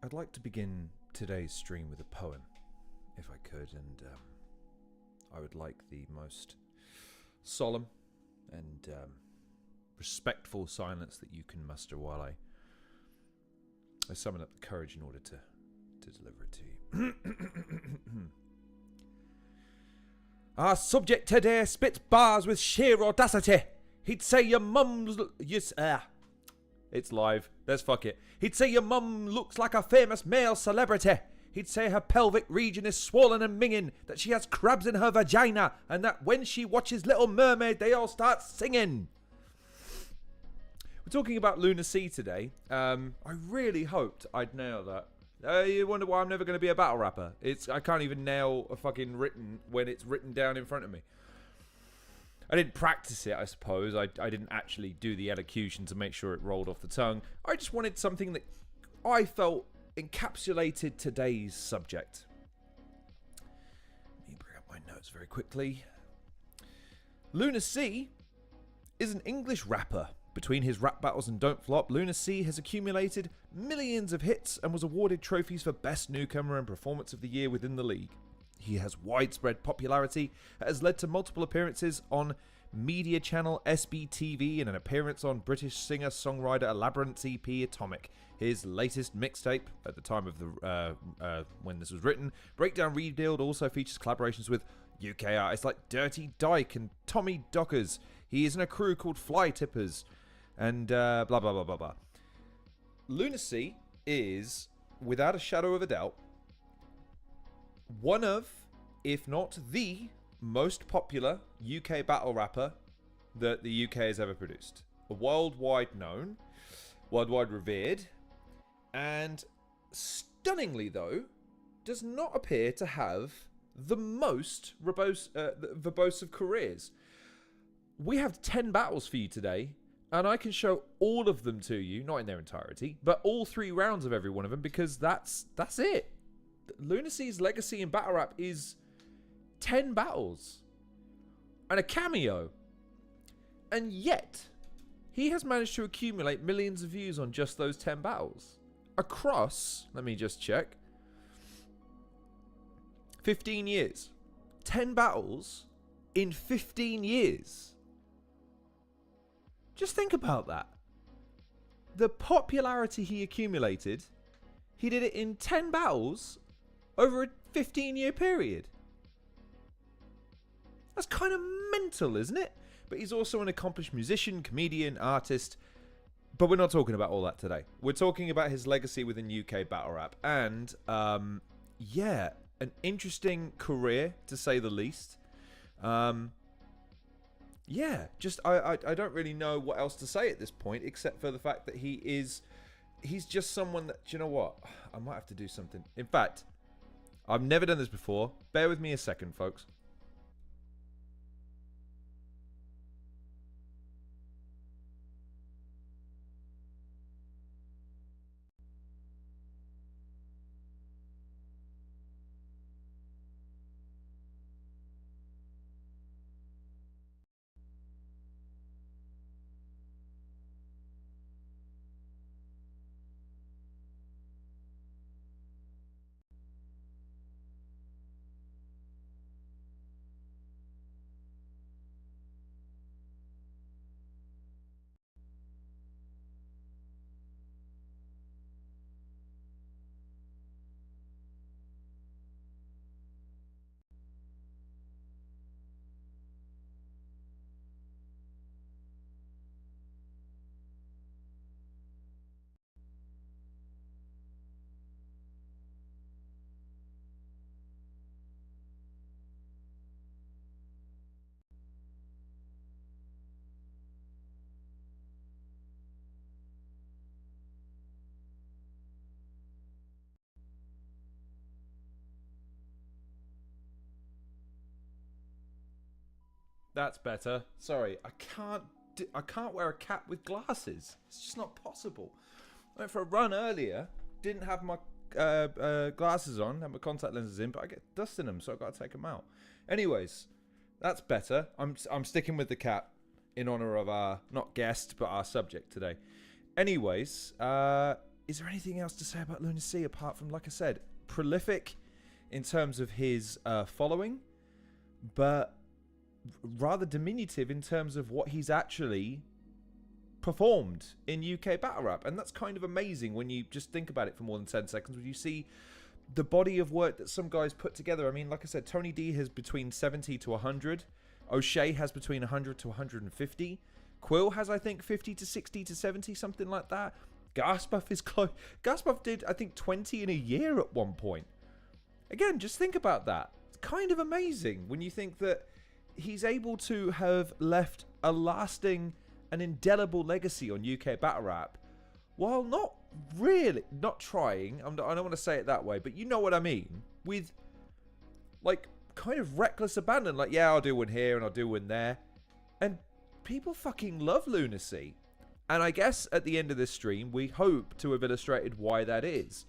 I'd like to begin today's stream with a poem, if I could, and I would like the most solemn and respectful silence that you can muster while I summon up the courage in order to deliver it to you. Our subject today spits bars with sheer audacity. He'd say your mum's... It's live. Let's fuck it. He'd say your mum looks like a famous male celebrity. He'd say her pelvic region is swollen and minging, that she has crabs in her vagina, and that when she watches Little Mermaid, they all start singing. We're talking about Lunar C today. I really hoped I'd nail that. You wonder why I'm never going to be a battle rapper. I can't even nail a fucking written when it's written down in front of me. I didn't practice it, I suppose. I didn't actually do the elocution to make sure it rolled off the tongue. I just wanted something that I felt encapsulated today's subject. Let me bring up my notes very quickly. Lunar C is an English rapper. Between his rap battles and Don't Flop, Lunar C has accumulated millions of hits and was awarded trophies for Best Newcomer and Performance of the Year within the league. He has widespread popularity that has led to multiple appearances on media channel SBTV and an appearance on British singer-songwriter Labyrinth's EP Atomic. His latest mixtape, at the time of the when this was written, Breakdown Rebuild, also features collaborations with UK artists like Dirty Dyke and Tommy Dockers. He is in a crew called Fly Tippers, and blah blah blah blah blah. Lunar C is, without a shadow of a doubt, one of, if not the most popular UK battle rapper that the UK has ever produced. A worldwide known, worldwide revered, and stunningly though, does not appear to have the most verbose of careers. We have 10 battles for you today, and I can show all of them to you, not in their entirety, but all 3 rounds of every one of them, because that's it. Lunar C's legacy in battle rap is 10 battles and a cameo, and yet he has managed to accumulate millions of views on just those 10 battles across, let me just check, 15 years. 10 battles in 15 years. Just think about that. The popularity he accumulated, he did it in 10 battles over a 15-year period. That's kind of mental, isn't it? But he's also an accomplished musician, comedian, artist. But we're not talking about all that today. We're talking about his legacy within UK battle rap. And, yeah, an interesting career, to say the least. Yeah, just, I don't really know what else to say at this point, except for the fact that he's just someone that, do you know what? I might have to do something. In fact, I've never done this before. Bear with me a second, folks. That's better. Sorry, I can't wear a cap with glasses. It's just not possible. I went for a run earlier, didn't have my glasses on, had my contact lenses in, but I get dust in them, so I've got to take them out. Anyways, that's better. I'm sticking with the cap in honor of our, not guest, but our subject today. Anyways, is there anything else to say about Lunar C apart from, like I said, prolific in terms of his following, but rather diminutive in terms of what he's actually performed in UK battle rap? And that's kind of amazing when you just think about it for more than 10 seconds, when you see the body of work that some guys put together. I mean, like I said, Tony D has between 70 to 100. O'Shea has between 100 to 150. Quill has, I think, 50 to 60 to 70, something like that. Gaspuff is close. Gaspuff did, I think, 20 in a year at one point. Again, just think about that. It's kind of amazing when you think that he's able to have left a lasting and indelible legacy on UK battle rap while not trying. I don't want to say it that way, but you know what I mean. With, like, kind of reckless abandon. Like, yeah, I'll do one here and I'll do one there. And people fucking love Lunar C. And I guess at the end of this stream, we hope to have illustrated why that is.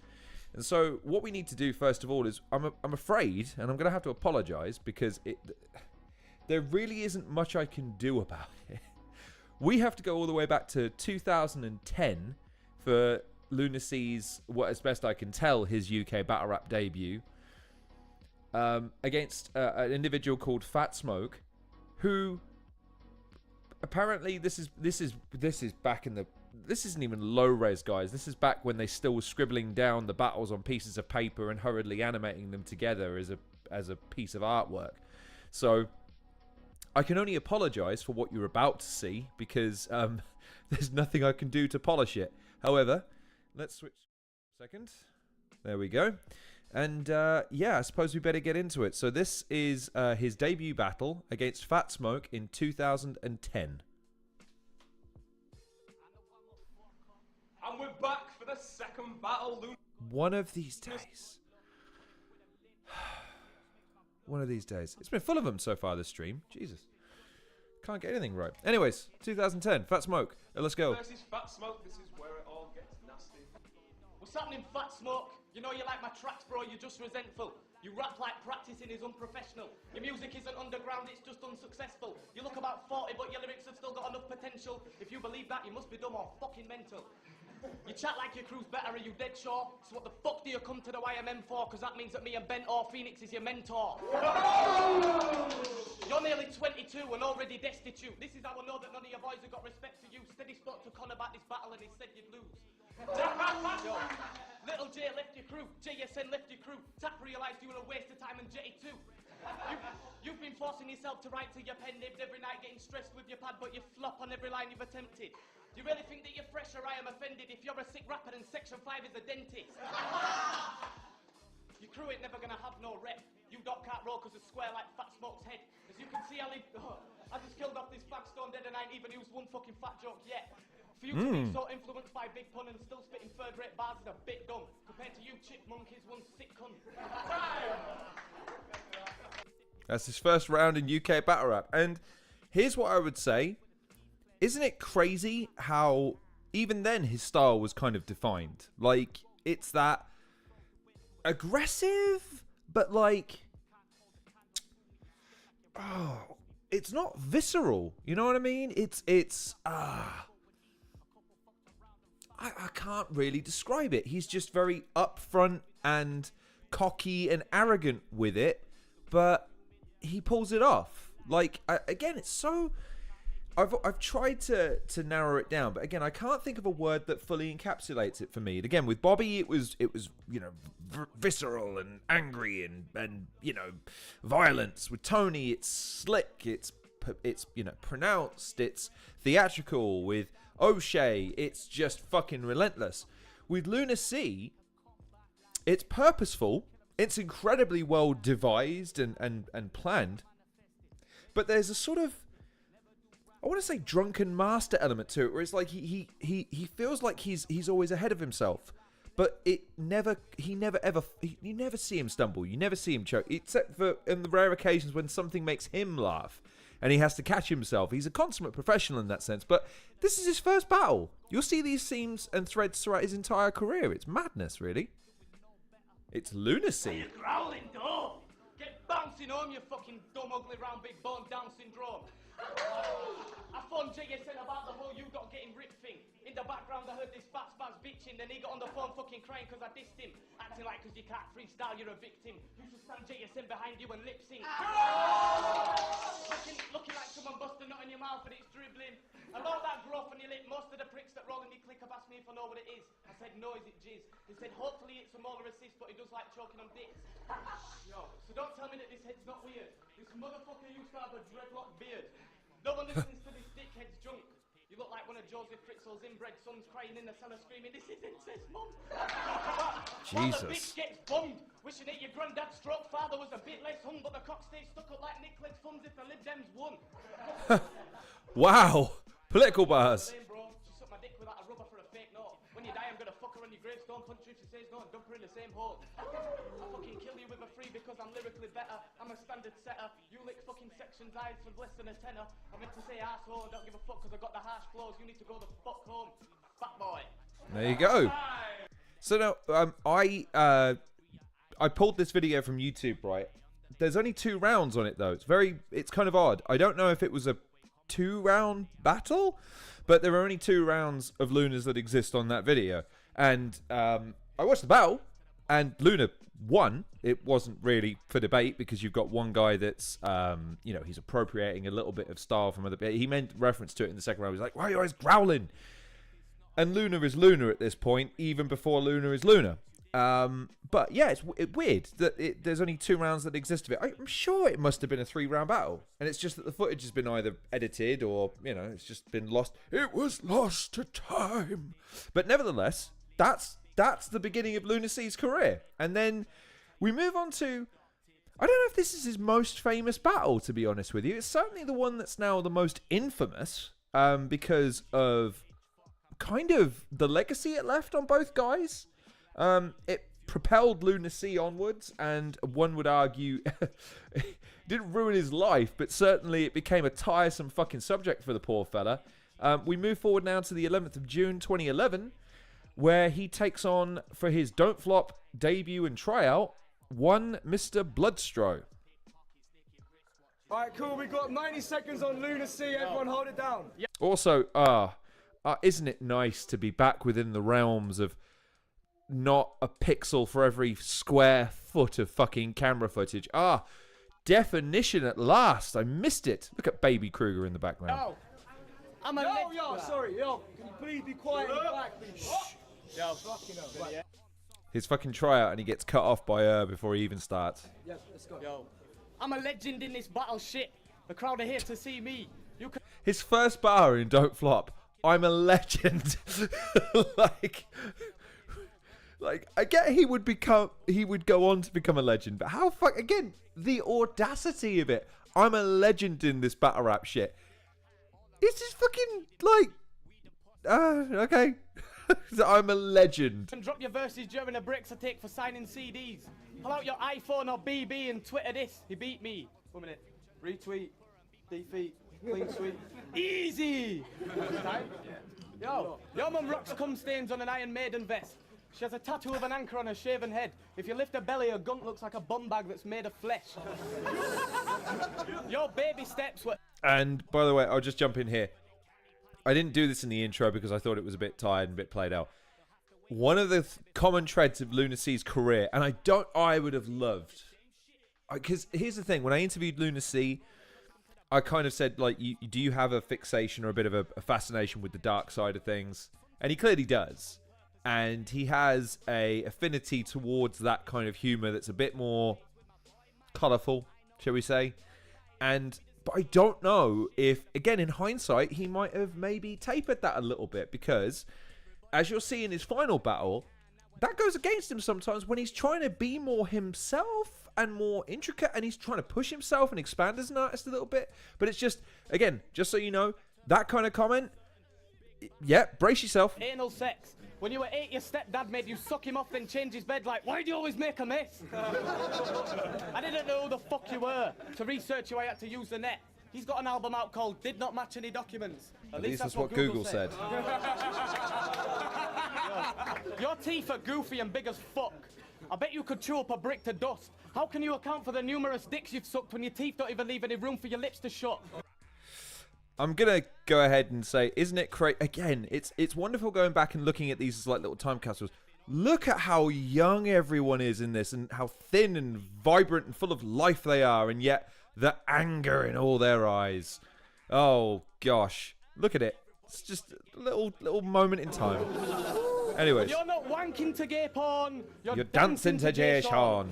And so what we need to do, first of all, is I'm afraid, and I'm going to have to apologize, because there really isn't much I can do about it. We have to go all the way back to 2010 for Lunar C's, what as best I can tell, his UK battle rap debut against an individual called Fat Smoke, who apparently this is back in the, this isn't even low res, guys. This is back when they still were scribbling down the battles on pieces of paper and hurriedly animating them together as a piece of artwork. So I can only apologize for what you're about to see, because there's nothing I can do to polish it. However, let's switch a second. There we go. And yeah, I suppose we better get into it. So this is his debut battle against Fat Smoke in 2010. And we're back for the second battle. One of these days. One of these days. It's been full of them so far this stream. Jesus. Can't get anything right. Anyways, 2010, Fat Smoke. Let's go. Versus Fat Smoke, this is where it all gets nasty. What's happening, Fat Smoke? You know you like my tracks, bro, you're just resentful. You rap like practicing is unprofessional. Your music isn't underground, it's just unsuccessful. You look about 40, but your lyrics have still got enough potential. If you believe that, you must be dumb or fucking mental. You chat like your crew's better, are you dead sure? So what the fuck do you come to the YMM for? Because that means that me and Bent or Phoenix is your mentor. You're nearly 22 and already destitute. This is how I know that none of your boys have got respect for you. Steady spoke to Con about this battle and he said you'd lose. Yo. Little J left your crew, JSN left your crew. Tap realised you were a waste of time and Jetty too. You've been forcing yourself to write to your pen nibs every night, getting stressed with your pad, but you flop on every line you've attempted. Do you really think that you're fresh or I am offended if you're a sick rapper and Section 5 is a dentist? Your crew ain't never gonna have no rep. You can't roll cause it's square like Fat Smoke's head. As you can see, I just killed off this Flagstone dead and I ain't even used one fucking fat joke yet. For you to be so influenced by Big Pun and still spitting third-rate bars is a bit dumb. Compared to you, Chipmunk is one sick cunt. That's his first round in UK battle rap. And here's what I would say. Isn't it crazy how even then his style was kind of defined? Like, it's that aggressive, but like, oh, it's not visceral. You know what I mean? I can't really describe it. He's just very upfront and cocky and arrogant with it, but he pulls it off. Like, again, it's so... I've tried to narrow it down, but again, I can't think of a word that fully encapsulates it for me. And again, with Bobby, it was you know, visceral and angry and you know, violence. With Tony, it's slick, it's you know, pronounced, it's theatrical. With O'Shea, it's just fucking relentless. With Lunar C, it's purposeful, it's incredibly well devised and planned, but there's a sort of, I want to say, drunken master element to it, where it's like he feels like he's always ahead of himself, but you never see him stumble, you never see him choke, except for in the rare occasions when something makes him laugh and he has to catch himself. He's a consummate professional in that sense, but this is his first battle. You'll see these themes and threads throughout his entire career. It's madness, really. It's Lunar C. Are you growling, dog? Get bouncing home, you fucking dumb, ugly, round, big bone Down syndrome. I phoned JSN about the whole you got getting ripped thing. In the background, I heard this fat spaz bitching. Then he got on the phone fucking crying because I dissed him. Acting like because you can't freestyle, you're a victim. You should stand JSM behind you and lip sync. Looking like someone busted nut in your mouth and it's dribbling. About that gruff on your lip, most of the pricks that roll in your click have asked me if I know what it is. I said, no, is it jizz? He said, hopefully it's a molar assist, but he does like choking on dicks. Yo, so don't tell me that this head's not weird. This motherfucker used to have a dreadlock beard. No one listens to this dickhead's junk. You look like one of Joseph Fritzl's inbred sons crying in the cellar screaming, this is incest, mum. Jesus. While the bitch gets bummed, wishing that your granddad's stroke father was a bit less hung, but the cock stays stuck up like Nicholas Funds if the Lib Dems won. Wow. Political bars. Lame, bro. She sucked my dick without a rubber for a fake note. When you die, I'm gonna fuck her on your gravestone, punch her if she says no, and dump her in the same hole. I fucking kill you with a free because I'm lyrically better. I'm a standard setter. You lick fucking sections eyes for less than a tenner. I meant to say arsehole, don't give a fuck because I got the harsh flows. You need to go the fuck home, fat boy. There you go. So now, I pulled this video from YouTube, right? There's only 2 rounds on it though. It's kind of odd. I don't know if it was a 2-round battle, but there are only 2 rounds of Lunars that exist on that video. And I watched the battle, and Lunar won. It wasn't really for debate because you've got one guy that's, he's appropriating a little bit of style from other. He meant reference to it in the second round. He was like, "Why are you always growling?" And Lunar is Lunar at this point, even before Lunar is Lunar. But yeah, it's weird that there's only 2 rounds that exist of it. I'm sure it must have been a 3-round battle, and it's just that the footage has been either edited or it's just been lost. It was lost to time. But nevertheless, that's the beginning of Lunar C's career, and then we move on to. I don't know if this is his most famous battle, to be honest with you. It's certainly the one that's now the most infamous because of kind of the legacy it left on both guys. It propelled Lunar C onwards, and one would argue it didn't ruin his life, but certainly it became a tiresome fucking subject for the poor fella. We move forward now to the 11th of June 2011, where he takes on, for his Don't Flop debut and tryout, one Mr. Bloodstro. Alright, cool, we got 90 seconds on Lunar C, everyone hold it down. Also, isn't it nice to be back within the realms of not a pixel for every square foot of fucking camera footage? Definition at last. I missed it. Look at Baby Kruger in the background. Yo, sorry, can you please be quiet in the back, please? Yo, fucking up. Right. His fucking tryout, and he gets cut off by her before he even starts. Yep, let's go. Yo, I'm a legend in this battle shit. The crowd are here to see me. You can. His first bar in Don't Flop, I'm a legend. like I get he would go on to become a legend, but how again, the audacity of it. I'm a legend in this battle rap shit. It's just fucking okay. I'm a legend. And drop your verses during the breaks I take for signing CDs. Pull out your iPhone or BB and Twitter this. He beat me. 1 minute. Retweet. Defeat. Clean sweep. Easy! Yo, your mum rocks cum stains on an Iron Maiden vest. She has a tattoo of an anchor on her shaven head. If you lift her belly, her gunt looks like a bum bag that's made of flesh. Your baby steps were... And, by the way, I'll just jump in here. I didn't do this in the intro because I thought it was a bit tired and a bit played out. One of the common threads of Lunar C's career, and I would have loved... Because here's the thing, when I interviewed Lunar C, I kind of said, like, do you have a fixation or a bit of a fascination with the dark side of things? And he clearly does. And he has a affinity towards that kind of humor that's a bit more colourful, shall we say. But I don't know if, again, in hindsight, he might have maybe tapered that a little bit, because as you'll see in his final battle, that goes against him sometimes when he's trying to be more himself and more intricate, and he's trying to push himself and expand as an artist a little bit. But it's just, again, just so you know, that kind of comment, yeah, brace yourself. Anal sex. When you were 8, your stepdad made you suck him off, then change his bed like, why do you always make a mess? I didn't know who the fuck you were. To research you, I had to use the net. He's got an album out called Did Not Match Any Documents. At least that's what Google said. Your teeth are goofy and big as fuck. I bet you could chew up a brick to dust. How can you account for the numerous dicks you've sucked when your teeth don't even leave any room for your lips to shut? I'm gonna go ahead and say, isn't it crazy? Again, it's wonderful going back and looking at these as like little time capsules. Look at how young everyone is in this, and how thin and vibrant and full of life they are, and yet the anger in all their eyes. Oh gosh, look at it. It's just a little moment in time. Anyways, You're not wanking to gay porn. you're dancing to Jay Sean.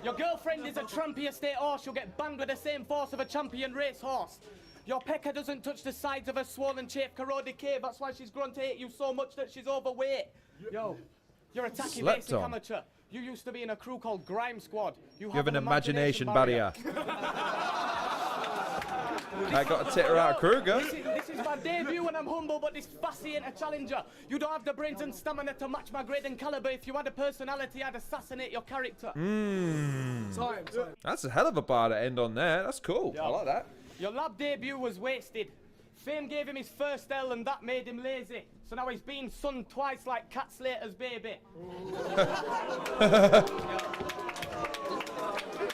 Your girlfriend is a trampy estate horse. You'll get banged with the same force of a champion racehorse. Your pecker doesn't touch the sides of a swollen chafed corroded cave. That's why she's grown to hate you so much that she's overweight. Yo, you're a tacky Slept basic on. amateur. You used to be in a crew called Grime Squad. You You have an imagination barrier. I got a titter out of Kruger. This is my debut and I'm humble, but this fussy ain't a challenger. You don't have the brains and stamina to match my grade and caliber. If you had a personality, I'd assassinate your character. Time. That's a hell of a bar to end on there. That's cool. I like that. Your lab debut was wasted. Fame gave him his first L and that made him lazy. So now he's been sunned twice like Cat Slater's baby.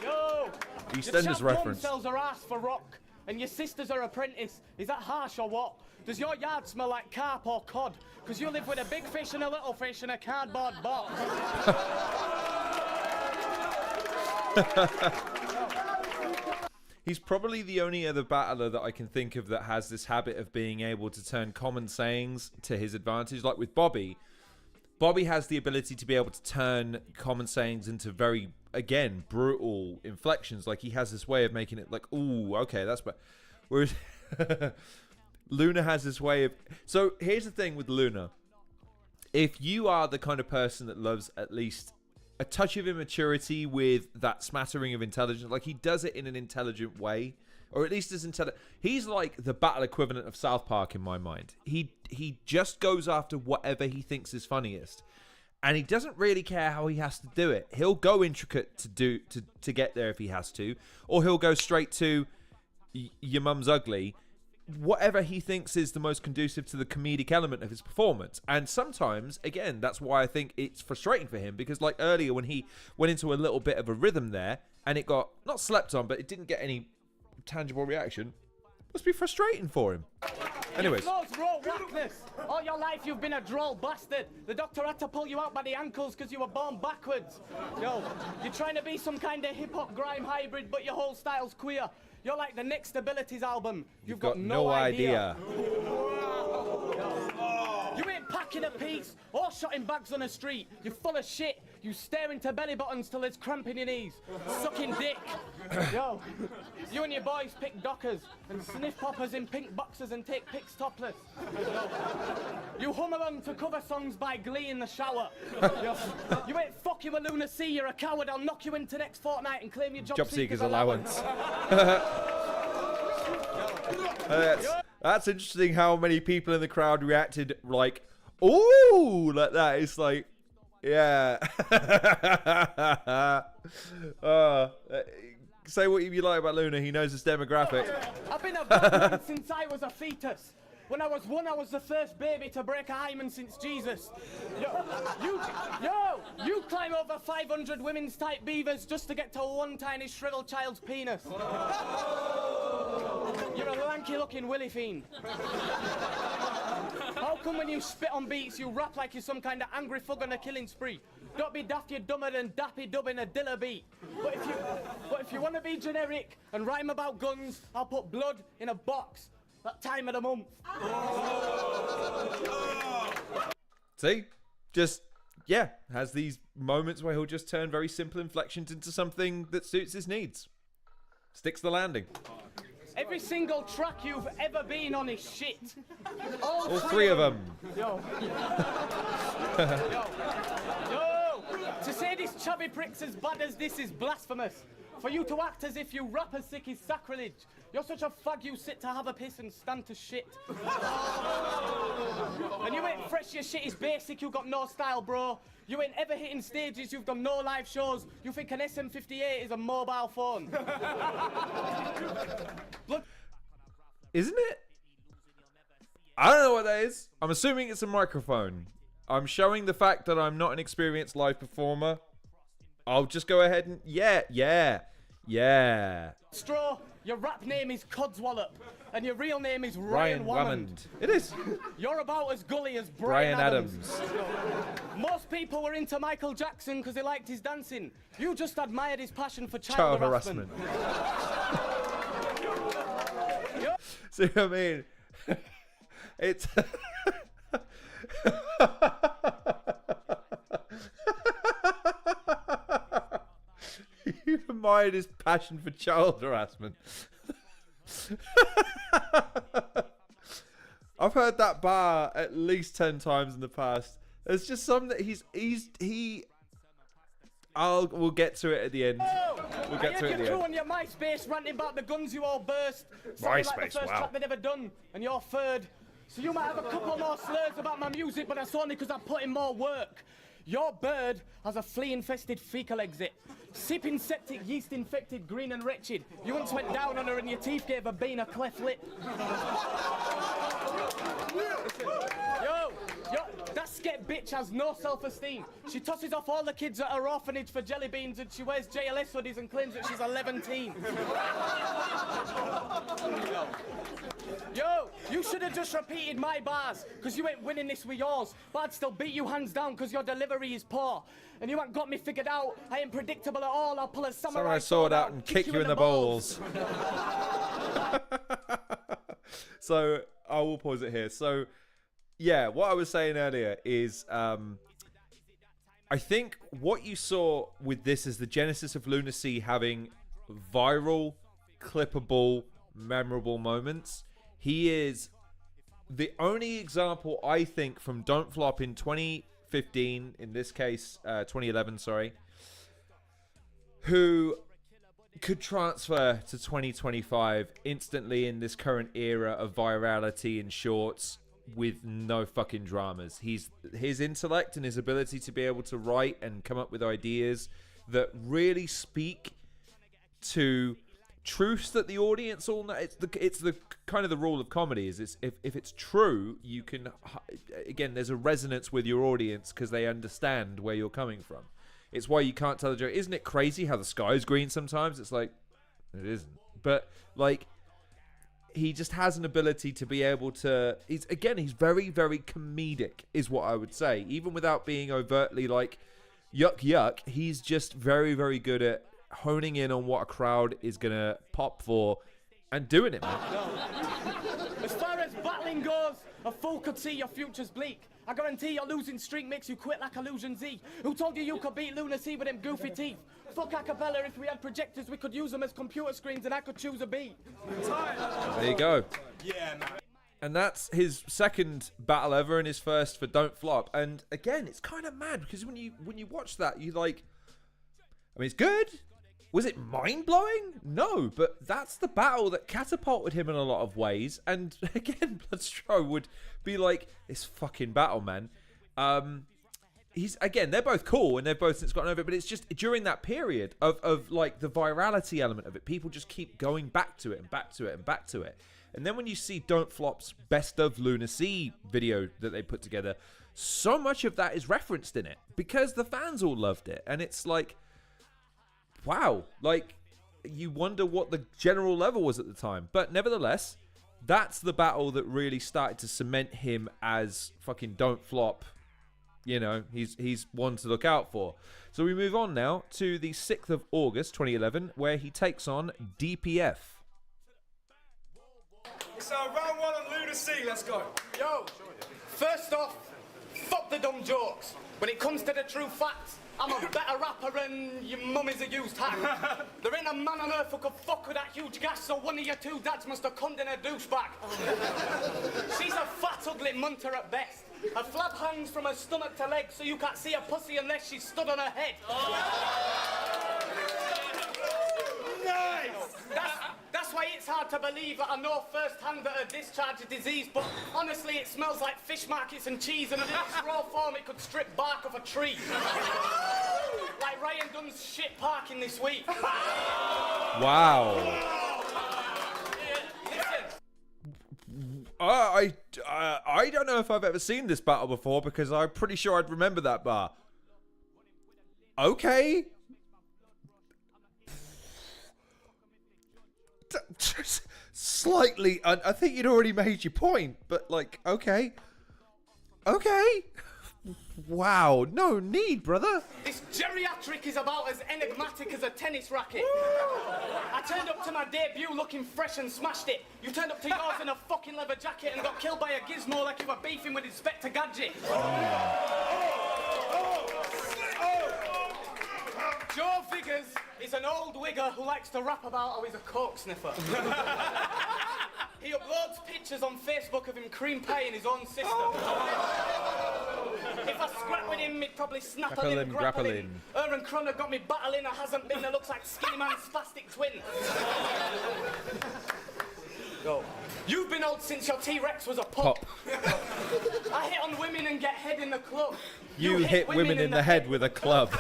Yo! EastEnders reference. Cells are asked for rock, and your sister's her apprentice. Is that harsh or what? Does your yard smell like carp or cod? Because you live with a big fish and a little fish in a cardboard box. He's probably the only other battler that I can think of that has this habit of being able to turn common sayings to his advantage. Like with Bobby. Bobby has the ability to be able to turn common sayings into very, again, brutal inflections. Like he has this way of making it like, ooh, okay, that's bad. Whereas Lunar has this way of... So here's the thing with Lunar. If you are the kind of person that loves at least a touch of immaturity with that smattering of intelligence, like he does it in an intelligent way, or at least as intelligent. He's like the battle equivalent of South Park in my mind. He just goes after whatever he thinks is funniest, and he doesn't really care how he has to do it. He'll go intricate to get there if he has to, or he'll go straight to your mum's ugly. Whatever he thinks is the most conducive to the comedic element of his performance. And sometimes, again, that's why I think it's frustrating for him, because like earlier when he went into a little bit of a rhythm there and it got not slept on, but it didn't get any tangible reaction, must be frustrating for him. Anyways, All your life you've been a droll bastard. The doctor had to pull you out by the ankles because you were born backwards. Yo, you're trying to be some kind of hip-hop grime hybrid, but your whole style's queer. You're like the next Abilities album. You've got no idea. You ain't packing a piece or shotting bags on the street. You're full of shit. You stare into belly buttons till there's cramp in your knees. Sucking dick. Yo, you and your boys pick dockers and sniff poppers in pink boxes and take pics topless. You hum along to cover songs by Glee in the shower. Yo, you ain't fucking with Lunar C. You're a coward. I'll knock you into next fortnight and claim your job seeker's allowance. That's interesting how many people in the crowd reacted like, ooh, like that. It's like, yeah. Say what you like about Lunar, he knows his demographic. I've been a Batman since I was a fetus. When I was one, I was the first baby to break a hymen since Jesus. You climb over 500 women's type beavers just to get to one tiny shriveled child's penis. You're a lanky-looking willy fiend. How come when you spit on beats, you rap like you're some kind of angry thug on a killing spree? Don't be daft, you're dumber than Dappy Dub in a Dilla beat. But if you want to be generic and rhyme about guns, I'll put blood in a box. That time of the month. See? Just, yeah, has these moments where he'll just turn very simple inflections into something that suits his needs. Sticks the landing. Every single track you've ever been on is shit. All three of them. Yo. To say this chubby prick's as bad as this is blasphemous. For you to act as if you rap as sick is sacrilege. You're such a fag you sit to have a piss and stand to shit. And you ain't fresh, your shit is basic, you got no style, bro. You ain't ever hitting stages, you've done no live shows. You think an SM58 is a mobile phone. Isn't it? I don't know what that is. I'm assuming it's a microphone. I'm showing the fact that I'm not an experienced live performer. I'll just go ahead and... Yeah. Yeah. Bloodstro, your rap name is Codswallop, and your real name is Ryan Wammond. It is. You're about as gully as Brian Adams. Most people were into Michael Jackson because they liked his dancing. You just admired his passion for Child child harassment. See what I mean? It's... You admired his passion for child harassment. I've heard that bar at least 10 times in the past. There's just some that we'll get to it at the end. We'll get to it at the end. On your MySpace ranting about the guns you all burst. Like the first track they'd ever done, and you're third. So you might have a couple more slurs about my music, but that's only because I put in more work. Your bird has a flea-infested fecal exit. Sipping septic, yeast-infected, green and wretched. You once went down on her and your teeth gave her bean a cleft lip. Yo, that sket bitch has no self-esteem. She tosses off all the kids at her orphanage for jelly beans and she wears JLS hoodies and claims that she's 11. Yo, you should have just repeated my bars, because you ain't winning this with yours. But I'd still beat you hands down, because your delivery is poor. And you ain't got me figured out. I ain't predictable at all. I'll pull a samurai sword out and kick you in the balls. So, I will pause it here. So, yeah, what I was saying earlier is, I think what you saw with this is the genesis of Lunar C having viral, clippable, memorable moments. He is the only example, I think, from Don't Flop in 2015, in this case, 2011, sorry, who could transfer to 2025 instantly in this current era of virality and shorts with no fucking dramas. His intellect and his ability to be able to write and come up with ideas that really speak to truths that the audience all know. It's the kind of the rule of comedy is if it's true, you can, again, there's a resonance with your audience because they understand where you're coming from. It's why you can't tell the joke. Isn't it crazy how the sky is green sometimes? It's like, it isn't. But like, he just has an ability to be able to, he's very, very comedic is what I would say. Even without being overtly like, yuck, he's just very, very good at honing in on what a crowd is gonna pop for and doing it, man. As far as battling goes, a fool could see your future's bleak. I guarantee your losing streak makes you quit like Illusion Z. Who told you could beat Lunar C with them goofy teeth? Fuck acapella, if we had projectors we could use them as computer screens and I could choose a beat. There you go. Yeah, man. And that's his second battle ever and his first for Don't Flop. And again, it's kind of mad because when you watch that, you like, I mean, it's good. Was it mind-blowing? No, but that's the battle that catapulted him in a lot of ways. And again, Bloodstro would be like, this fucking battle, man. They're both cool and they've both since gotten over it, but it's just during that period of like the virality element of it, people just keep going back to it and back to it and back to it. And then when you see Don't Flop's Best of Lunar C video that they put together, so much of that is referenced in it because the fans all loved it. And it's like, wow, like you wonder what the general level was at the time. But nevertheless, that's the battle that really started to cement him as fucking Don't Flop. You know, he's one to look out for. So we move on now to the 6th of August 2011, where he takes on DPF. So round one on Lunar C, let's go. Yo, first off, fuck the dumb jokes. When it comes to the true facts, I'm a better rapper than your mum is a used hat. There ain't a man on earth who could fuck with that huge gas, so one of your two dads must have come in a douchebag. She's a fat, ugly munter at best. Her flab hangs from her stomach to legs, so you can't see her pussy unless she's stood on her head. Nice! That's why it's hard to believe that I know firsthand that her discharge is disease, but honestly it smells like fish markets and cheese, and in its raw form it could strip bark off a tree. Like Ryan Dunn's shit parking this week. Wow. I don't know if I've ever seen this battle before because I'm pretty sure I'd remember that bar. Okay. Just slightly. I think you'd already made your point, but like, okay. Wow, no need, brother. This geriatric is about as enigmatic as a tennis racket. I turned up to my debut looking fresh and smashed it. You turned up to yours in a fucking leather jacket and got killed by a gizmo like you were beefing with Inspector Gadget. Joe Figures is an old wigger who likes to rap about how he's a coke sniffer. He uploads pictures on Facebook of him cream pieing his own sister. If I scrap with him, he'd probably snap a limb, grappling. Aaron Cronner got me battling, there hasn't been that looks like Skinny Man's spastic twin. Go. You've been old since your T-Rex was a pup. I hit on women and get head in the club. You hit women in the head with a club.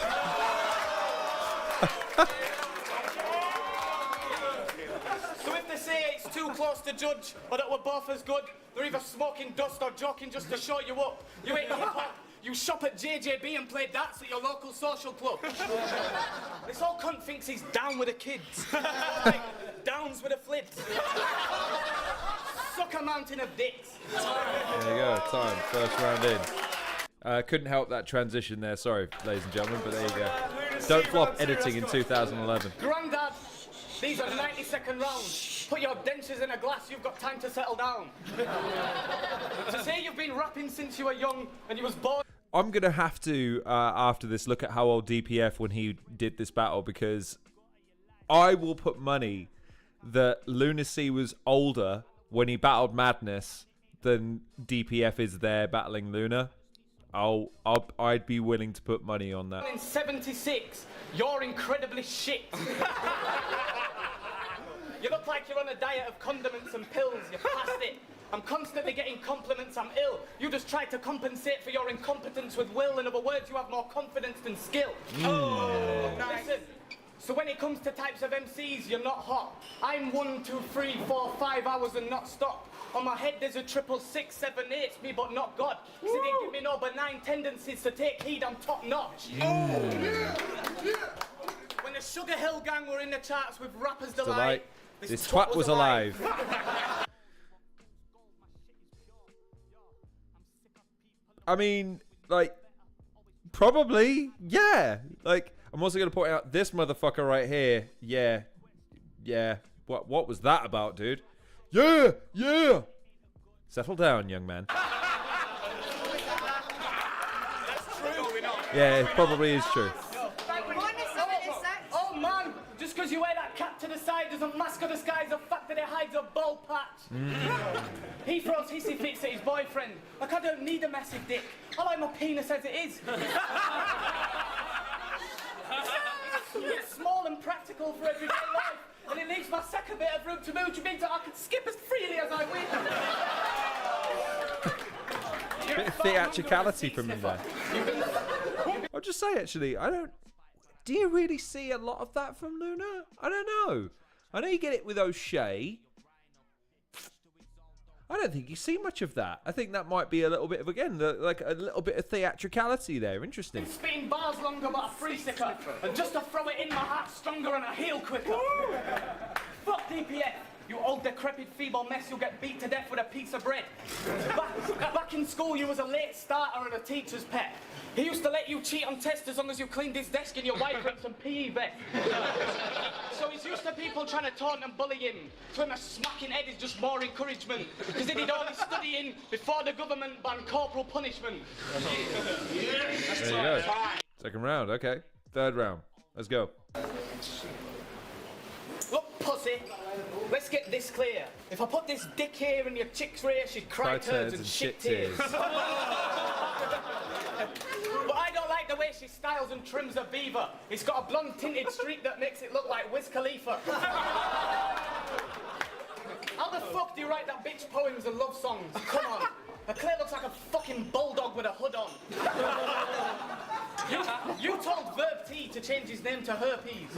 So if they say it's too close to judge, or that we're both as good, they're either smoking dust or joking just to show you up. You ain't hip-hop. You shop at JJB and play darts at your local social club. This old cunt thinks he's down with the kids. Like, downs with the flips. Suck a mountain of dicks. There you go, time. First round in. Couldn't help that transition there. Sorry, ladies and gentlemen, but there you go. Don't flop editing in 2011. Grandad, these are 90-second rounds. Put your dentures in a glass, you've got time to settle down. To say you've been rapping since you were young and you was born... I'm going to have to, after this, look at how old DPF when he did this battle, because I will put money that Lunar C was older when he battled Madness than DPF is there battling Lunar. I'd be willing to put money on that. In 76, you're incredibly shit. You look like you're on a diet of condiments and pills. You're past it. I'm constantly getting compliments I'm ill. You just try to compensate for your incompetence with will. In other words, you have more confidence than skill. Oh, nice. Listen, so when it comes to types of MCs, you're not hot. I'm 1, 2, 3, 4, 5 hours and not stop. On my head there's a 666, 7, 8, me but not God. Cause he didn't give me no benign tendencies to take heed, I'm top notch. Oh, yeah, yeah. When the Sugar Hill Gang were in the charts with Rapper's Delight, this twat was alive. I mean, like, probably, yeah. Like, I'm also going to point out this motherfucker right here. Yeah. What was that about, dude? Yeah. Settle down, young man. That's true, we know. Yeah, it probably is true. Oh man, just because you wear that cap to the side doesn't mask or disguise the fact that it hides a bald patch. He throws hissy fits at his boyfriend. Like I don't need a massive dick. I like my penis as it is. It's small and practical for everyday life. And it leaves my second bit of room to move, which means that I can skip as freely as I wish. Bit of theatricality from him there. I'll just say, actually, do you really see a lot of that from Luna? I don't know. I know you get it with O'Shea. I don't think you see much of that. I think that might be a little bit of, again, like a little bit of theatricality there. Interesting. Spitting bars longer but a free sticker. And just to throw it in, my heart's stronger and I heal quicker. Fuck DPF. You old decrepit feeble mess, you'll get beat to death with a piece of bread. Back in school, you was a late starter and a teacher's pet. He used to let you cheat on tests as long as you cleaned his desk in your white rips and PE vest. So he's used to people trying to taunt and bully him. To him, a smacking head is just more encouragement. Because he did all his studying before the government banned corporal punishment. There you go. Second round, okay. Third round. Let's go. Look, pussy, let's get this clear. If I put this dick here in your chick's rear, she'd cry turds and shit tears. But I don't like the way she styles and trims a beaver. It's got a blonde tinted streak that makes it look like Wiz Khalifa. How the fuck do you write that bitch poems and love songs? Come on. Her Claire looks like a fucking bulldog with a hood on. You told Verb T to change his name to Herpes.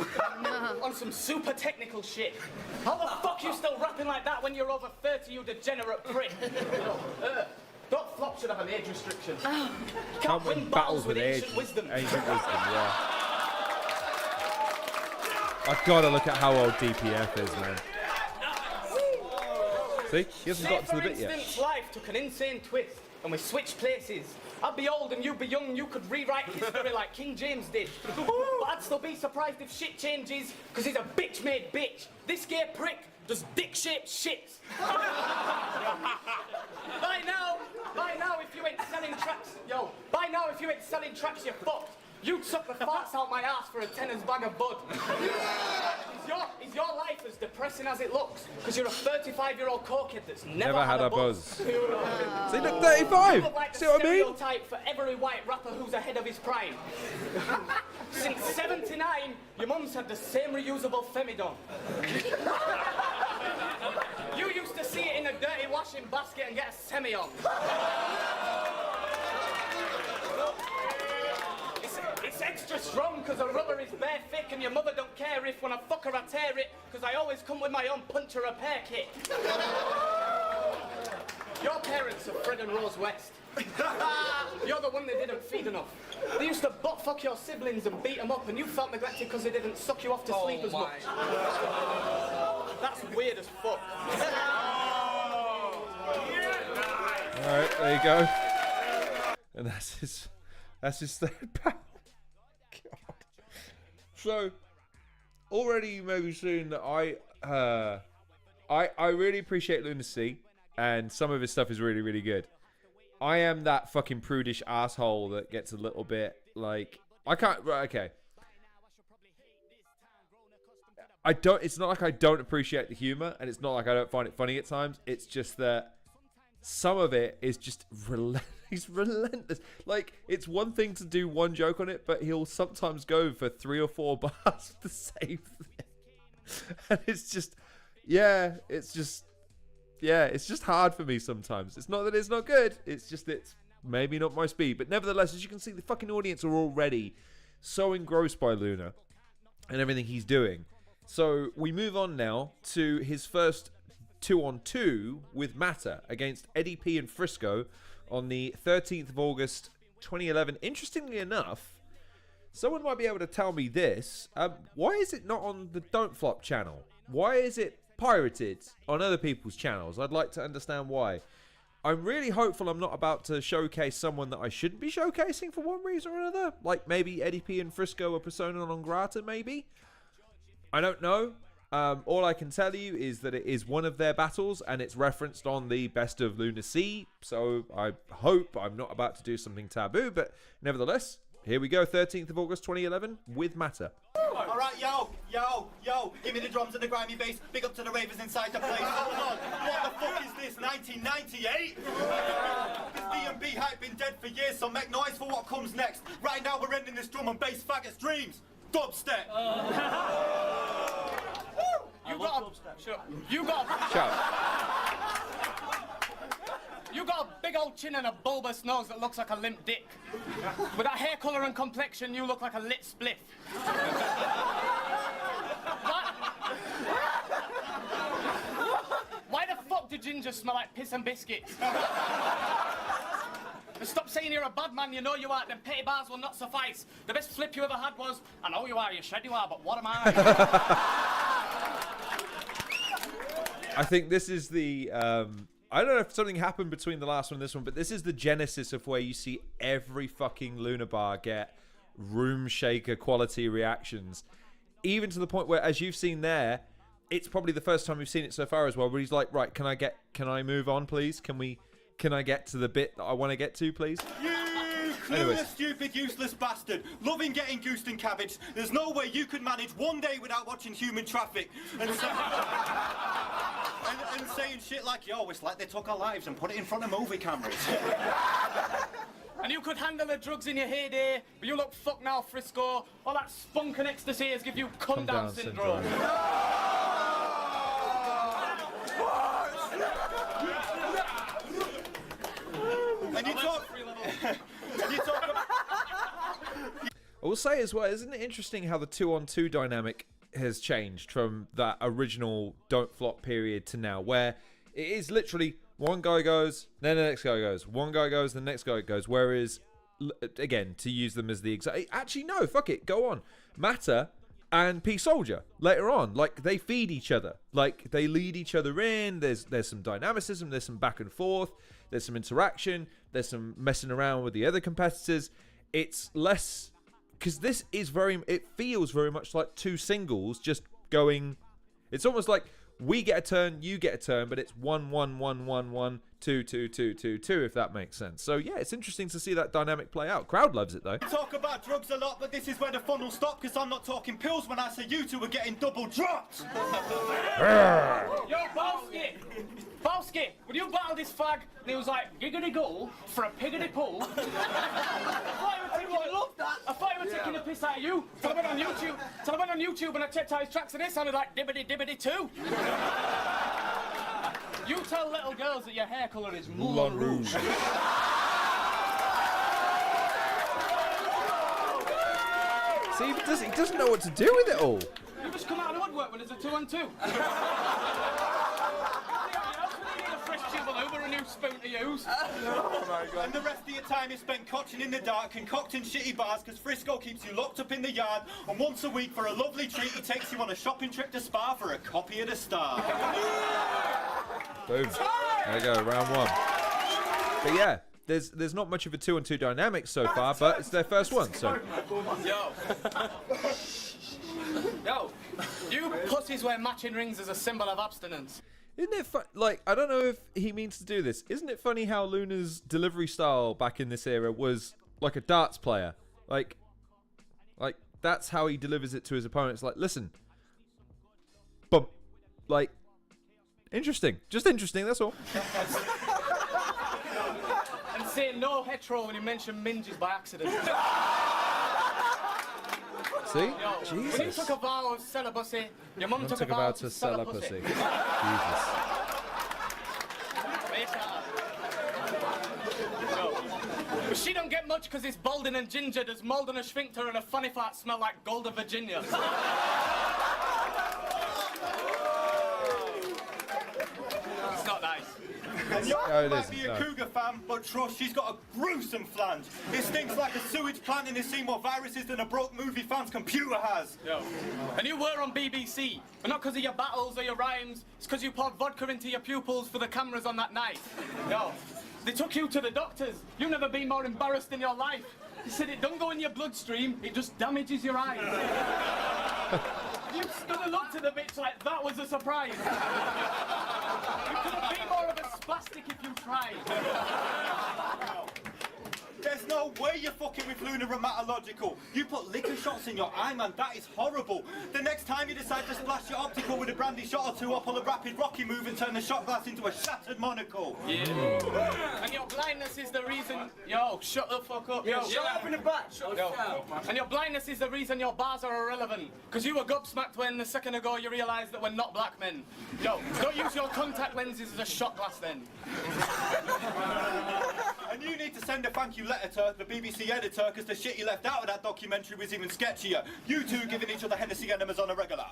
On some super technical shit. How the fuck you still rapping like that when you're over 30, you degenerate prick? Don't flop should have an age restriction. Can't win battles with ancient wisdom. Ancient wisdom, yeah. I've got to look at how old DPF is, man. See? He hasn't got to the bit yet. For instance, life took an insane twist and we switched places. I'd be old and you'd be young and you could rewrite history like King James did. But I'd still be surprised if shit changes, because he's a bitch-made bitch. This gay prick does dick-shaped shits. By now, if you ain't selling tracks, you're fucked. You'd suck the farts out my ass for a tenner's bag of bud. Is your life as depressing as it looks? Because you're a 35-year-old cokehead that's never had a buzz. See, look, 35! You look like See what I mean? Stereotype for every white rapper who's ahead of his prime. Since 79, your mum's had the same reusable Femidon. You used to see it in a dirty washing basket and get a semi-on. It's extra strong because the rubber is bare thick and your mother don't care if when I fuck her I tear it, because I always come with my own puncture repair kit. Your parents are Fred and Rose West. You're the one they didn't feed enough. They used to butt fuck your siblings and beat them up, and you felt neglected because they didn't suck you off to sleep as much. That's weird as fuck. Alright, there you go. And that's his third battle. God. So, already you may be seeing that I really appreciate Lunar C, and some of his stuff is really, really good. I am that fucking prudish asshole that gets a little bit like, I can't, right, okay. It's not like I don't appreciate the humor, and it's not like I don't find it funny at times. It's just that some of it is just he's relentless. Like, it's one thing to do one joke on it, but he'll sometimes go for 3 or 4 bars the same thing. And it's just, it's just hard for me sometimes. It's not that it's not good, it's just it's maybe not my speed. But nevertheless, as you can see, the fucking audience are already so engrossed by Lunar and everything he's doing. So we move on now to his first 2-on-2 with Matter against Eddie P and Frisko on the 13th of August 2011. Interestingly enough, someone might be able to tell me this. Why is it not on the Don't Flop channel? Why is it pirated on other people's channels? I'd like to understand why. I'm really hopeful I'm not about to showcase someone that I shouldn't be showcasing for one reason or another. Like maybe Eddie P and Frisko are persona non grata, maybe? I don't know. All I can tell you is that it is one of their battles and it's referenced on the Best of Lunar C. So I hope I'm not about to do something taboo, but nevertheless, here we go, 13th of August 2011 with Matter. Alright, yo, give me the drums and the grimy bass. Big up to the ravers inside the place. Hold on, what the fuck is this, 1998? This D&B hype been dead for years, so make noise for what comes next. Right now we're ending this drum and bass faggots' dreams. Dubstep. You got a big old chin and a bulbous nose that looks like a limp dick. With that hair colour and complexion, you look like a lit spliff. Why the fuck do ginger smell like piss and biscuits? Stop saying you're a bad man, you know you are, them petty bars will not suffice. The best flip you ever had was, I know you are, you said you are, but what am I? I think this is the, I don't know if something happened between the last one and this one, but this is the genesis of where you see every fucking Lunar bar get room shaker quality reactions. Even to the point where, as you've seen there, it's probably the first time we've seen it so far as well, where he's like, right, can I move on, please? Can I get to the bit that I want to get to, please? You clueless, stupid, useless bastard. Loving getting goosed and cabbage. There's no way you could manage one day without watching human traffic. And saying shit like, yo, it's like they took our lives and put it in front of movie cameras. And you could handle the drugs in your heyday, but you look fucked now, Frisko. All that spunk and ecstasy has give you come down syndrome. And you talk about... I will say as well, isn't it interesting how the 2-on-2 dynamic has changed from that original Don't Flop period to now, where it is literally one guy goes, then the next guy goes, one guy goes, the next guy goes, whereas, again, to use them as the exact... Actually, no, fuck it, go on. Matter and P Solja later on. Like, they feed each other. Like, they lead each other in. There's some dynamicism. There's some back and forth. There's some interaction. There's some messing around with the other competitors. It's less... Because this is very... It feels very much like two singles just going... It's almost like we get a turn, you get a turn, but it's 1-1-1-1-1, 2-2-2-2-2, if that makes sense. So, yeah, it's interesting to see that dynamic play out. Crowd loves it, though. I talk about drugs a lot, but this is where the fun will stop, because I'm not talking pills when I say you two are getting double dropped. Yo, Bowski, would you battle this fag? And he was like, giggity go for a piggity pull. I thought you were taking a piss out of you. Till I went on YouTube and I checked out his tracks and it sounded like dibbity dibbity too. You tell little girls that your hair colour is Moulin Rouge. See, he doesn't know what to do with it all. You just come out of the woodwork when there's a 2-on-2. Over a new spoon to use. Oh my God. And the rest of your time is spent cotching in the dark, concocting shitty bars, because Frisko keeps you locked up in the yard, and once a week for a lovely treat he takes you on a shopping trip to Spa for a copy of the Star. Boom. There you go, round one. But yeah, there's not much of a 2-on-2 dynamic so far, but it's their first one, so... Yo, you pussies wear matching rings as a symbol of abstinence. Isn't it fun? Like, I don't know if he means to do this. Isn't it funny how Lunar's delivery style back in this era was like a darts player? Like that's how he delivers it to his opponents. Like, listen, bump, like, interesting, just interesting. That's all. And say no hetero when you mention minges by accident. See? Yo, Jesus. when you took a vow of celibacy, your mum took a vow to sell a pussy. Jesus. But she don't get much because it's balding and ginger, does mold on a sphincter and a funny fart smell like Golden Virginia. It's not nice. And you might be a cougar fan, but trust, she's got a gruesome flange. It stinks like a sewage plant and it's seen more viruses than a broke movie fan's computer has. Yo. And you were on BBC, but not because of your battles or your rhymes, it's because you poured vodka into your pupils for the cameras on that night. Yo. They took you to the doctors. You've never been more embarrassed in your life. They said it don't go in your bloodstream, it just damages your eyes. You stood and looked at the bitch like that was a surprise. You couldn't be more of a spastic if you tried. There's no way you're fucking with Lunar Rheumatological. You put liquor shots in your eye, man, that is horrible. The next time you decide to splash your optical with a brandy shot or two, or pull a rapid Rocky move and turn the shot glass into a shattered monocle. Yeah. And your blindness is the reason... Yo, shut the fuck up. Yo, shut up in the back. Shut up. And your blindness is the reason your bars are irrelevant. Because you were gobsmacked when a second ago you realised that we're not black men. Yo, don't use your contact lenses as a shot glass then. And you need to send a thank you letter to the BBC editor, because the shit you left out of that documentary was even sketchier. You two giving each other Hennessy enemas on a regular.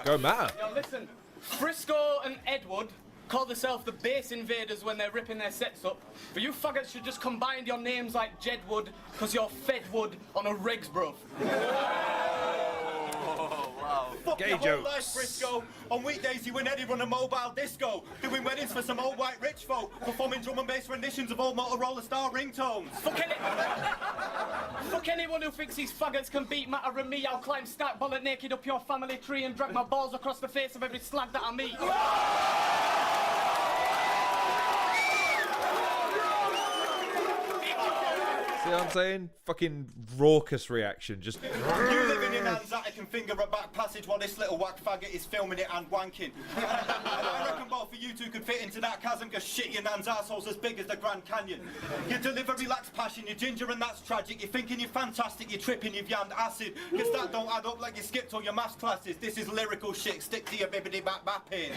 Go Matter. Yo, listen, Frisko and Edward call themselves the base invaders when they're ripping their sets up. But you fuckers should just combine your names like Jedwood, because you're Fedwood on a regs, bruv. Fuck your whole life, Frisko. On weekdays, you and Eddie run a mobile disco, doing weddings for some old white rich folk, performing drum and bass renditions of old Motorola Star ringtones. Fuck anyone who thinks these faggots can beat Matter and me. I'll climb stack bullet naked up your family tree and drag my balls across the face of every slag that I meet. See what I'm saying? Fucking raucous reaction. Just. You living in Anzac and finger a back passage while this little whack faggot is filming it and wanking. And I reckon both of you two could fit into that chasm, because shit, your nan's arsehole's as big as the Grand Canyon. You deliver relaxed passion, you're ginger and that's tragic. You're thinking you're fantastic, you're tripping, you've yammed acid. Because that don't add up like you skipped all your maths classes. This is lyrical shit, stick to your bibbidi bap bapping.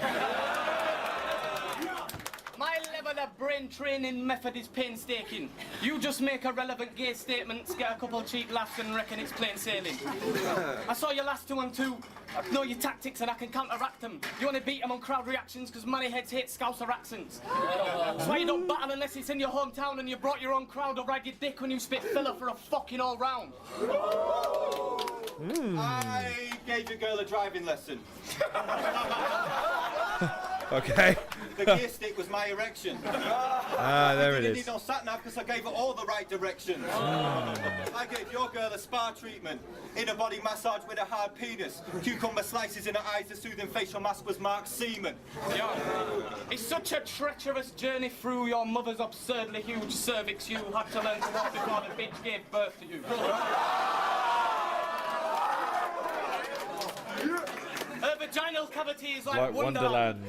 My level of brain training method is painstaking. You just make a relevant gay statements, get a couple cheap laughs and reckon it's plain sailing. I saw your last 2-on-2. I know your tactics and I can counteract them. You want to beat them on crowd reactions because money heads hate Scouser accents. That's why you don't battle unless it's in your hometown and you brought your own crowd or ride your dick when you spit filler for a fucking all round. I gave your girl a driving lesson. Okay. The gear stick was my erection. There it I didn't is. need no sat-nav because I gave her all the right directions. I gave your girl a spa treatment. Inner body massage with a hard penis. Cucumber slices in her eyes, the soothing facial mask was Mark Seaman. Yo, it's such a treacherous journey through your mother's absurdly huge cervix you had to learn to walk before the bitch gave birth to you. Her vaginal cavity is like Wonderland.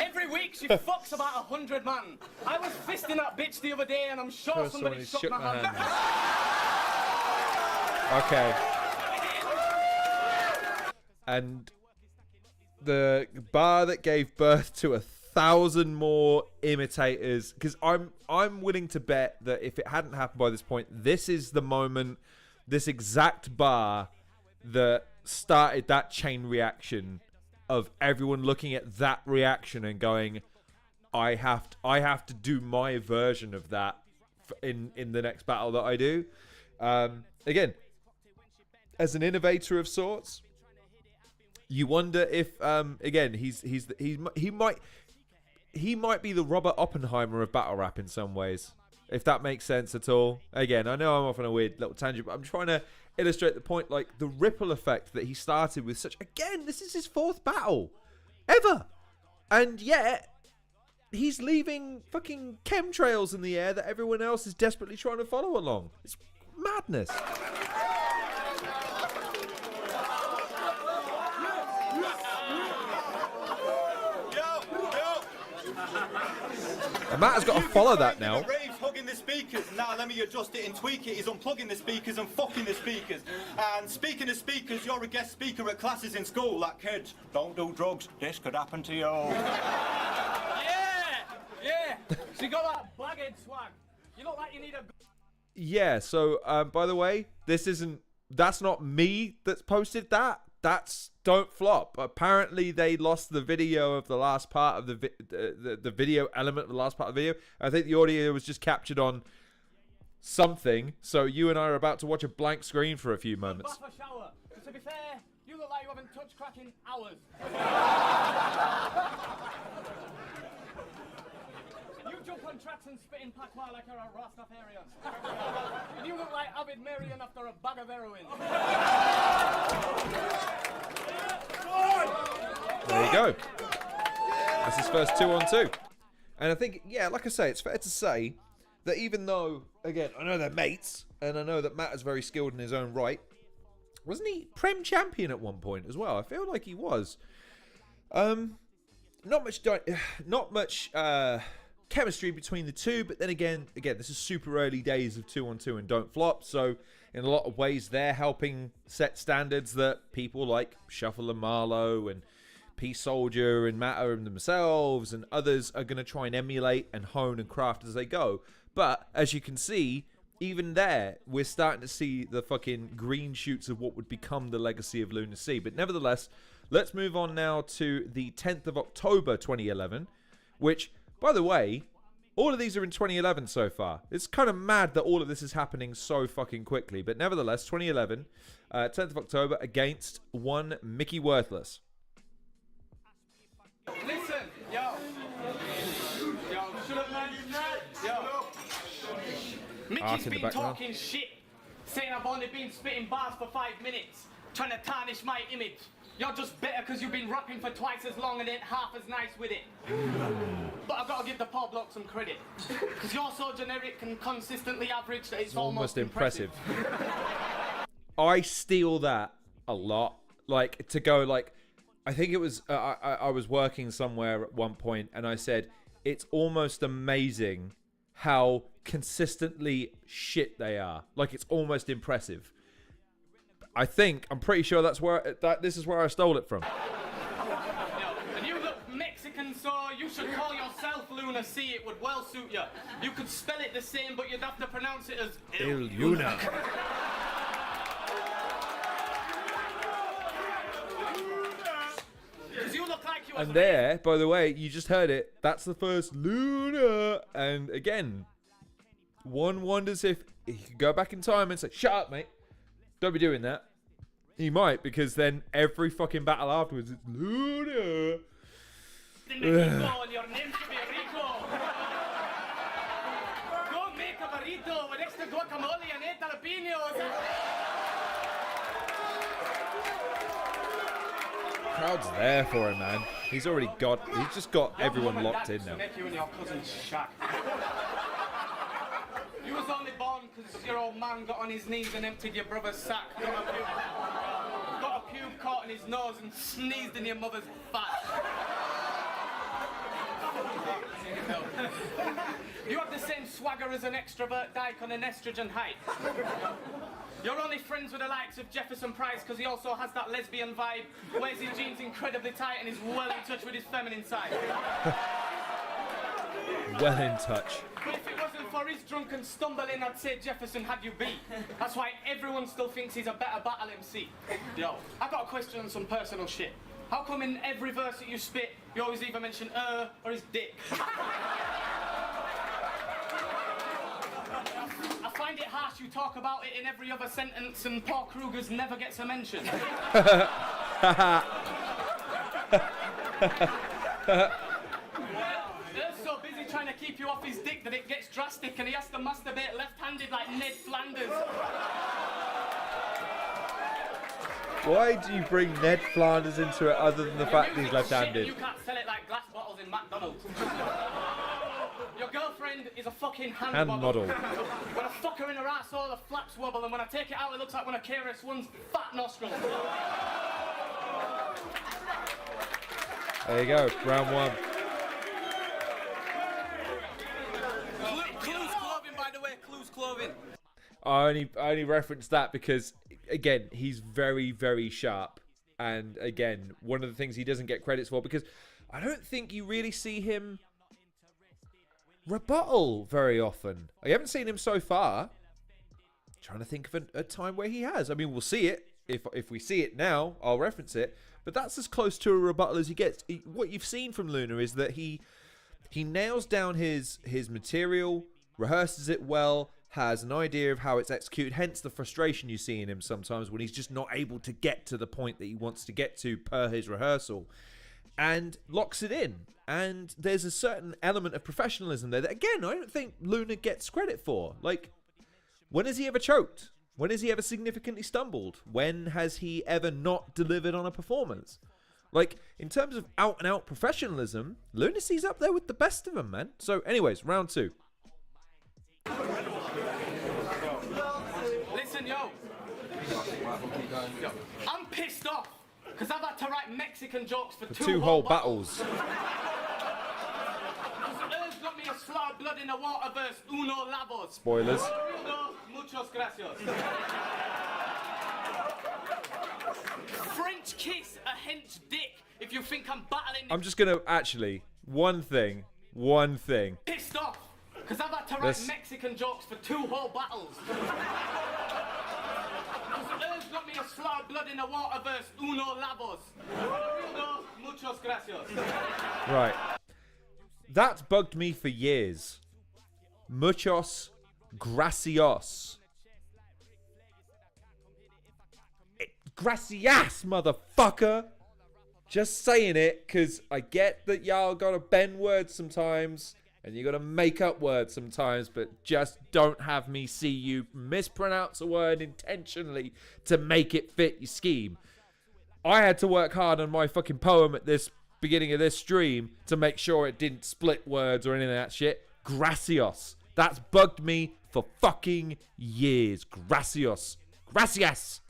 Every week she fucks about 100 man. I was fisting that bitch the other day and I'm sure somebody shook my hand. Okay. And the bar that gave birth to 1,000 more imitators, because I'm willing to bet that if it hadn't happened by this point, this is the moment, this exact bar that started that chain reaction of everyone looking at that reaction and going, I have to do my version of that in the next battle that I do. Again, as an innovator of sorts, you wonder if again he might be the Robert Oppenheimer of battle rap in some ways, if that makes sense at all. Again, I know I'm off on a weird little tangent, but I'm trying to illustrate the point, like the ripple effect that he started with. Such, again, this is his 4th battle ever, and yet he's leaving fucking chemtrails in the air that everyone else is desperately trying to follow along. It's madness. And Matt has got to follow that now. Raves hugging the speakers. Now let me adjust it and tweak it. He's unplugging the speakers and fucking the speakers. And speaking of speakers, you're a guest speaker at classes in school. Like, kids, don't do drugs. This could happen to you. Yeah. She got that baghead swag. You look like you need a... Yeah, so by the way, that's not me that's posted that. That's Don't Flop. Apparently, they lost the video of the last part of the video element of the last part of the video. I think the audio was just captured on something. So you and I are about to watch a blank screen for a few moments. Bath or shower. To be fair, you look like you haven't touched crack in hours. You jump on tracks and spit in patois like you're a Rastafarian. And you look like Avid Marion after a bag of heroin. There you go. That's his first 2-on-2. And I think, yeah, like I say, it's fair to say that even though, again, I know they're mates, and I know that Matt is very skilled in his own right, wasn't he Prem champion at one point as well? I feel like he was. Not much chemistry between the two, but then again, this is super early days of 2-on-2 and Don't Flop, so in a lot of ways they're helping set standards that people like Shuffle and Marlowe and P Solja and Matter and themselves and others are going to try and emulate and hone and craft as they go. But as you can see, even there, we're starting to see the fucking green shoots of what would become the legacy of Lunar C. But nevertheless, let's move on now to the 10th of October 2011, which, by the way, all of these are in 2011 so far. It's kind of mad that all of this is happening so fucking quickly. But nevertheless, 2011, 10th of October, against one Micky Worthless. Listen, yo, shut up, man. Yo. Micky's been talking shit, saying I've only been spitting bars for 5 minutes, trying to tarnish my image. You're just better because you've been rapping for twice as long and ain't half as nice with it. But I've got to give the poor bloke some credit, because you're so generic and consistently average that it's almost impressive. I steal that a lot. Like, to go, like, I think it was, I was working somewhere at one point and I said, it's almost amazing how consistently shit they are. Like, it's almost impressive. I'm pretty sure this is where I stole it from. And you look Mexican, so you should call yourself Lunar C. It would well suit you. You could spell it the same, but you'd have to pronounce it as Il Luna. And there, by the way, you just heard it. That's the first Luna. And again, one wonders if you could go back in time and say, shut up, mate. Don't be doing that. He might, because then every fucking battle afterwards, it's Lunar. And your name should be Rico. Go make a burrito with extra guacamole and 8 jalapenos. Crowd's there for him, man. He's just got everyone locked in now. Make you and your cousin shack. You was only born because your old man got on his knees and emptied your brother's sack. Got a pube caught in his nose and sneezed in your mother's fat. You have the same swagger as an extrovert dyke on an estrogen height. You're only friends with the likes of Jefferson Price because he also has that lesbian vibe, wears his jeans incredibly tight and is well in touch with his feminine side. Well in touch. But if it wasn't for his drunken stumbling, I'd say Jefferson had you beat. That's why everyone still thinks he's a better battle MC. Yo, I got a question on some personal shit. How come in every verse that you spit, you always either mention or his dick? I find it harsh you talk about it in every other sentence and Paul Kruger's never gets a mention. They're so busy trying to keep you off his dick that it gets drastic and he has to masturbate left-handed like Ned Flanders. Why do you bring Ned Flanders into it other than the fact that he's left-handed? You can't sell it like glass bottles in McDonald's. Your girlfriend is a fucking hand model. When I fuck her in her ass, all the flaps wobble, and when I take it out, it looks like one of KRS-One's fat nostrils. There you go, round one. Clues Clothing, by the way, Clues Clothing. I only referenced that because, again, he's very, very sharp. And, again, one of the things he doesn't get credits for, because I don't think you really see him rebuttal very often. I haven't seen him so far. I'm trying to think of a time where he has. I mean, we'll see it. If we see it now, I'll reference it. But that's as close to a rebuttal as he gets. What you've seen from Lunar is that he nails down his material, rehearses it well, has an idea of how it's executed, hence the frustration you see in him sometimes when he's just not able to get to the point that he wants to get to per his rehearsal, and locks it in. And there's a certain element of professionalism there that, again, I don't think Lunar gets credit for. Like, when has he ever choked? When has he ever significantly stumbled? When has he ever not delivered on a performance? Like, in terms of out-and-out professionalism, Lunar C's up there with the best of them, man. So, anyways, round two. Listen, yo. I'm pissed off because I've had to write Mexican jokes for two whole battles. Earth got me a slot of blood in the water verse, Uno Lavoz. Spoilers. Uno, muchos gracias. French kiss a hench dick if you think I'm battling. I'm just going to, actually, one thing. Pissed off. Because I've had to write Mexican jokes for two whole battles. Earth got me a slot of blood in the water verse, Uno Lavoz. Uno, muchos gracias. Right. That's bugged me for years. Muchos gracias. Gracias, motherfucker. Just saying it, because I get that y'all gotta bend words sometimes. And you gotta make up words sometimes, but just don't have me see you mispronounce a word intentionally to make it fit your scheme. I had to work hard on my fucking poem at this beginning of this stream to make sure it didn't split words or anything of that shit. Gracias. That's bugged me for fucking years. Gracias. Gracias.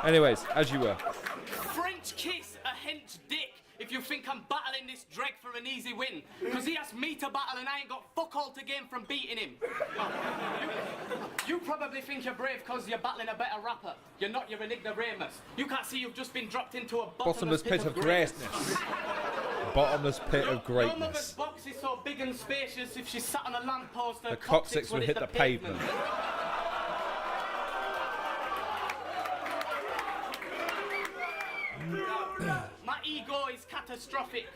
Anyways, as you were. French kiss a hench dick if you think I'm battling this dreg for an easy win. Because he asked me to battle and I ain't got fuck all to gain from beating him. You probably think you're brave because you're battling a better rapper. You're not, you're an ignoramus. You can't see you've just been dropped into a bottomless pit of greatness. Bottomless pit of Your mother's greatness. box is so big and spacious, if she sat on a lamppost, her The coccyx would hit the pavement. My ego is catastrophic.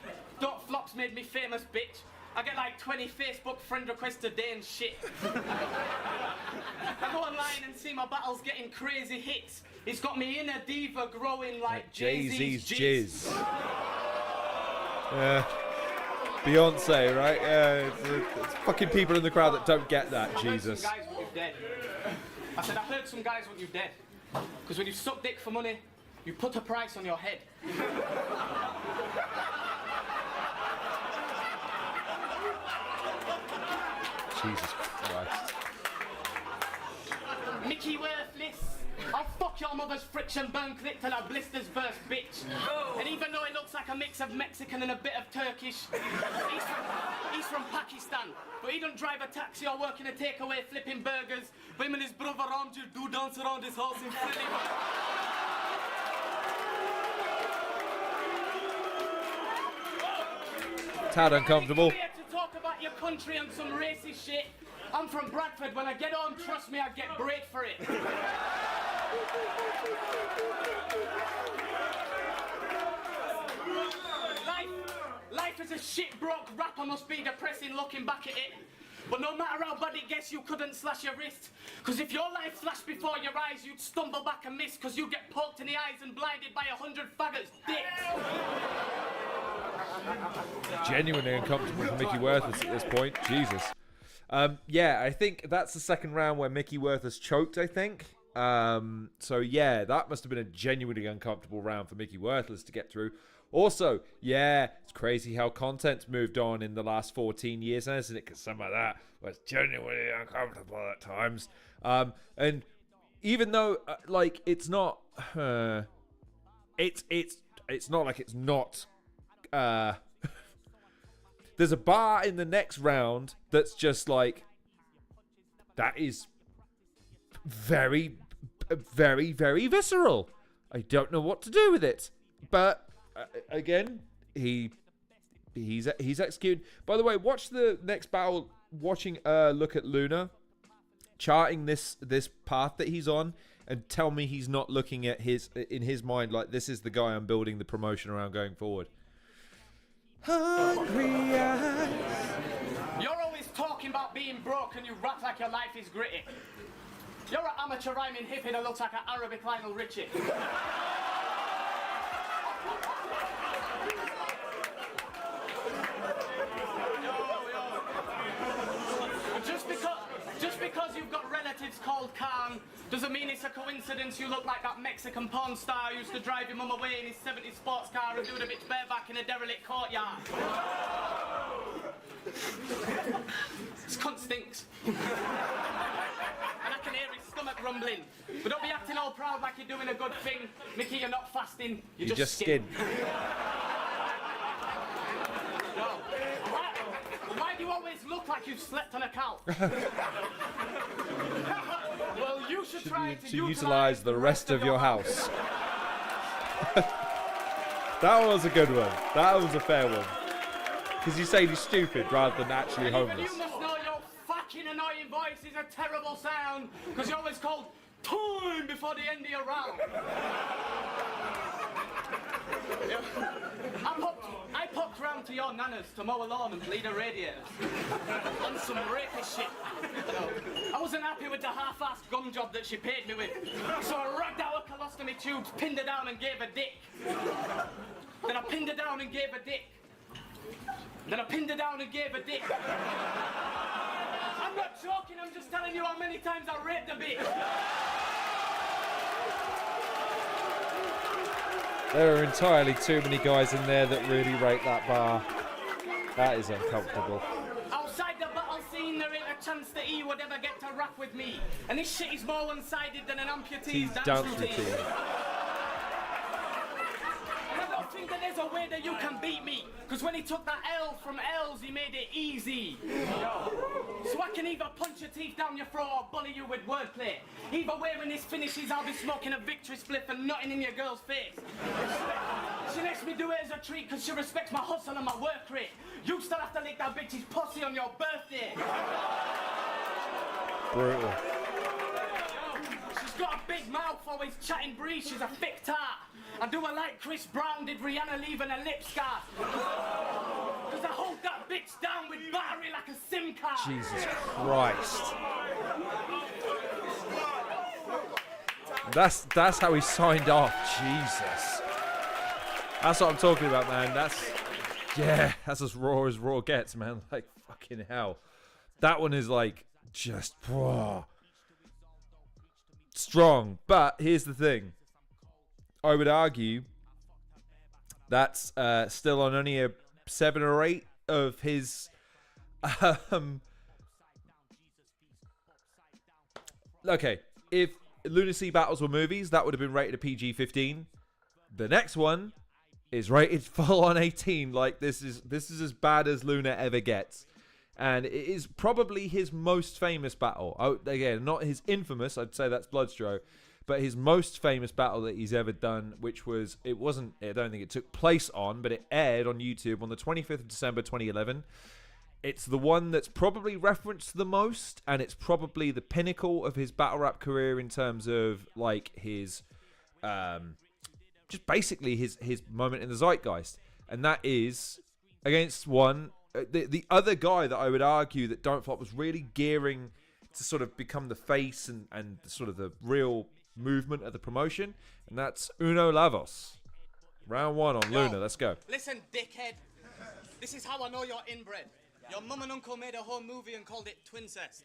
Don't flops made me famous, bitch. I get like 20 Facebook friend requests a day and shit. I go online online and see my battles getting crazy hits. It's got me inner diva growing like Jay-Z's Jay-Z's jizz. Beyonce, right? It's fucking people in the crowd that don't get that, Jesus. I heard some guys want you dead. I said, I heard some guys want you dead. Because when you suck dick for money, you put a price on your head. Jesus Christ. Micky Worthless. I'll fuck your mother's friction burn clip till her blisters burst, bitch. And even though it looks like a mix of Mexican and a bit of Turkish, he's from Pakistan. But he don't drive a taxi or work in a takeaway flipping burgers. But him and his brother Ramji do dance around his house in Philly. Tad uncomfortable. Here to talk about your country and some racist shit. I'm from Bradford. When I get home, trust me, I get bread for it. Life as a shit broke rapper must be depressing looking back at it. But no matter how bad it gets, you couldn't slash your wrist. Cause if your life flashed before your eyes, you'd stumble back and miss. Cause you'd get poked in the eyes and blinded by 100 faggots' dicks. Genuinely uncomfortable for Micky Worthless at this point. Jesus. Yeah, I think that's the second round where Micky Worthless choked, I think. So yeah, that must have been a genuinely uncomfortable round for Micky Worthless to get through. Also, yeah, it's crazy how content's moved on in the last 14 years, isn't it? Because some of that was genuinely uncomfortable at times. And even though, like, it's not, it's not like it's not. There's a bar in the next round that's just like, that is very, very, very visceral. I don't know what to do with it, but. Again, he's executed. By the way, watch the next battle. Watching look at Lunar, charting this path that he's on, and tell me he's not looking at in his mind like this is the guy I'm building the promotion around going forward. Hungry eyes. You're always talking about being broke and you rap like your life is gritty. You're an amateur rhyming hippie that looks like an Arabic Lionel Richie. Just because you've got relatives called Khan doesn't mean it's a coincidence you look like that Mexican porn star who used to drive your mum away in his 70s sports car and do the bitch bareback in a derelict courtyard. This cunt stinks. And I can hear his stomach rumbling. But don't be acting all proud like you're doing a good thing. Mickey, you're not fasting, you just skin. No. Why do you always look like you've slept on a couch? Well, you should try to utilize the rest of your house. That was a good one. That was a fair one. Because you say he's stupid rather than actually homeless. You must know your fucking annoying voice is a terrible sound. Because you're always called time before the end of your round. I popped round to your nana's to mow a lawn and bleed a radiator. On some rapist shit. I wasn't happy with the half-assed gum job that she paid me with. So I rugged out her colostomy tubes, pinned her down and gave her dick. Then I pinned her down and gave her dick. Then I pinned her down and gave her dick. I'm not joking, I'm just telling you how many times I raped a bitch. There are entirely too many guys in there that really rate that bar. That is uncomfortable. Outside the battle scene, there ain't a chance that he would ever get to rap with me. And this shit is more one-sided than an amputee's dance routine. And I don't think that there's a way that you can beat me. Because when he took that L from L's, he made it easy. So I can either punch your teeth down your throat or bully you with wordplay. Either way, when this finishes, I'll be smoking a victory spliff and nutting in your girl's face. She lets me do it as a treat because she respects my hustle and my work rate. You still have to lick that bitch's pussy on your birthday. Brutal. She's got a big mouth, always chatting breeze. She's a thick tart. I do her like Chris Brown did Rihanna leaving a lip scar. Cause I hold that bitch down with battery like a SIM card. Jesus Christ. That's how he signed off. Jesus. That's what I'm talking about, man. That's as raw gets, man. Like, fucking hell. That one is like just strong. But here's the thing. I would argue that's still on only a 7 or 8 of his okay, if Lunar C Battles were movies, that would have been rated a PG-15. The next one is rated full on 18. Like, this is as bad as Lunar ever gets. And it is probably his most famous battle. Oh, again, not his infamous, I'd say that's Bloodstro, but his most famous battle that he's ever done, which was, I don't think it took place on, but it aired on YouTube on the 25th of December 2011. It's the one that's probably referenced the most, and it's probably the pinnacle of his battle rap career in terms of, like, his, just basically his moment in the zeitgeist. And that is against one, the other guy that I would argue that Don't Flop was really gearing to sort of become the face and sort of the real movement of the promotion, and that's Uno Lavoz. Round 1 on Lunar. Let's go. Listen, dickhead. This is how I know you're inbred. Your mum and uncle made a whole movie and called it Twincest.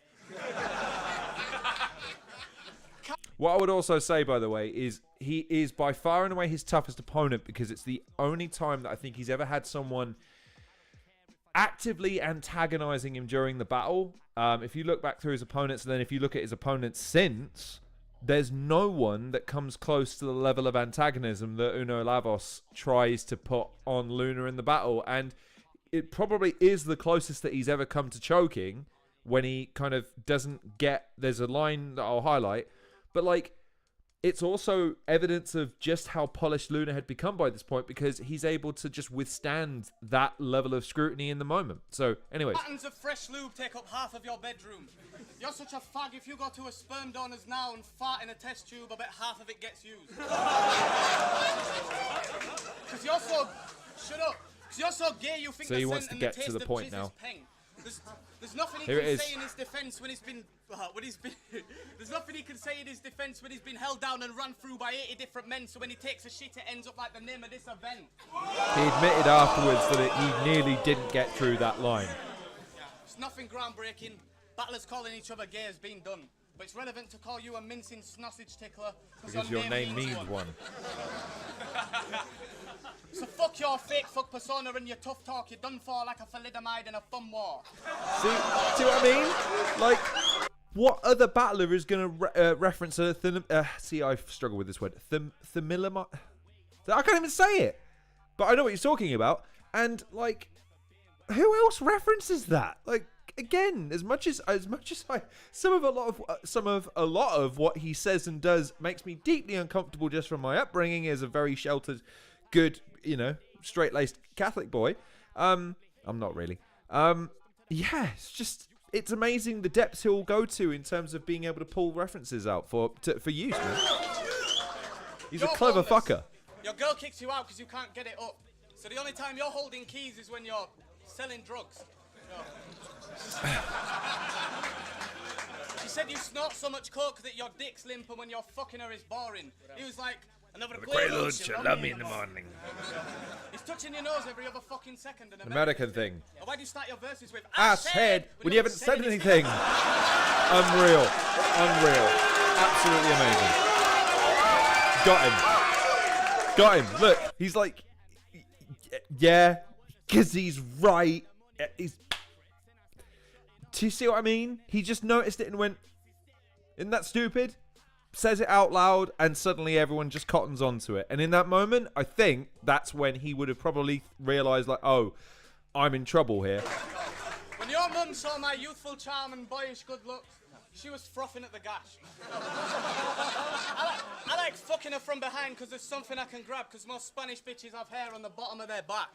What I would also say, by the way, is he is by far and away his toughest opponent, because it's the only time that I think he's ever had someone actively antagonizing him during the battle. If you look back through his opponents, and then if you look at his opponents since, there's no one that comes close to the level of antagonism that Uno Lavoz tries to put on Lunar in the battle. And it probably is the closest that he's ever come to choking, when he kind of doesn't get... There's a line that I'll highlight, but, like, it's also evidence of just how polished Lunar had become by this point, because he's able to just withstand that level of scrutiny in the moment. So, anyways. Buttons of fresh lube take up half of your bedroom. You're such a fag, if you go to a sperm donors now and fart in a test tube, I bet half of it gets used. Because you're so... Shut up. Because you're so gay, you think so he wants to get to the point now. There's nothing he Here can it say is. in his defense when he's been... There's nothing he can say in his defense when he's been held down and run through by 80 different men, so when he takes a shit, it ends up like the name of this event. He admitted afterwards that he nearly didn't get through that line. It's nothing groundbreaking. Battlers calling each other gay has been done. But it's relevant to call you a mincing sausage tickler Because your name means one. So fuck your fake fuck persona and your tough talk. You're done for like a thalidomide in a thumb war. See what I mean? Like, what other battler is going to reference a see, I struggle with this word. Thamilamide. I can't even say it. But I know what you're talking about. And, like, who else references that? Like, again, as much as some of a lot of what he says and does makes me deeply uncomfortable just from my upbringing as a very sheltered, good, straight-laced Catholic boy. I'm not really. Yeah, it's amazing the depths he'll go to in terms of being able to pull references out for use, man. He's a clever fucker. Your girl kicks you out because you can't get it up. So the only time you're holding keys is when you're selling drugs. She said you snort so much coke that your dick's limp, and when you're fucking her is boring. He was like, another quaalude, she'll love me in the morning. He's touching your nose every other fucking second. An American thing. Why do you start your verses with ass head when you haven't said anything? Unreal. Absolutely amazing. Got him. Look, he's like, yeah, because he's right. Do you see what I mean? He just noticed it and went, isn't that stupid? Says it out loud, and suddenly everyone just cottons onto it. And in that moment, I think that's when he would have probably realised, like, oh, I'm in trouble here. When your mum saw my youthful charm and boyish good looks, she was frothing at the gash. I like fucking her from behind because there's something I can grab, because most Spanish bitches have hair on the bottom of their back.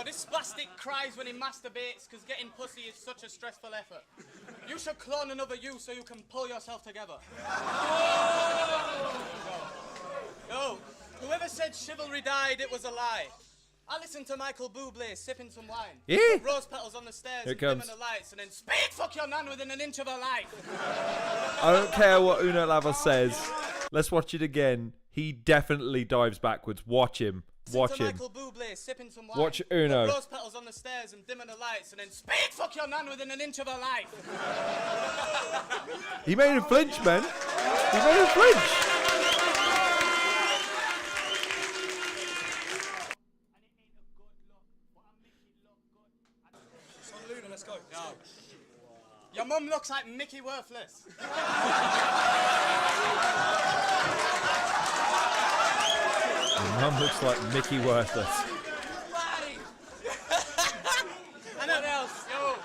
This spastic cries when he masturbates because getting pussy is such a stressful effort. You should clone another you so you can pull yourself together. Yo, whoever said chivalry died, it was a lie. I listen to Michael Bublé sipping some wine. Yeah. Put rose petals on the stairs Here and it comes. dimming the lights, and then speak fuck your nan within an inch of her life. I don't care what Uno Lavoz says. Let's watch it again. He definitely dives backwards. Watch him. Watch Listen to him. Michael Bublé sipping some wine. Watch Uno. Put rose petals on the stairs and dimming the lights, and then speak fuck your nan within an inch of her life. He made him flinch, man. He made him flinch. Lunar, let's go. Your mum looks like Micky Worthless. Mum looks like Micky Worthless. And what else? Yo.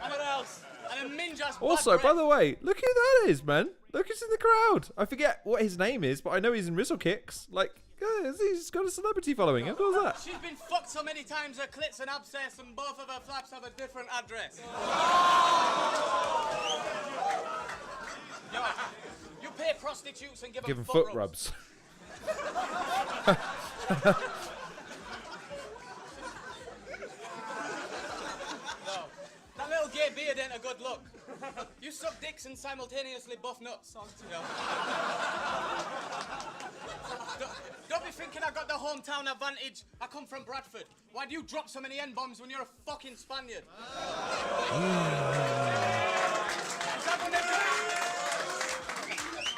And what else? And a Minjas. Also, by the way, look who that is, man. Look who's in the crowd. I forget what his name is, but I know he's in Rizzle Kicks. Like, guys, he's got a celebrity following. How cool is that? She's been fucked so many times, her clit's an abscess, and both of her flaps have a different address. Yo, you pay prostitutes and give Give him them foot rubs. No, that little gay beard ain't a good look. You suck dicks and simultaneously buff nuts. You know. Don't be thinking I got the hometown advantage. I come from Bradford. Why do you drop so many N-bombs when you're a fucking Spaniard?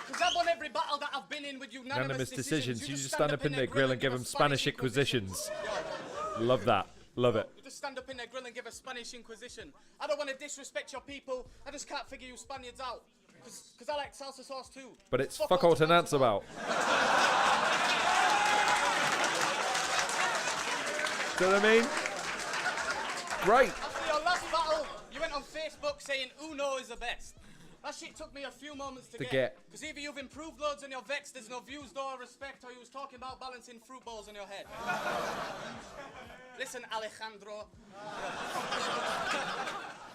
Because I've won every battle that I've been in with unanimous decisions. You just stand up in their grill and give them Spanish Inquisitions. Love that. Love it. You just stand up in their grill and give a Spanish Inquisition. I don't want to disrespect your people. I just can't figure you Spaniards out. Because I like salsa sauce too. But it's fuck all to dance about. Do you know what I mean? Great. After your last battle, you went on Facebook saying Uno is the best. That shit took me a few moments to get. Because either you've improved loads and you're vexed, there's no views, no respect, or you was talking about balancing fruit bowls in your head. Listen, Alejandro.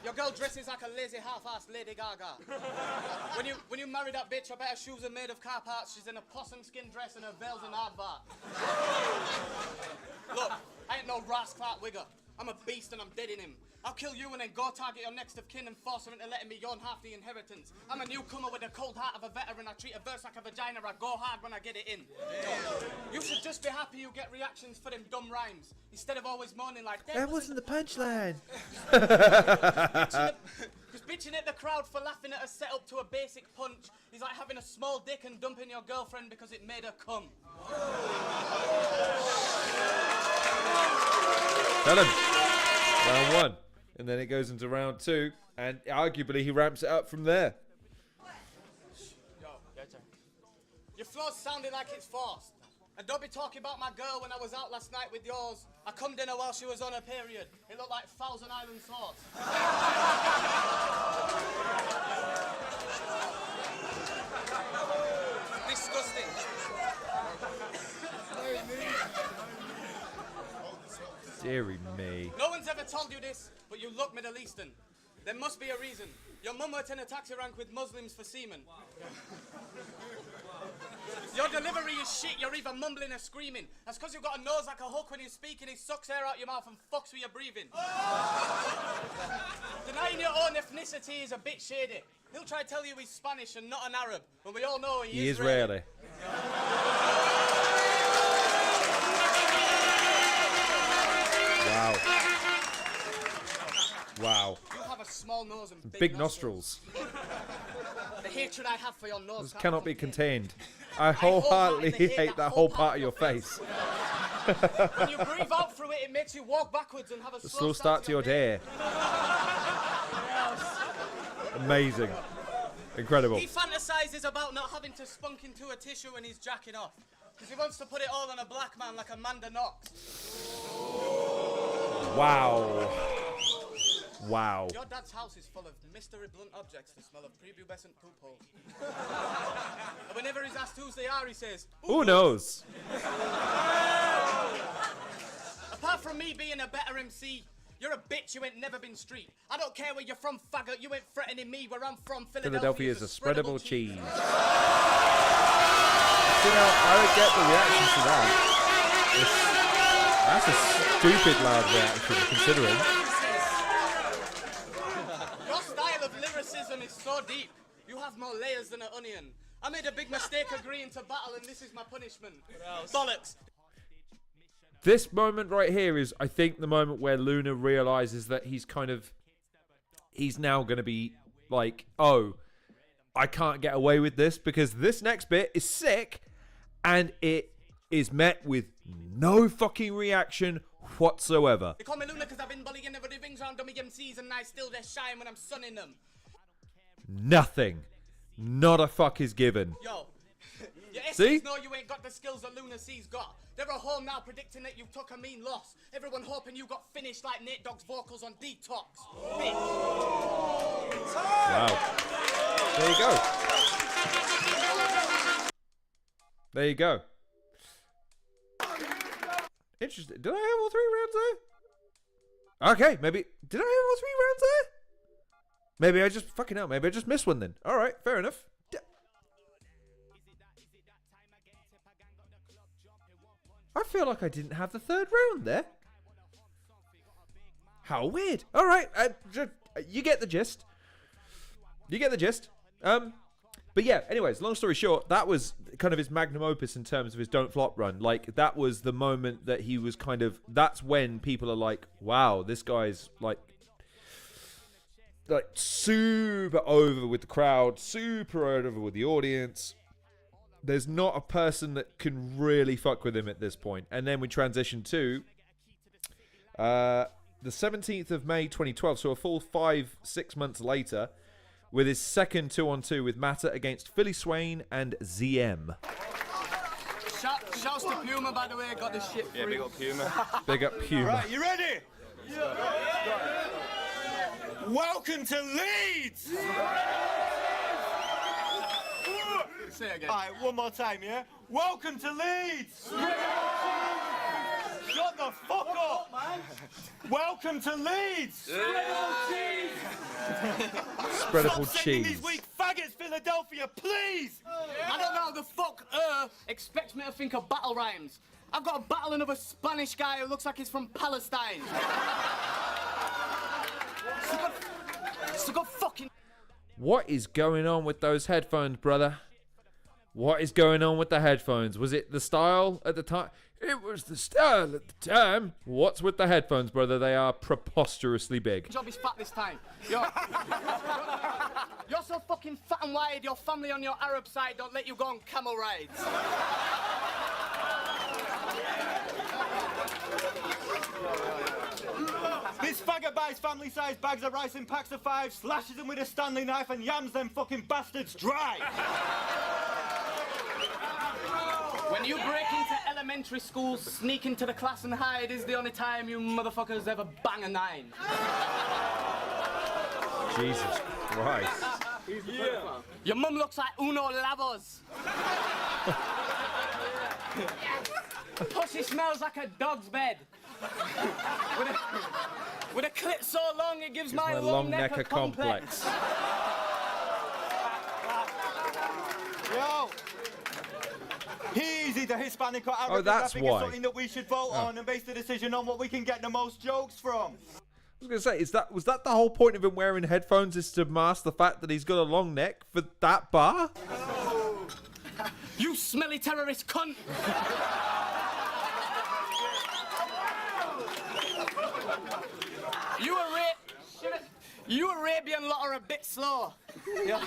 Your girl dresses like a lazy half-assed Lady Gaga. When you marry that bitch, I bet her shoes are made of car parts. She's in a possum skin dress and her veil's an aardvark. Look, I ain't no rascal wigger. I'm a beast and I'm dead in him. I'll kill you and then go target your next of kin and force her into letting me yawn half the inheritance. I'm a newcomer with the cold heart of a veteran. I treat a verse like a vagina. I go hard when I get it in. You should just be happy you get reactions for them dumb rhymes instead of always moaning like That wasn't the punchline. Because bitching at the crowd for laughing at a setup to a basic punch is like having a small dick and dumping your girlfriend because it made her come. Tell him. Round one. And then it goes into round two. And arguably he ramps it up from there. Yo, your turn. Your flow's sounding like it's forced. And don't be talking about my girl when I was out last night with yours. I come dinner while she was on her period. It looked like Thousand Island sauce. Disgusting. Deary me. No one's ever told you this, but you look Middle Eastern. There must be a reason. Your mum worked in a taxi rank with Muslims for semen. Your delivery is shit, you're either mumbling or screaming. That's because you've got a nose like a hook when you speak and he sucks air out your mouth and fucks with your breathing. Denying your own ethnicity is a bit shady. He'll try to tell you he's Spanish and not an Arab, but we all know he is Israeli. Wow. Wow. You have a small nose and Big nostrils. The hatred I have for your nose This cannot be contained. I wholeheartedly hate that whole part of your face. When you breathe out through it, it makes you walk backwards and have a Slow start to your day. Amazing. Incredible. He fantasizes about not having to spunk into a tissue when he's jacking off. Because he wants to put it all on a black man like Amanda Knox. Wow. Wow. Your dad's house is full of mystery blunt objects that smell of prepubescent poop holes. And whenever he's asked whose they are, he says, Who knows? Apart from me being a better MC, you're a bitch, you ain't never been street. I don't care where you're from, faggot, you ain't threatening me. Where I'm from, Philadelphia is a spreadable cheese. You know, I would get the reaction to that. That's a stupid loud reaction, considering. Your style of lyricism is so deep. You have more layers than an onion. I made a big mistake agreeing to battle, and this is my punishment. Bollocks. This moment right here is, I think, the moment where Luna realizes that he's now going to be like, oh, I can't get away with this, because this next bit is sick, and it is met with no fucking reaction whatsoever. They call me Luna because I've been bullying everybody rings around dummy MCs, and I still just shine when I'm sunning them. Nothing. Not a fuck is given. Yo, your See? SCs know you ain't got the skills that Lunar C's got. They're at home now predicting that you took a mean loss. Everyone hoping you got finished like Nate Dogg's vocals on Detox. Bitch. Wow. There you go. There you go. Interesting. Did I have all 3 rounds there? Okay, maybe. Did I have all 3 rounds there? Maybe I just fucking hell. Maybe I just missed one then. All right, fair enough. I feel like I didn't have the 3rd round there. How weird. All right, you get the gist. You get the gist. But yeah, anyways, long story short, that was kind of his magnum opus in terms of his Don't Flop run. Like, that was the moment that he was kind of, that's when people are like, wow, this guy's like super over with the crowd, super over with the audience. There's not a person that can really fuck with him at this point. And then we transition to the 17th of May 2012, so a full 5-6 months later, with his second 2-on-2 with Matter against Philly Swain and ZM. Shouts to Puma, by the way, got this shit free. Yeah, big up Puma. Big up Puma. Right, you ready? Yeah. Welcome to Leeds! Say it again. Alright, one more time, yeah? Welcome to Leeds! Shut the fuck up, man! Welcome to Leeds! Spreadable Stop sending cheese. these weak faggots, Philadelphia, please! I don't know how the fuck expects me to think of battle rhymes. I've got a battle another Spanish guy who looks like he's from Palestine. So go fucking. What is going on with those headphones, brother? What is going on with the headphones? Was it the style at the time? It was the style at the time. What's with the headphones, brother? They are preposterously big. Job is fat this time. You're so fucking fat and wide, your family on your Arab side don't let you go on camel rides. This faggot buys family-sized bags of rice in packs of 5, slashes them with a Stanley knife and yams them fucking bastards dry. When you break into elementary school, sneak into the class and hide is the only time you motherfuckers ever bang a 9. Jesus Christ. Yeah. Your mum looks like Uno Lavoz. Pussy smells like a dog's bed. With a clit so long it gives my long neck a complex. Yo! Easy, the Hispanic or Arabic Oh, that's graphic why. is something that we should vote on and base the decision on what we can get the most jokes from. I was going to say, was that the whole point of him wearing headphones, is to mask the fact that he's got a long neck for that bar? You smelly terrorist cunt! You Arabian lot are a bit slow. Yeah.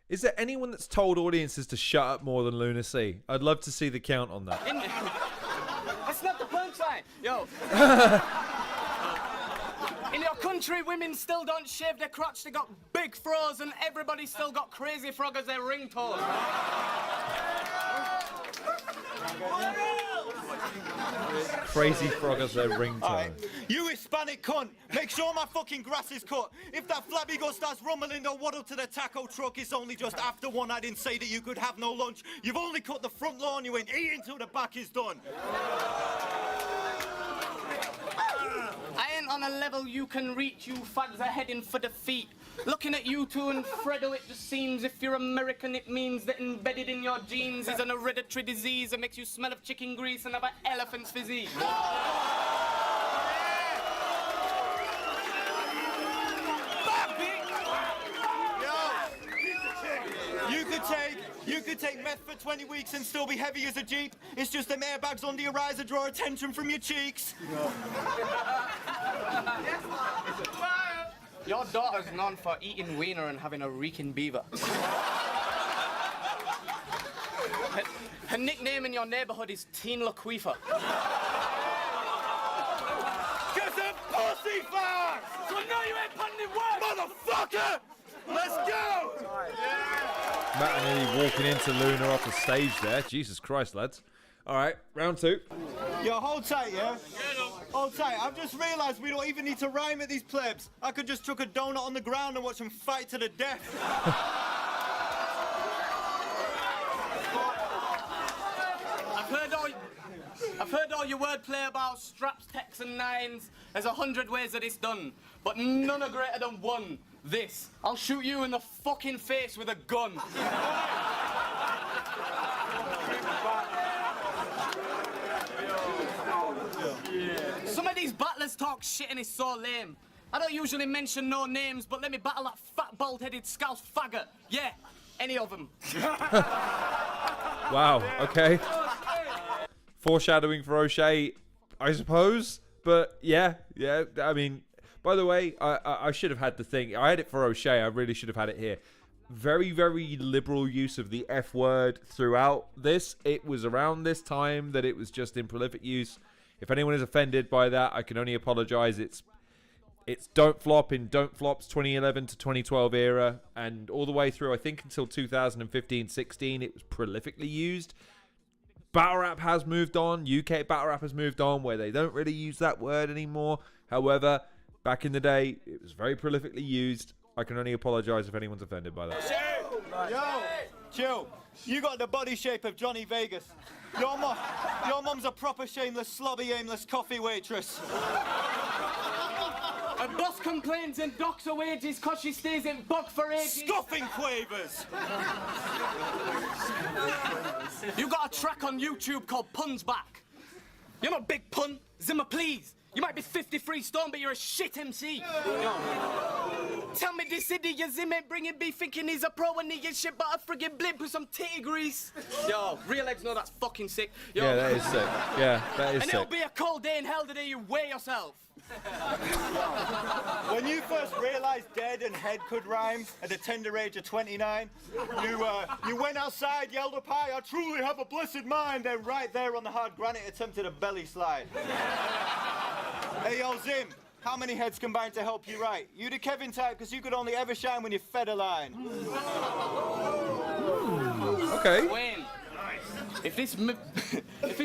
Is there anyone that's told audiences to shut up more than Lunar C? I'd love to see the count on that. That's not the punchline. Yo. In your country, women still don't shave their crotch. They got big froze, and everybody still got Crazy Frog as their ringtone. Crazy Frog as their ringtone. Right. You Hispanic cunt, make sure my fucking grass is cut. If that flabby go starts rumbling, don't waddle to the taco truck. It's only just after 1. I didn't say that you could have no lunch. You've only cut the front lawn. You ain't eating till the back is done. I ain't on a level you can reach. You fags are heading for defeat. Looking at you two and Fredo, it just seems if you're American, it means that embedded in your genes is an hereditary disease that makes you smell of chicken grease and have an elephant's physique. You could take meth for 20 weeks and still be heavy as a Jeep. It's just them airbags under your eyes that draw attention from your cheeks. Your daughter's known for eating wiener and having a reeking beaver. Her nickname in your neighborhood is Teen Laquifa. Get some pussy fast! So now you ain't putting in work! Motherfucker! Let's go! Matt nearly walking into Lunar off the stage there. Jesus Christ, lads. All right, round 2. Yo, hold tight, yeah? Hold tight. I've just realised we don't even need to rhyme at these plebs. I could just chuck a donut on the ground and watch them fight to the death. I've heard all your wordplay about straps, techs, and nines. There's 100 ways that it's done, but none are greater than one. This. I'll shoot you in the fucking face with a gun. Some of these battlers talk shit and it's so lame. I don't usually mention no names, but let me battle that fat, bald-headed scouse faggot. Yeah, any of them. Wow, okay. Foreshadowing for O'Shea, I suppose. But yeah, I mean, by the way, I should have had the thing. I had it for O'Shea. I really should have had it here. Very, very liberal use of the F word throughout this. It was around this time that it was just in prolific use. If anyone is offended by that, I can only apologize. It's Don't Flop in Don't Flop's 2011 to 2012 era, and all the way through, I think, until 2015-16, it was prolifically used. Battle rap has moved on. UK battle rap has moved on, where they don't really use that word anymore. However, back in the day, it was very prolifically used. I can only apologize if anyone's offended by that. Yo, chill. You got the body shape of Johnny Vegas. Your mum's a proper shameless, slobby, aimless coffee waitress. A boss complains and docks her wages cause she stays in bug for ages. Scoffing quavers! You got a track on YouTube called Pun's Back. You're not Big Pun, Zimmer please. You might be 53 stone, but you're a shit MC. Tell me this idiot Zim ain't bringing beef thinking he's a pro and he gets shit but a friggin' blimp with some titty grease. Yo, real eggs know that's fucking sick. Yo. Yeah, that is sick. Yeah, that is and sick. it'll be a cold day in hell the day you weigh yourself. When you first realised dead and head could rhyme at the tender age of 29, you went outside, yelled up high, I truly have a blessed mind, then right there on the hard granite attempted a belly slide. Hey, yo, Zim, how many heads combined to help you write? You the Kevin type, because you could only ever shine when you fed a line. Okay. Wayne, if this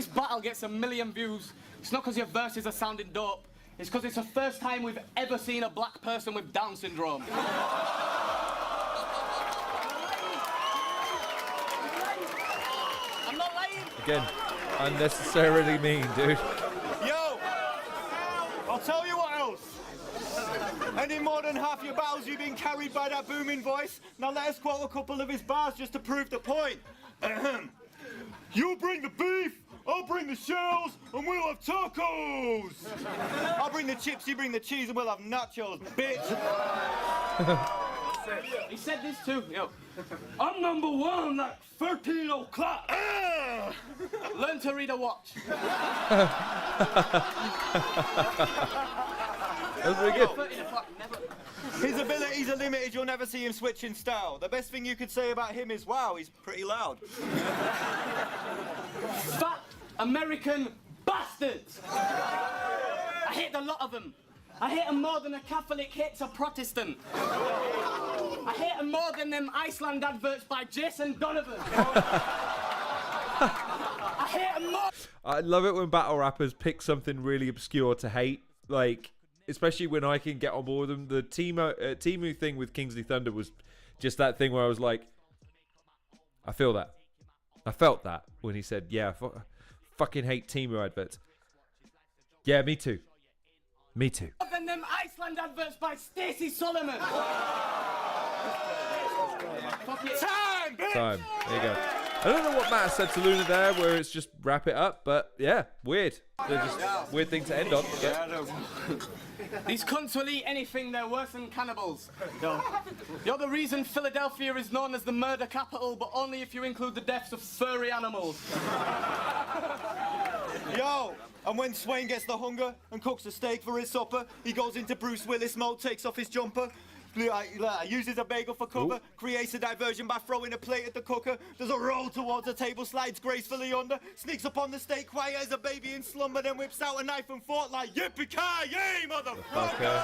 battle gets 1 million views, it's not because your verses are sounding dope. It's because it's the first time we've ever seen a black person with Down syndrome. I'm not lying. Again, unnecessarily mean, dude. Yo, I'll tell you what else. Any more than half your battles you've been carried by that booming voice. Now let us quote a couple of his bars just to prove the point. You bring the beef, I'll bring the shells, and we'll have tacos. I'll bring the chips, you bring the cheese, and we'll have nachos, bitch. He said this too. Yo, I'm number one like 13 o'clock. Learn to read a watch. That was very good. His abilities are limited, you'll never see him switching style. The best thing you could say about him is, wow, he's pretty loud. Fat American bastards! I hate a lot of them. I hate them more than a Catholic hates a Protestant. I hate them more than them Iceland adverts by Jason Donovan. I hate them more. I love it when battle rappers pick something really obscure to hate, like, especially when I can get on board with them. The Temu thing with Kingsley Thunder was just that thing where I was like, I feel that. I felt that when he said, yeah, fucking hate Temu adverts. Yeah, me too. Me too. Than them Iceland adverts by Stacey Solomon. Time! Time. There you go. I don't know what Matt said to Luna there, where it's just wrap it up, but yeah, weird. They're just weird thing to end on. Yeah. These cunts will eat anything, they're worse than cannibals. You're the reason Philadelphia is known as the murder capital, but only if you include the deaths of furry animals. Yo, and when Swain gets the hunger and cooks a steak for his supper, he goes into Bruce Willis mode, takes off his jumper, uses a bagel for cover, creates a diversion by throwing a plate at the cooker, does a roll towards the table, slides gracefully under, sneaks upon the steak quiet as a baby in slumber, then whips out a knife and fork like yippee-ki-yay, motherfucker!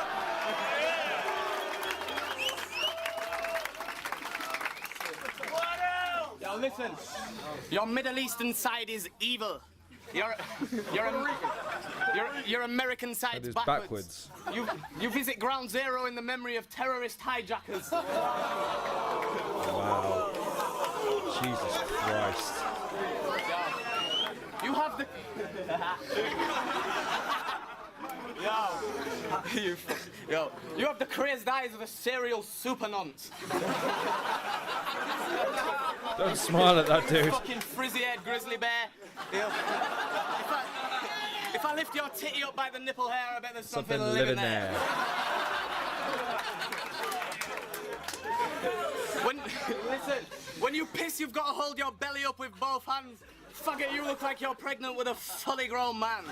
Yo, listen, your Middle Eastern side is evil. Your American side's backwards. You visit Ground Zero in the memory of terrorist hijackers. Wow. Jesus Christ. You have the... You have the crazed eyes of a serial super nonce. Don't smile at that dude. Fucking frizzy-haired grizzly bear. If I lift your titty up by the nipple hair, I bet there's something living there. Listen, when you piss, you've got to hold your belly up with both hands. Fuck it, you look like you're pregnant with a fully grown man.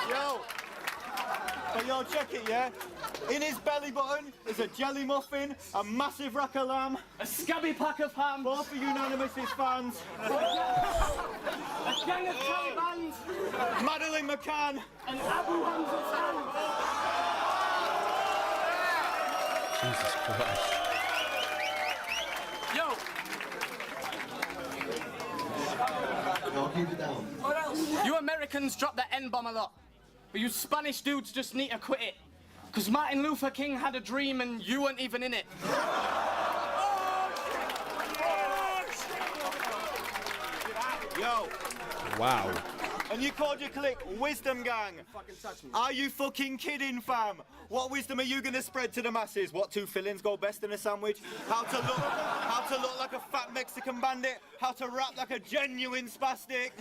Yo, but yo, check it, yeah? In his belly button is a jelly muffin, a massive rack of lamb, a scabby pack of ham, both for Unanimous fans, a gang of Taliban, Madeline McCann, and Abu Hamza's hand. Jesus Christ. Yo. No, keep it down. What else? You Americans drop the N-bomb a lot, but you Spanish dudes just need to quit it. Because Martin Luther King had a dream and you weren't even in it. Yo. Wow. And you called your clique Wisdom Gang. Are you fucking kidding, fam? What wisdom are you gonna spread to the masses? What two fillings go best in a sandwich? How to look like a fat Mexican bandit? How to rap like a genuine spastic?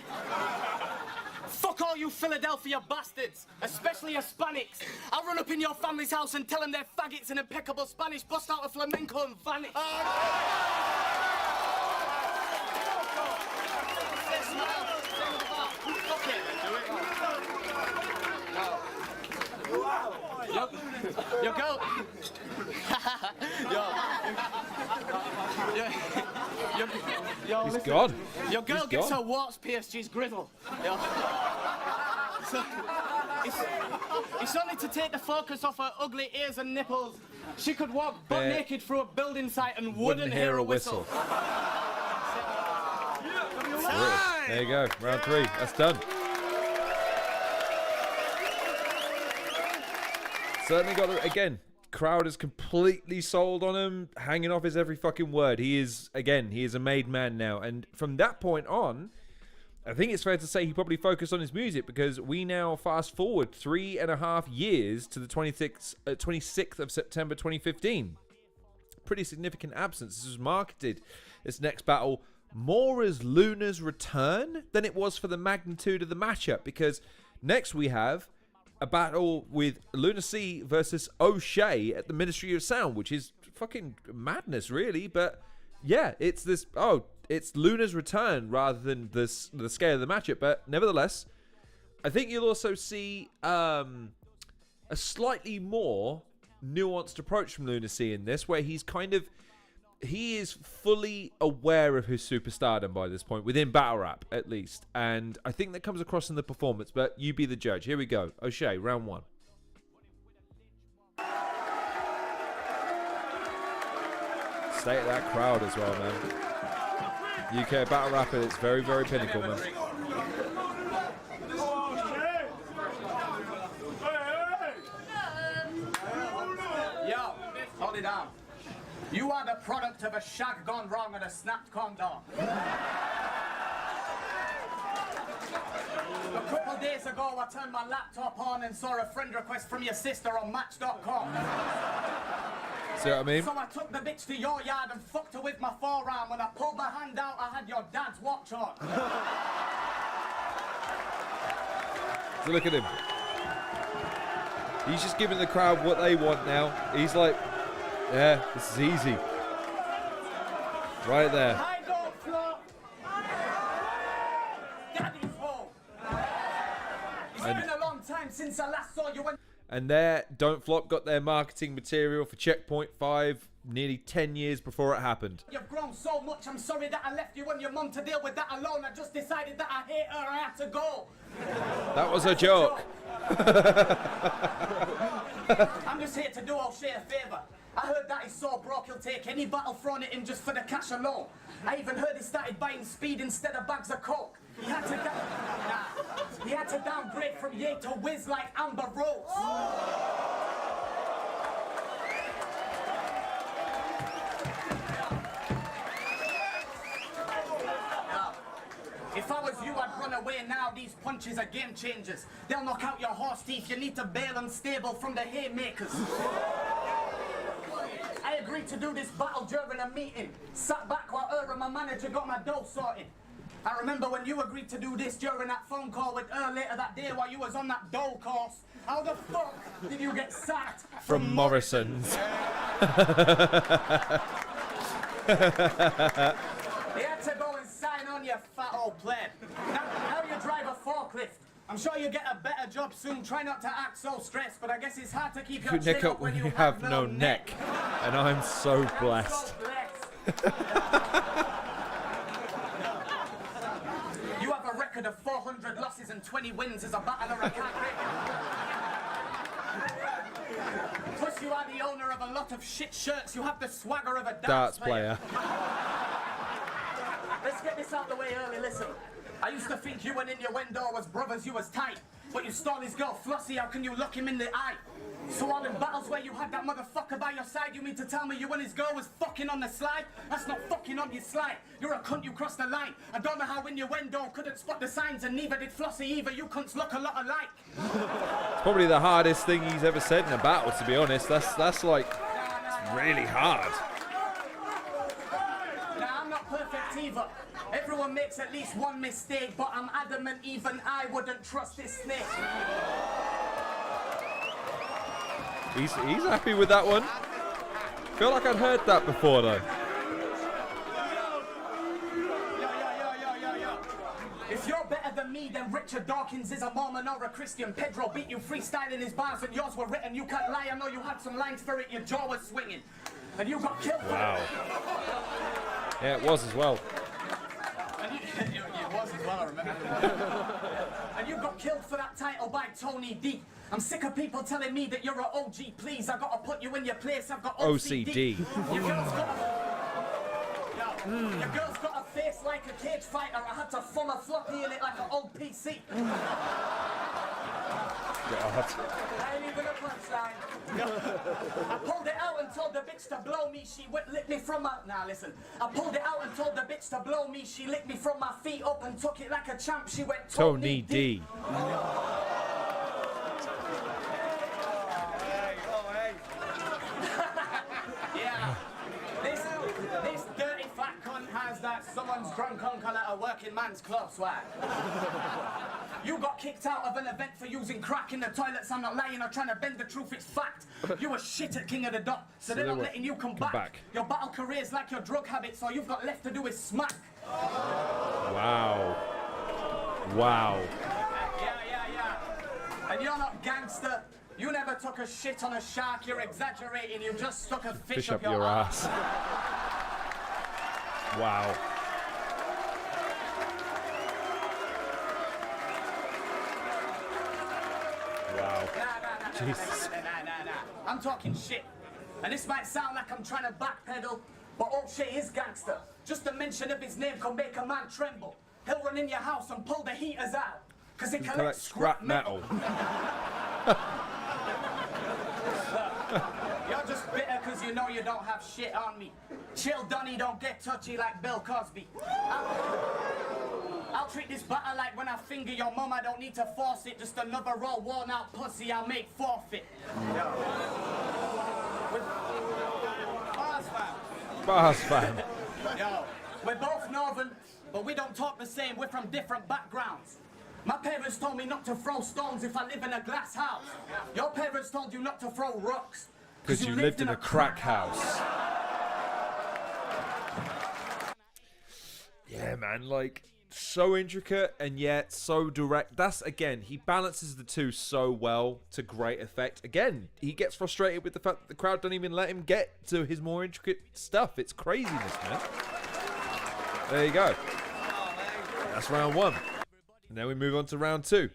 Fuck all you Philadelphia bastards, especially Hispanics. I'll run up in your family's house and tell them they're faggots in impeccable Spanish, bust out a flamenco and vanish. Your girl. He's gone. Your girl gets her warts pierced, she's grizzle. So, it's only to take the focus off her ugly ears and nipples. She could walk butt naked through a building site and wouldn't hear a whistle. There you go. Round 3. That's done. Certainly got the, again, crowd is completely sold on him, hanging off his every fucking word. He is a made man now. And from that point on, I think it's fair to say he probably focused on his music, because we now fast forward 3.5 years to the 26th of September 2015. Pretty significant absence. This was marketed, this next battle, more as Luna's return than it was for the magnitude of the matchup, because next we have a battle with Lunar C versus O'Shea at the Ministry of Sound, which is fucking madness, really. But yeah, it's this. Oh, it's Luna's return rather than the scale of the matchup. But nevertheless, I think you'll also see a slightly more nuanced approach from Lunar C in this, where he is fully aware of his superstardom by this point, within battle rap at least, and I think that comes across in the performance. But you be the judge. Here we go. O'Shea, round 1. State of that crowd as well, man. UK battle rap at its very, very pinnacle, man. Yo, hold it down. You are the product of a shag gone wrong and a snapped condom. couple days ago, I turned my laptop on and saw a friend request from your sister on Match.com. See what I mean? So I took the bitch to your yard and fucked her with my forearm. When I pulled my hand out, I had your dad's watch on. So look at him. He's just giving the crowd what they want now. He's like, yeah, this is easy. Right there. I don't flop. Daddy's home. It's been a long time since I last saw you. And there, Don't Flop got their marketing material for Checkpoint 5 nearly 10 years before it happened. You've grown so much, I'm sorry that I left you and your mum to deal with that alone. I just decided that I hate her, I had to go. That was a joke. I'm just here to do O'Shea a favour. I heard that he's so broke he'll take any battle thrown at him just for the cash alone. I even heard he started buying speed instead of bags of coke. He had to downgrade from Ye to Whiz like Amber Rose. If I was you, I'd run away now. These punches are game changers. They'll knock out your horse teeth. You need to bail unstable from the haymakers. I agreed to do this battle during a meeting. Sat back while her and my manager got my dough sorted. I remember when you agreed to do this during that phone call with her later that day while you was on that dough course. How the fuck did you get sacked From Morrison's. You had to go and sign on, you fat old pleb. Now you drive a forklift. I'm sure you get a better job soon. Try not to act so stressed, but I guess it's hard to keep your Your neck chin up when you have no neck. And I'm so blessed. You have a record of 400 losses and 20 wins as a battler. I can't reckon. Plus, you are the owner of a lot of shit shirts. You have the swagger of a darts player. Let's get this out the way early, listen. I used to think you and Innuendo was brothers, you was tight. But you stole his girl Flossie, how can you look him in the eye? So all in battles where you had that motherfucker by your side, you mean to tell me you and his girl was fucking on the slide? That's not fucking on your slide. You're a cunt, you crossed the line. I don't know how Innuendo couldn't spot the signs, and neither did Flossie either. You cunts look a lot alike. It's probably the hardest thing he's ever said in a battle, to be honest. That's like, it's really hard. Nah, I'm not perfect either. Everyone makes at least one mistake, but I'm adamant even I wouldn't trust this snake. He's happy with that one. Feel like I'd heard that before though. Yo. If you're better than me, then Richard Dawkins is a Mormon or a Christian. Pedro beat you freestyling his bars and yours were written. You can't lie, I know you had some lines for it, your jaw was swinging. And you got killed for Wow. it. Yeah, it was as well. It was as well, I remember. And you got killed for that title by Tony D. I'm sick of people telling me that you're an OG, please. I gotta put you in your place, I've got OCD. Your girl's got a face like a cage fighter. I had to thumb a floppy in it like an old PC. God. I ain't even a punchline. I pulled it out and told the bitch to blow me. She licked me from my... Nah, listen. I pulled it out and told the bitch to blow me. She licked me from my feet up and took it like a champ. She went Tony D. Yeah. This dirty fat cunt has that someone's drunk uncle at a working man's club swag. You got kicked out of an event for using crack in the toilets. I'm not lying or trying to bend the truth, it's fact. You were shit at King of the Dot, so they're not letting you come back. Your battle career's like your drug habits, all you've got left to do is smack. Wow. Yeah. And you're not gangster. You never took a shit on a shark, you're exaggerating. You just stuck a fish up your ass. Wow. Wow. Nah. Jesus. Nah. I'm talking shit. And this might sound like I'm trying to backpedal, but O'Shea is gangster. Just the mention of his name can make a man tremble. He'll run in your house and pull the heaters out, cause it collects scrap metal. You're just bitter cause you know you don't have shit on me. Chill, Donny, don't get touchy like Bill Cosby. I'll treat this battle like when I finger your mum. I don't need to force it. Just another raw, worn-out pussy I'll make forfeit. Bars, fam. Bars, fam. Yo, we're both northern, but we don't talk the same. We're from different backgrounds. My parents told me not to throw stones if I live in a glass house. Your parents told you not to throw rocks. Because you lived in a crack house. Yeah, man, like, so intricate and yet so direct. That's, again, he balances the two so well to great effect. Again, he gets frustrated with the fact that the crowd don't even let him get to his more intricate stuff. It's craziness, man. There you go. That's round one. And then we move on to round two.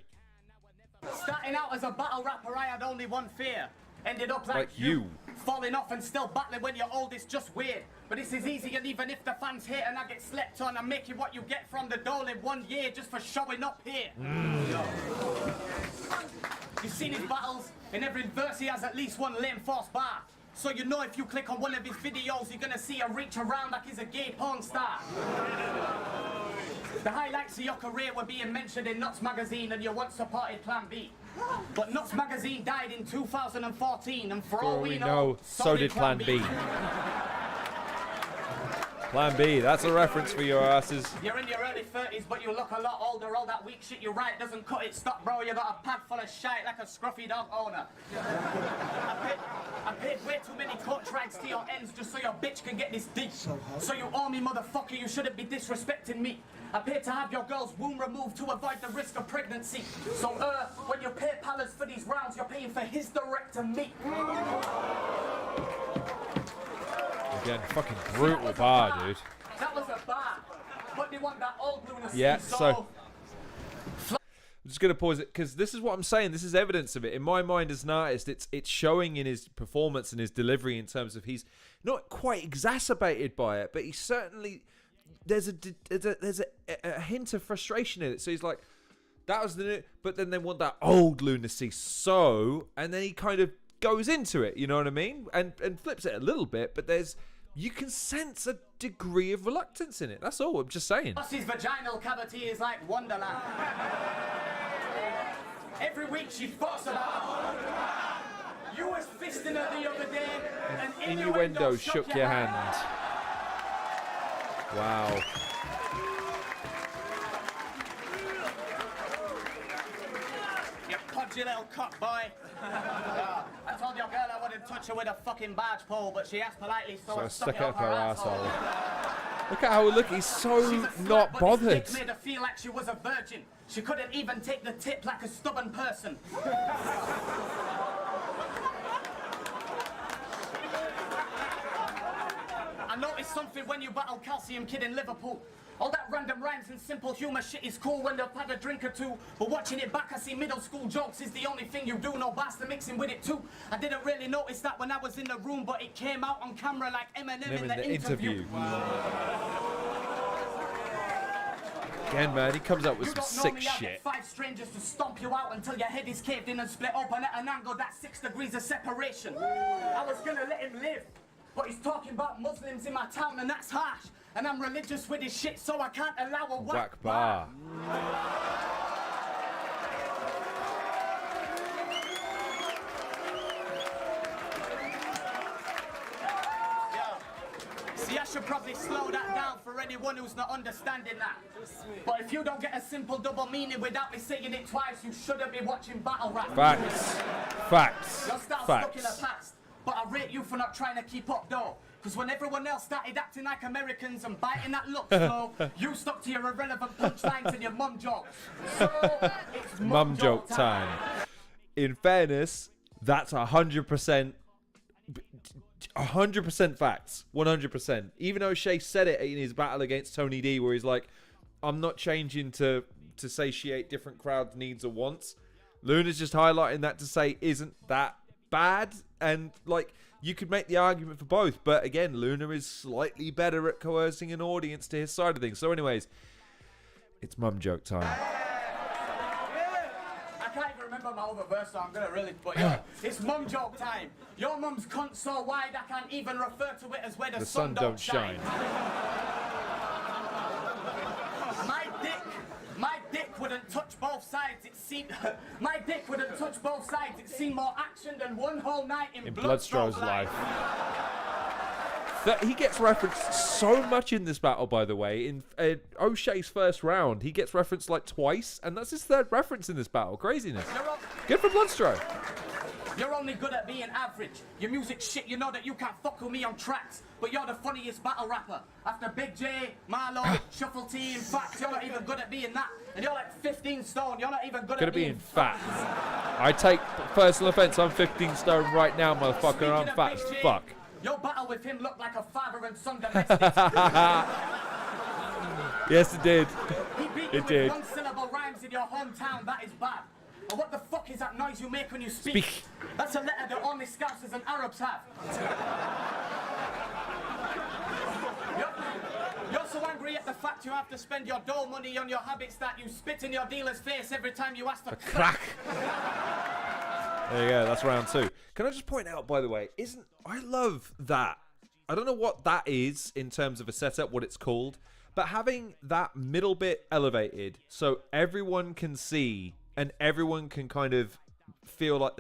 Starting out as a battle rapper, I had only one fear. Ended up like you. Falling off and still battling when you're old is just weird. But this is easy, and even if the fans hate and I get slept on, I'm making what you get from the dole in 1 year just for showing up here. You've seen his battles. In every verse he has at least one lame false bar. So you know if you click on one of his videos, you're gonna see a reach around like he's a gay porn star. The highlights of your career were being mentioned in Nuts magazine, and you once supported Plan B. But Nuts magazine died in 2014, and for all we know, so did Plan B. Plan B, that's a reference for your asses. You're in your early 30s, but you look a lot older. All that weak shit you write doesn't cut it. Stop, bro. You got a pad full of shite like a scruffy dog owner. I paid way too many coat rides to your ends just so your bitch can get this deep. So you owe me, motherfucker. You shouldn't be disrespecting me. I paid to have your girl's womb removed to avoid the risk of pregnancy. So, when you pay palace for these rounds, you're paying for his direct and me. Again, fucking brutal bar, dude. That was a bar. But they want that old Lunar C, yeah, so I'm just gonna pause it because this is what I'm saying. This is evidence of it in my mind as an artist. It's showing in his performance and his delivery in terms of he's not quite exacerbated by it, but he's certainly there's a hint of frustration in it. So he's like, that was the new, but then they want that old Lunar C, so, and then he kind of goes into it, you know what I mean, and flips it a little bit, but you can sense a degree of reluctance in it. That's all. I'm just saying. His vaginal cavity is like Wonderland. Every week she fucks about. You was fisting her the other day, and innuendo shook your hand. Wow. You podgy little cock boy. I told your girl I wouldn't touch her with a fucking barge pole, but she asked politely, so I stuck it up her asshole. Look at how he's so not bothered. This made her feel like she was a virgin. She couldn't even take the tip like a stubborn person. I noticed something when you battled Calcium Kid in Liverpool. All that random rhymes and simple humour shit is cool when they've had a drink or two. But watching it back, I see middle school jokes is the only thing you do. No bastard mixing with it too. I didn't really notice that when I was in the room, but it came out on camera like Eminem in the interview. Again, man, he comes up with some sick shit. Get 5 strangers to stomp you out until your head is caved in and split open at an angle that's 6 degrees of separation. I was gonna let him live, but he's talking about Muslims in my town, and that's harsh. And I'm religious with his shit, so I can't allow a whack bar. See, I should probably slow that down for anyone who's not understanding that. But if you don't get a simple double meaning without me saying it twice, you shouldn't be watching battle rap. Facts. Facts. Your style's stuck in the past, but I rate you for not trying to keep up though. Because when everyone else started acting like Americans and biting that look slow, you stuck to your irrelevant punchlines and your mum jokes. So, it's mum joke time. In fairness, that's 100% facts. 100%. Even O'Shea said it in his battle against Tony D, where he's like, I'm not changing to satiate different crowd needs or wants. Lunar's just highlighting that to say, isn't that bad? And like, you could make the argument for both, but again, Lunar is slightly better at coercing an audience to his side of things. So anyways, it's mum joke time. I can't even remember my other verse, so I'm gonna really put you. It's mum joke time. Your mum's cunt so wide I can't even refer to it as where the sun don't shine. My dick both sides. It seemed my dick would have touched both sides. It seemed more action than one whole night in Bloodstro's life. That he gets referenced so much in this battle, by the way. In O'Shea's first round, he gets referenced like twice, and that's his third reference in this battle. Craziness. Good for Bloodstro. You're only good at being average. Your music's shit, you know that you can't fuck with me on tracks. But you're the funniest battle rapper. After Big J, Marlo, Shuffle T, in fact, you're not even good at being that. And you're like 15 stone, you're not even good at being fat. I take personal offense, I'm 15 stone right now, motherfucker. I'm fat as fuck. Your battle with him looked like a father and son domestic. Yes, it did. He beat you with one-syllable rhymes in your hometown, that is bad. And what the fuck is that noise you make when you speak? That's a letter that only Scousers and Arabs have. You're so angry at the fact you have to spend your dole money on your habits that you spit in your dealer's face every time you ask for crack. There you go, that's round 2. Can I just point out, by the way, I love that. I don't know what that is in terms of a setup, what it's called, but having that middle bit elevated so everyone can see and everyone can kind of feel like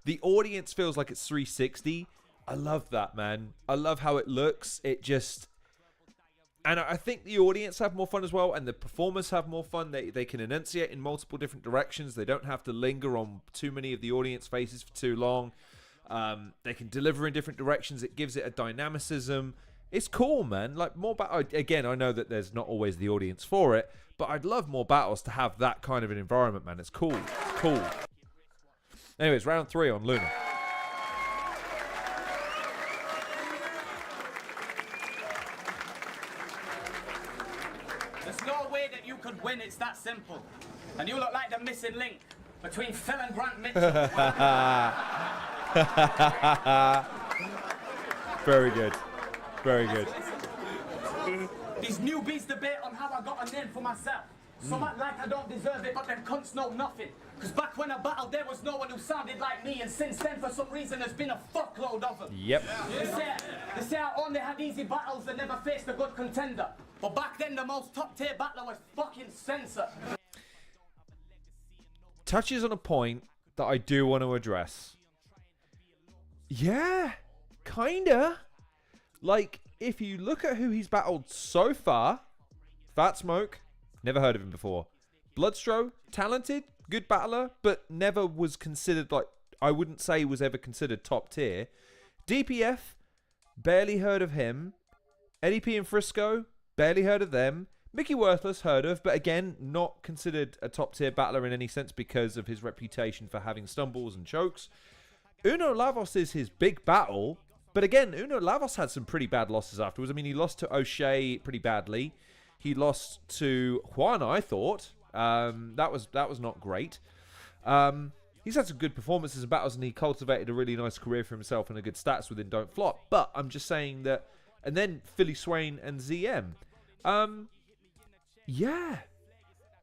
the audience feels like it's 360. I love that, man. I love how it looks. And I think the audience have more fun as well, and the performers have more fun. They can enunciate in multiple different directions. They don't have to linger on too many of the audience faces for too long. They can deliver in different directions. It gives it a dynamicism. It's cool, man. Like more again, I know that there's not always the audience for it, but I'd love more battles to have that kind of an environment, man. It's cool. It's cool. Anyways, round 3 on Lunar. There's no way that you could win, it's that simple. And you look like the missing link between Phil and Grant Mitchell. Very good. Very good. These newbies debate on how I got a name for myself. Some act like I don't deserve it, but them cunts know nothing. Because back when I battled, there was no one who sounded like me, and since then, for some reason, there's been a fuckload of them. Yep. They say I only had easy battles and never faced a good contender. But back then, the most top-tier battler was fucking Censor. Touches on a point that I do want to address. Yeah, kinda. Like, if you look at who he's battled so far, Fat Smoke, never heard of him before. Bloodstro, talented, good battler, but never was considered, like, I wouldn't say was ever considered top tier. DPF, barely heard of him. Eddie P and Frisko, barely heard of them. Micky Worthless, heard of, but again, not considered a top tier battler in any sense because of his reputation for having stumbles and chokes. Uno Lavoz is his big battle, but again, Uno Lavoz had some pretty bad losses afterwards. I mean, he lost to O'Shea pretty badly. He lost to Juan, I thought. That was not great. He's had some good performances and battles, and he cultivated a really nice career for himself and a good stats within Don't Flop. But I'm just saying that, and then Philly Swain and ZM. Yeah,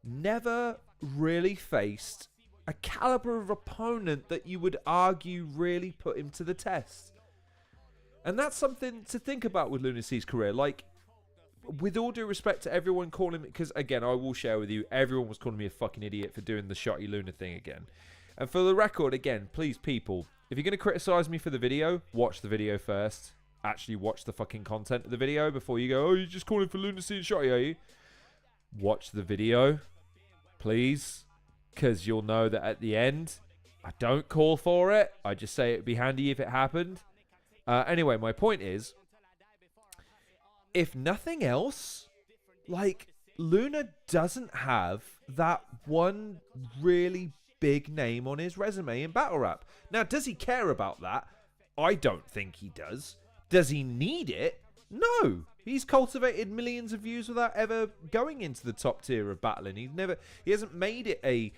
never really faced a caliber of opponent that you would argue really put him to the test. And that's something to think about with Lunar C's career. Like, with all due respect to everyone calling me, because again, I will share with you, everyone was calling me a fucking idiot for doing the Shotty Lunar thing again. And for the record, again, please, people, if you're going to criticize me for the video, watch the video first. Actually watch the fucking content of the video before you go, oh, you're just calling for Lunar C and Shotty, are you? Watch the video, please, because you'll know that at the end, I don't call for it. I just say it'd be handy if it happened. Anyway, my point is, if nothing else, like, Lunar doesn't have that one really big name on his resume in battle rap. Now, does he care about that? I don't think he does. Does he need it? No. He's cultivated millions of views without ever going into the top tier of battling. He hasn't made it a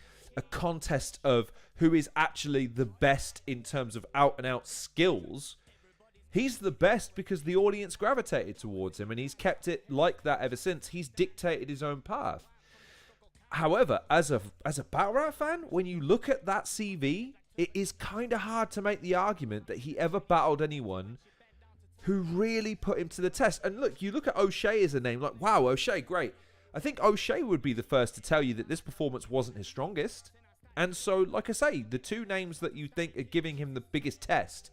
contest of who is actually the best in terms of out and out skills. He's the best because the audience gravitated towards him, and he's kept it like that ever since. He's dictated his own path. However, as a battle rap fan, when you look at that CV, it is kind of hard to make the argument that he ever battled anyone who really put him to the test. And look, you look at O'Shea as a name, like, wow, O'Shea, great. I think O'Shea would be the first to tell you that this performance wasn't his strongest. And so, like I say, the two names that you think are giving him the biggest test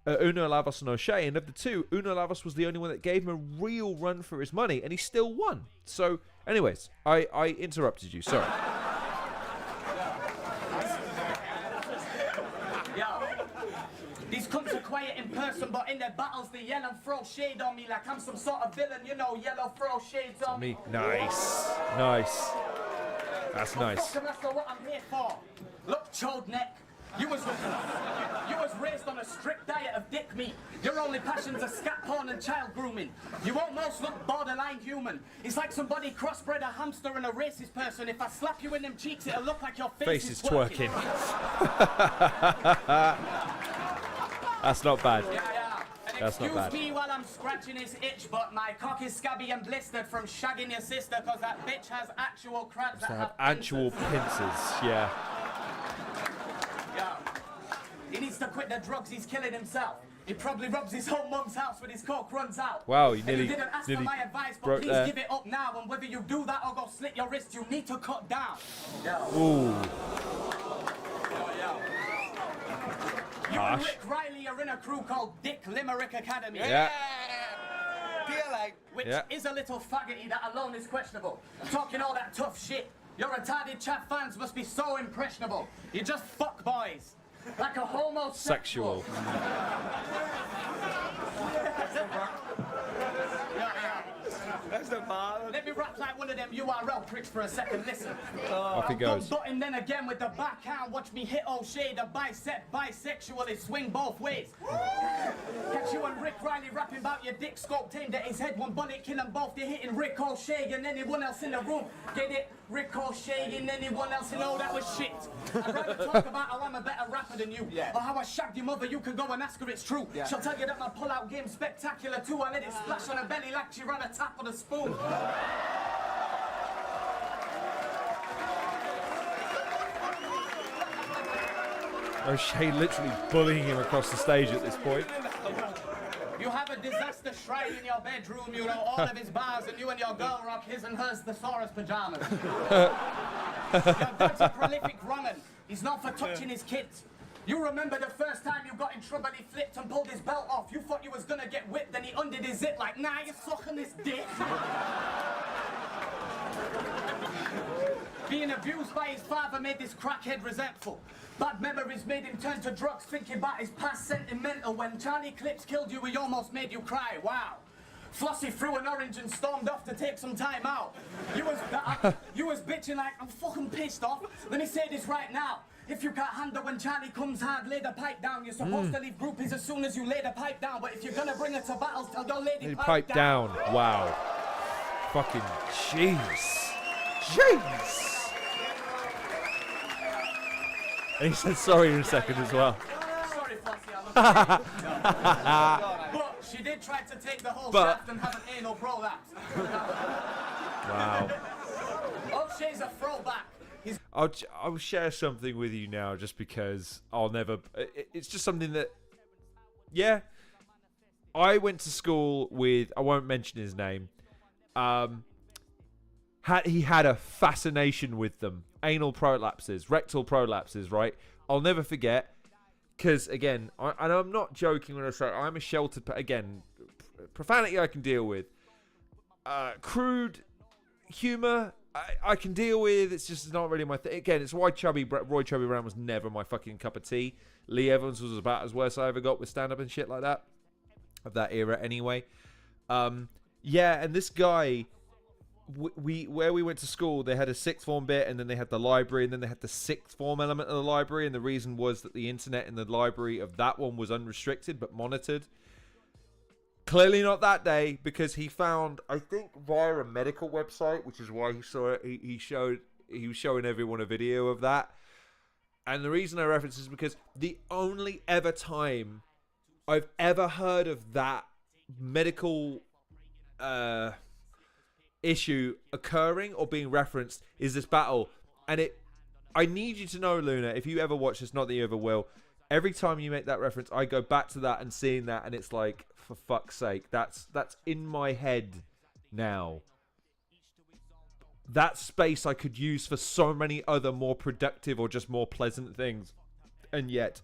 are Uno Lavoz and O'Shea. And of the two, Uno Lavoz was the only one that gave him a real run for his money, and he still won. So, anyways, I interrupted you. Sorry. These cunts are quiet in person, but in their battles they yell and throw shade on me like I'm some sort of villain, you know, yellow throw shades on me. Nice. Nice. That's nice. That's not what I'm here for. Look, chode neck, you was raised on a strict diet of dick meat. Your only passions are scat porn and child grooming. You almost look borderline human. It's like somebody crossbred a hamster and a racist person. If I slap you in them cheeks, it'll look like your face is twerking. That's not bad. Yeah. And That's not bad. excuse me while I'm scratching his itch, but my cock is scabby and blistered from shagging your sister, because that bitch has actual crabs that have actual pincers. Yeah. He needs to quit the drugs, he's killing himself. He probably robs his whole mum's house when his coke runs out. Wow, you and nearly you didn't ask for my advice, but please give it up now. And whether you do that or go slit your wrist, you need to cut down. Ooh. You and Rick Riley are in a crew called Dick Limerick Academy. Yeah. Which is a little faggoty, that alone is questionable. Talking all that tough shit. Your retarded chat fans must be so impressionable. You just fuck boys. Like a homosexual. That's the bottom. Let me rap like one of them URL pricks for a second. Listen. Off he goes. Button then again with the backhand. Watch me hit O'Shea, the bisexually swing both ways. Catch you and Rick Riley rapping about your dick scope aimed at his head. One bullet kill them both. You're hitting Rick O'Shea and anyone else in the room. Get it? Rick O'Shea and anyone else in all that was shit. I'd rather talk about how I'm a better rapper than you. Or how I shagged your mother. You can go and ask her, it's true. She'll tell you that my pull-out game's spectacular too. I let it splash on her belly like she ran a tap on a spoon. O'Shea literally bullying him across the stage at this point. You have a disaster shrine in your bedroom, you know all of his bars, and you and your girl rock his and hers thesaurus pajamas. Your dad's a prolific wrong'un. He's known for touching his kids. You remember the first time you got in trouble, he flipped and pulled his belt off. You thought you was gonna get whipped, then he undid his zip like, nah, you're sucking this dick. Being abused by his father made this crackhead resentful. Bad memories made him turn to drugs, thinking about his past sentimental. When Charlie Clips killed you, he almost made you cry. Wow. Flossie threw an orange and stormed off to take some time out. You was bitching like, I'm fucking pissed off. Let me say this right now. If you can't handle when Charlie comes hard, lay the pipe down. You're supposed to leave groupies as soon as you lay the pipe down. But if you're gonna bring her to battles, tell your lady pipe down. Wow. Fucking jeez. Jeez. And he said sorry in a second as well. Sorry, Flossie, I'm afraid. But she did try to take the whole shaft and have an anal prolapse. Wow. O'Shea's a throwback. I'll share something with you now just because I'll never... It's just something that... Yeah. I went to school with... I won't mention his name. He had a fascination with them. Anal prolapses, rectal prolapses, right? I'll never forget. Because, again, and I'm not joking when I say I'm a sheltered... Again, profanity I can deal with. Crude humour... I can deal with. It's just not really my thing. Again, it's why Roy Chubby Brown was never my fucking cup of tea. Lee Evans was about as worst I ever got with stand-up and shit like that. Of that era anyway. Yeah, and this guy, where we went to school, they had a sixth form bit, and then they had the library, and then they had the sixth form element of the library, and the reason was that the internet in the library of that one was unrestricted, but monitored. Clearly not that day, because he found, I think, via a medical website, which is why he saw it. He was showing everyone a video of that. And the reason I reference is because the only ever time I've ever heard of that medical issue occurring or being referenced is this battle. And I need you to know, Luna, if you ever watch this, not that you ever will, every time you make that reference, I go back to that and seeing that, and it's like, for fuck's sake, that's in my head now. that space I could use for so many other more productive or just more pleasant things. And yet,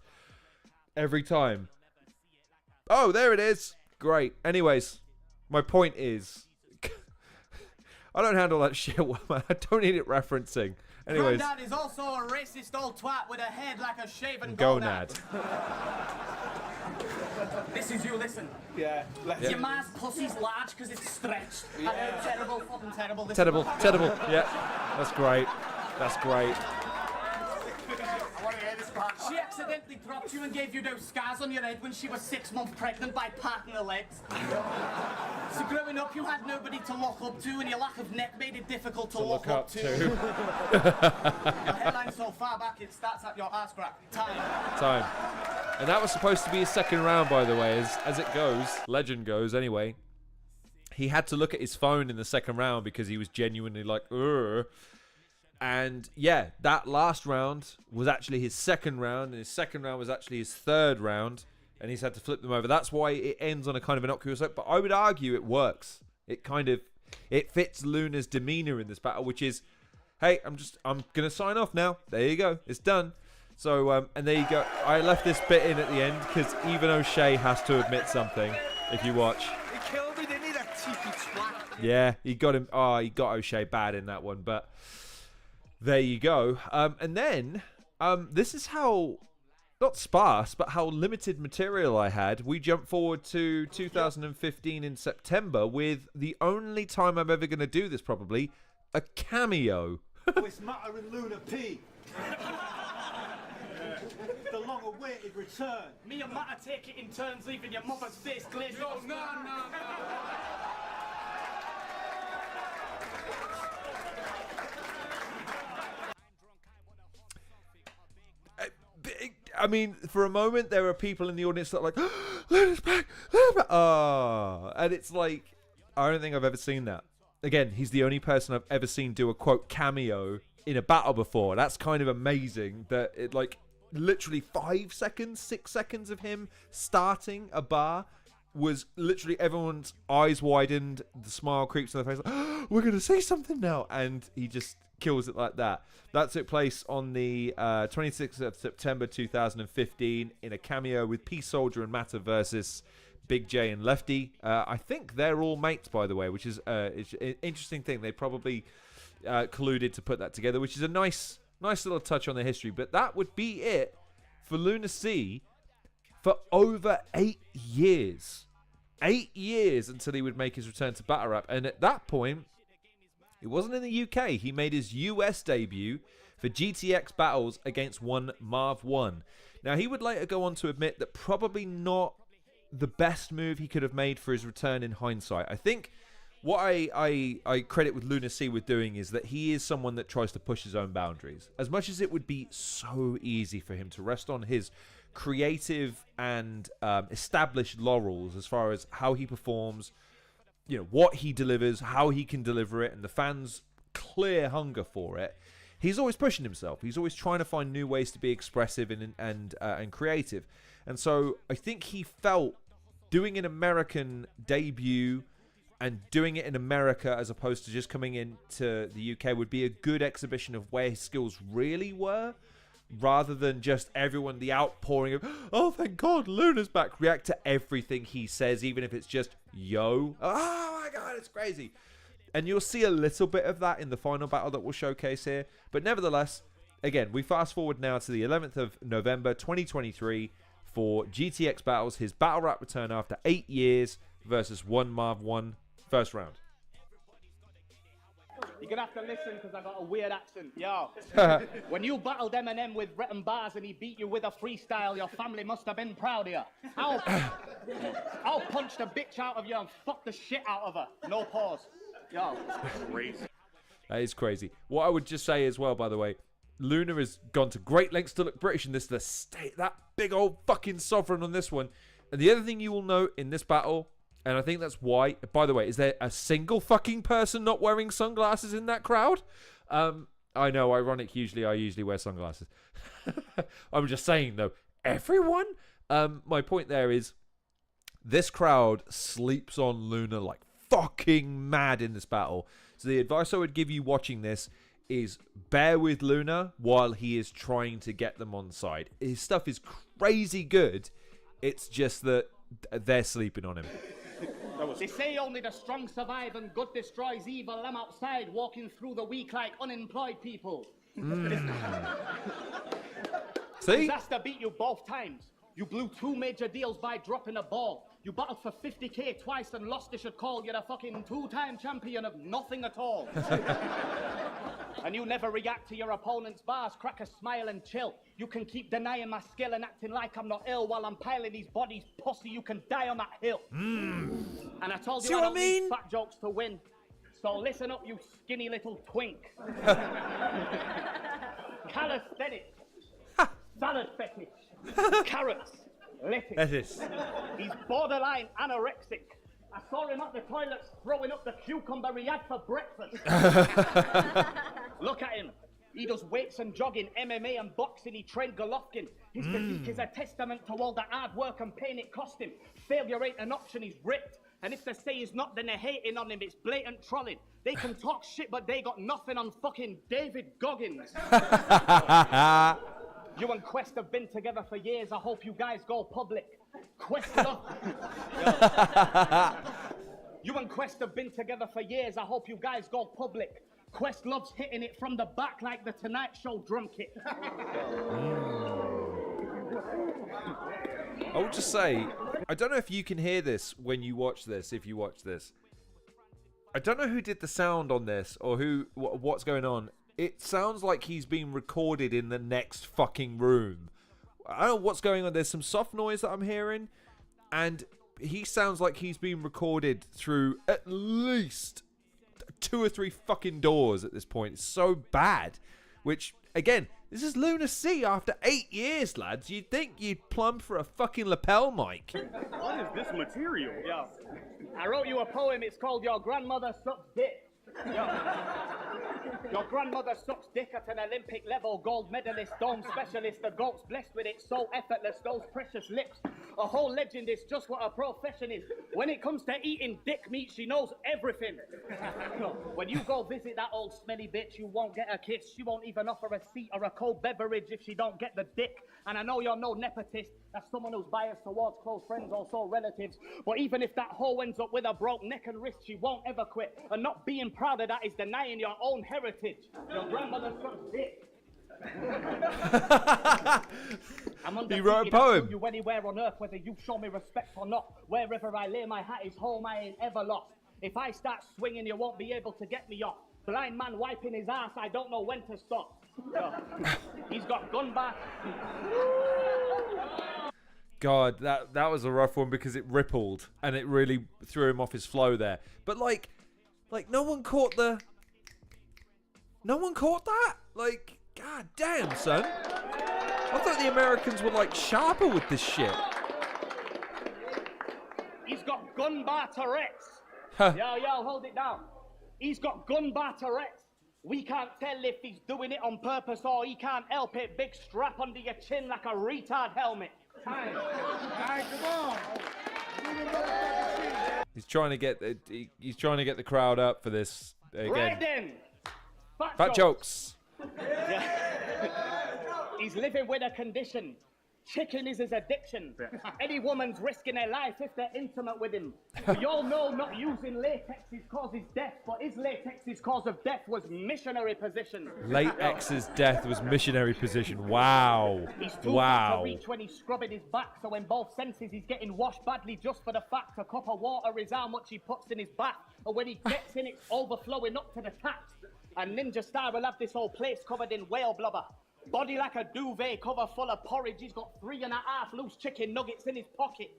every time... Oh, there it is. Great. Anyways, my point is... I don't handle that shit well, man. I don't need it referencing. Anyways. Granddad is also a racist old twat with a head like a shaven gonad. This is you, listen. Yeah. Your ma's pussy's large because it's stretched. I know, terrible, fucking terrible. This Terrible, terrible. Yeah, that's great. That's great. I want to hear this part. She accidentally dropped you and gave you those scars on your head when she was 6 months pregnant by parting her legs. So growing up, you had nobody to look up to, and your lack of neck made it difficult to look up to. Your hairline's so far back, it starts at your arse crack. Time. And that was supposed to be his second round, by the way, as it goes. Legend goes, anyway. He had to look at his phone in the second round because he was genuinely like, ugh. And yeah, that last round was actually his second round, and his second round was actually his third round, and he's had to flip them over. That's why it ends on a kind of innocuous note, but I would argue it works. It fits Lunar's demeanor in this battle, which is, hey, I'm gonna sign off now. There you go, it's done. So and there you go. I left this bit in at the end because even O'Shea has to admit something. If you watch. He killed me, didn't he, that cheeky twat? Yeah, he got him. Oh, he got O'Shea bad in that one, but. There you go. And then, this is how, not sparse, but how limited material I had. We jump forward to 2015 in September with the only time I'm ever going to do this, probably, a cameo. It's Matter and Lunar P. The long-awaited return. Me and Matter take it in turns, leaving your mother's face glazed. No. I mean, for a moment, there are people in the audience that are like, Luna's back, Luna's back. Oh, and it's like, I don't think I've ever seen that. Again, he's the only person I've ever seen do a, quote, cameo in a battle before. That's kind of amazing that it, like, literally 5 seconds, 6 seconds of him starting a bar was literally everyone's eyes widened, the smile creeps on their face, like, oh, we're going to say something now. And he just kills it like that. That took place on the 26th of September 2015 in a cameo with P Solja and Matter versus Big J and Lefty. I think they're all mates, by the way, which is an interesting thing. They probably colluded to put that together, which is a nice little touch on the history. But that would be it for Lunar C for over 8 years. 8 years until he would make his return to Battle Rap. And at that point, it wasn't in the UK. He made his US debut for GTX Battles against one Marv Won. Now, he would later go on to admit that probably not the best move he could have made for his return in hindsight. I think what I credit with Lunar C with doing is that he is someone that tries to push his own boundaries. As much as it would be so easy for him to rest on his creative and established laurels as far as how he performs, you know, what he delivers, how he can deliver it, and the fans' clear hunger for it, he's always pushing himself. He's always trying to find new ways to be expressive and creative. And so I think he felt doing an American debut and doing it in America as opposed to just coming into the UK would be a good exhibition of where his skills really were, rather than just everyone, the outpouring of, oh, thank God, Lunar's back, react to everything he says, even if it's just, yo, oh my God, it's crazy. And you'll see a little bit of that in the final battle that we'll showcase here. But nevertheless, again, we fast forward now to the 11th of November, 2023 for GTX Battles, his Battle Rap return after 8 years versus one Marv Won, first round. You're gonna have to listen because I got a weird accent. Yo, when you battled Eminem with written bars and he beat you with a freestyle, your family must have been proud of you. I'll punch the bitch out of you and fuck the shit out of her. No pause. Yo. Crazy. That is crazy. What I would just say as well, by the way, Lunar has gone to great lengths to look British in this. The state, that big old fucking sovereign on this one. And the other thing you will note in this battle, and I think that's why, by the way, is there a single fucking person not wearing sunglasses in that crowd? I know, ironic, I usually wear sunglasses. I'm just saying, though, everyone? My point there is, this crowd sleeps on Lunar like fucking mad in this battle. So the advice I would give you watching this is bear with Luna while he is trying to get them on side. His stuff is crazy good. It's just that they're sleeping on him. They say only the strong survive and good destroys evil. I'm outside walking through the week like unemployed people. See? Disaster beat you both times. You blew 2 major deals by dropping a ball. You battled for 50k twice and lost. They should call you the fucking 2-time champion of nothing at all. And you never react to your opponent's bars. Crack a smile and chill. You can keep denying my skill and acting like I'm not ill while I'm piling these bodies. Pussy, you can die on that hill. And I told you I don't need fat jokes to win. So listen up, you skinny little twink. Calisthenics. Salad fetish. Carrots. Lettuce. He's borderline anorexic. I saw him at the toilets throwing up the cucumber he had for breakfast. Look at him. He does weights and jogging, MMA and boxing. He trained Golovkin. His physique is a testament to all the hard work and pain it cost him. Failure ain't an option, he's ripped. And if they say he's not, then they're hating on him. It's blatant trolling. They can talk shit, but they got nothing on fucking David Goggins. You and Quest have been together for years. I hope you guys go public. Quest love. You and Quest have been together for years. I hope you guys go public. Quest loves hitting it from the back like the Tonight Show drum kit. I would just say, I don't know if you can hear this when you watch this, if you watch this. I don't know who did the sound on this or what's going on. It sounds like he's being recorded in the next fucking room. I don't know what's going on. There's some soft noise that I'm hearing. And he sounds like he's being recorded through at least 2 or 3 fucking doors at this point. It's so bad. Which, again, this is Lunar C after 8 years, lads. You'd think you'd plumb for a fucking lapel mic. What is this material? Yo, I wrote you a poem. It's called Your Grandmother Sucks Dick. Yo. Your grandmother sucks dick at an Olympic level, gold medalist, dome specialist, the goat's blessed with it, so effortless, those precious lips. A whole legend is just what a profession is. When it comes to eating dick meat, she knows everything. When you go visit that old smelly bitch, you won't get a kiss. She won't even offer a seat or a cold beverage if she don't get the dick. And I know you're no nepotist. That's someone who's biased towards close friends, also relatives. But even if that hoe ends up with a broke neck and wrist, she won't ever quit. And not being proud of that is denying your own heritage. Your grandmother sucks dick. He wrote a poem. You anywhere on earth, whether you show me respect or not. Wherever I lay my hat is home, I ain't ever lost. If I start swinging, you won't be able to get me off. Blind man wiping his ass, I don't know when to stop. He's got gun back. God, that was a rough one because it rippled and it really threw him off his flow there. But like no one caught that. Like, god damn, son. I thought the Americans were like sharper with this shit. He's got gun bar Tourette's. Yo, hold it down. He's got gun bar Tourette's. We can't tell if he's doing it on purpose or he can't help it. Big strap under your chin like a retard helmet. Time, come on. He's trying to get the crowd up for this again. Right then. Fat jokes. He's living with a condition. Chicken is his addiction. Any woman's risking her life if they're intimate with him. We all know not using latex's causes death, but his latex's cause of death was missionary position. Latex's death was missionary position. Wow. He's too hard to reach when he's scrubbing his back, so in both senses he's getting washed badly just for the fact a cup of water is how much he puts in his bath. And when he gets in, it's overflowing up to the taps. And Ninja Star will have this whole place covered in whale blubber. Body like a duvet, cover full of porridge. He's got 3.5 loose chicken nuggets in his pocket.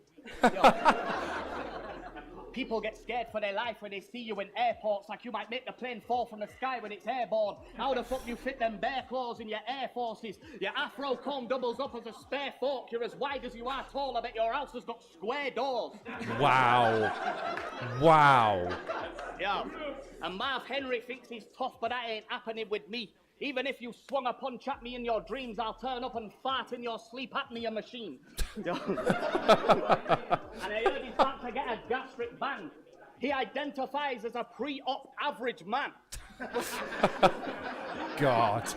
People get scared for their life when they see you in airports, like you might make the plane fall from the sky when it's airborne. How the fuck you fit them bear claws in your Air Forces? Your afro comb doubles up as a spare fork. You're as wide as you are tall. I bet your house has got square doors. Wow. Yeah. And Marv Henry thinks he's tough, but that ain't happening with me. Even if you swung a punch at me in your dreams, I'll turn up and fart in your sleep apnea machine. And I heard he's about to get a gastric band. He identifies as a pre-op average man. God.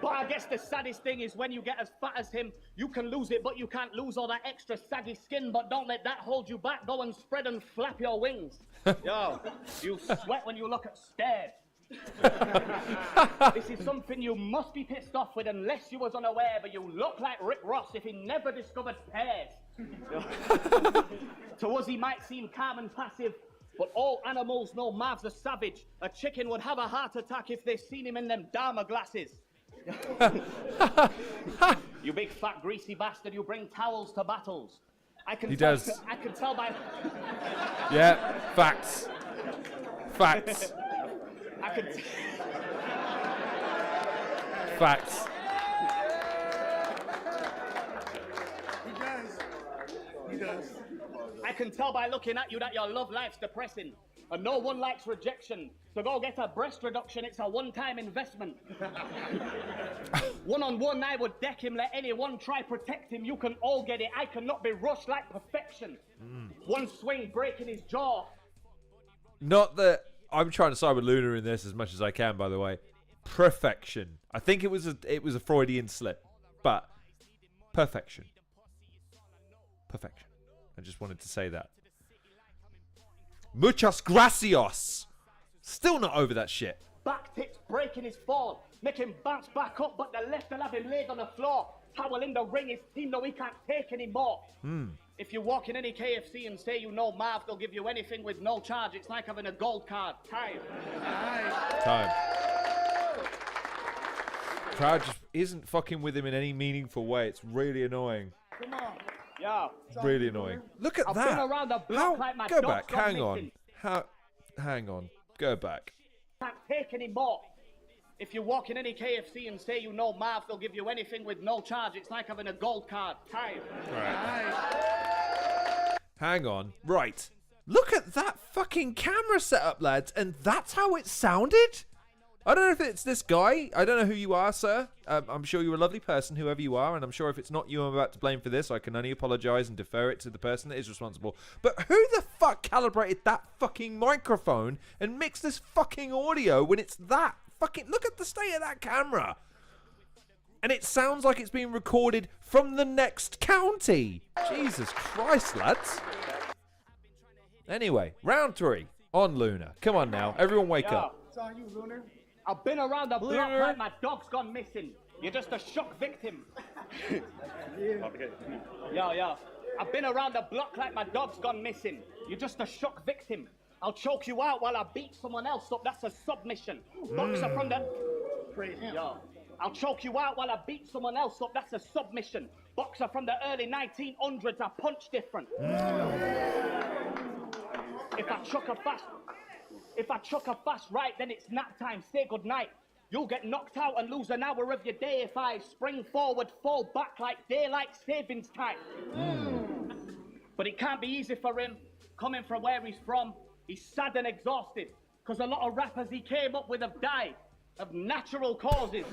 But I guess the saddest thing is when you get as fat as him, you can lose it, but you can't lose all that extra saggy skin. But don't let that hold you back. Go and spread and flap your wings. Yo, you sweat when you look at stairs. This is something you must be pissed off with unless you was unaware, but you look like Rick Ross if he never discovered pears. To us he might seem calm and passive, but all animals know Marv's a savage. A chicken would have a heart attack if they seen him in them Dharma glasses. You big fat greasy bastard, you bring towels to battles. He does. I can tell by... Yeah, facts. Facts. I can... Facts. He does. I can tell by looking at you that your love life's depressing. And no one likes rejection. So go get a breast reduction, it's a one-time investment. One-on-one, I would deck him, let anyone try protect him. You can all get it, I cannot be rushed like perfection. One swing breaking his jaw. Not that I'm trying to side with Luna in this as much as I can, by the way. Perfection. I think it was a Freudian slip, but perfection. Perfection. I just wanted to say that. Muchas gracias. Still not over that shit. Back tips breaking his fall. Make him bounce back up, but the left will have him laid on the floor. Towel in the ring, his team know he can't take anymore. If you walk in any KFC and say you know Marv, they'll give you anything with no charge. It's like having a gold card. Time. Crowd just isn't fucking with him in any meaningful way. It's really annoying. Come on. Yeah. Really annoying. Look at I've that. been around the block like my Go dog's back. gone Hang on. missing. Hang on. Go back. Can't take anymore. If you walk in any KFC and say you know Marv, they'll give you anything with no charge. It's like having a gold card. Time. Hang on. Right. Look at that fucking camera setup, lads. And that's how it sounded? I don't know if it's this guy. I don't know who you are, sir. I'm sure you're a lovely person, whoever you are. And I'm sure if it's not you I'm about to blame for this, I can only apologize and defer it to the person that is responsible. But who the fuck calibrated that fucking microphone and mixed this fucking audio when it's that fucking... Look at the state of that camera. And it sounds like it's being recorded from the next county. Jesus Christ, lads. Anyway, round 3 on Lunar. Come on now. Everyone wake up. It's on you, Lunar. I've been around the block Lunar. like my dog's gone missing. You're just a shock victim. Yeah. I've been around the block like my dog's gone missing. You're just a shock victim. I'll choke you out while I beat someone else up. That's a submission. Boxer from the... Yeah. I'll choke you out while I beat someone else up. That's a submission. Boxer from the early 1900s. I punch different. If I chuck a fast right, then it's nap time. Say goodnight. You'll get knocked out and lose an hour of your day if I spring forward, fall back like daylight savings time. But it can't be easy for him, coming from where he's from. He's sad and exhausted, because a lot of rappers he came up with have died of natural causes.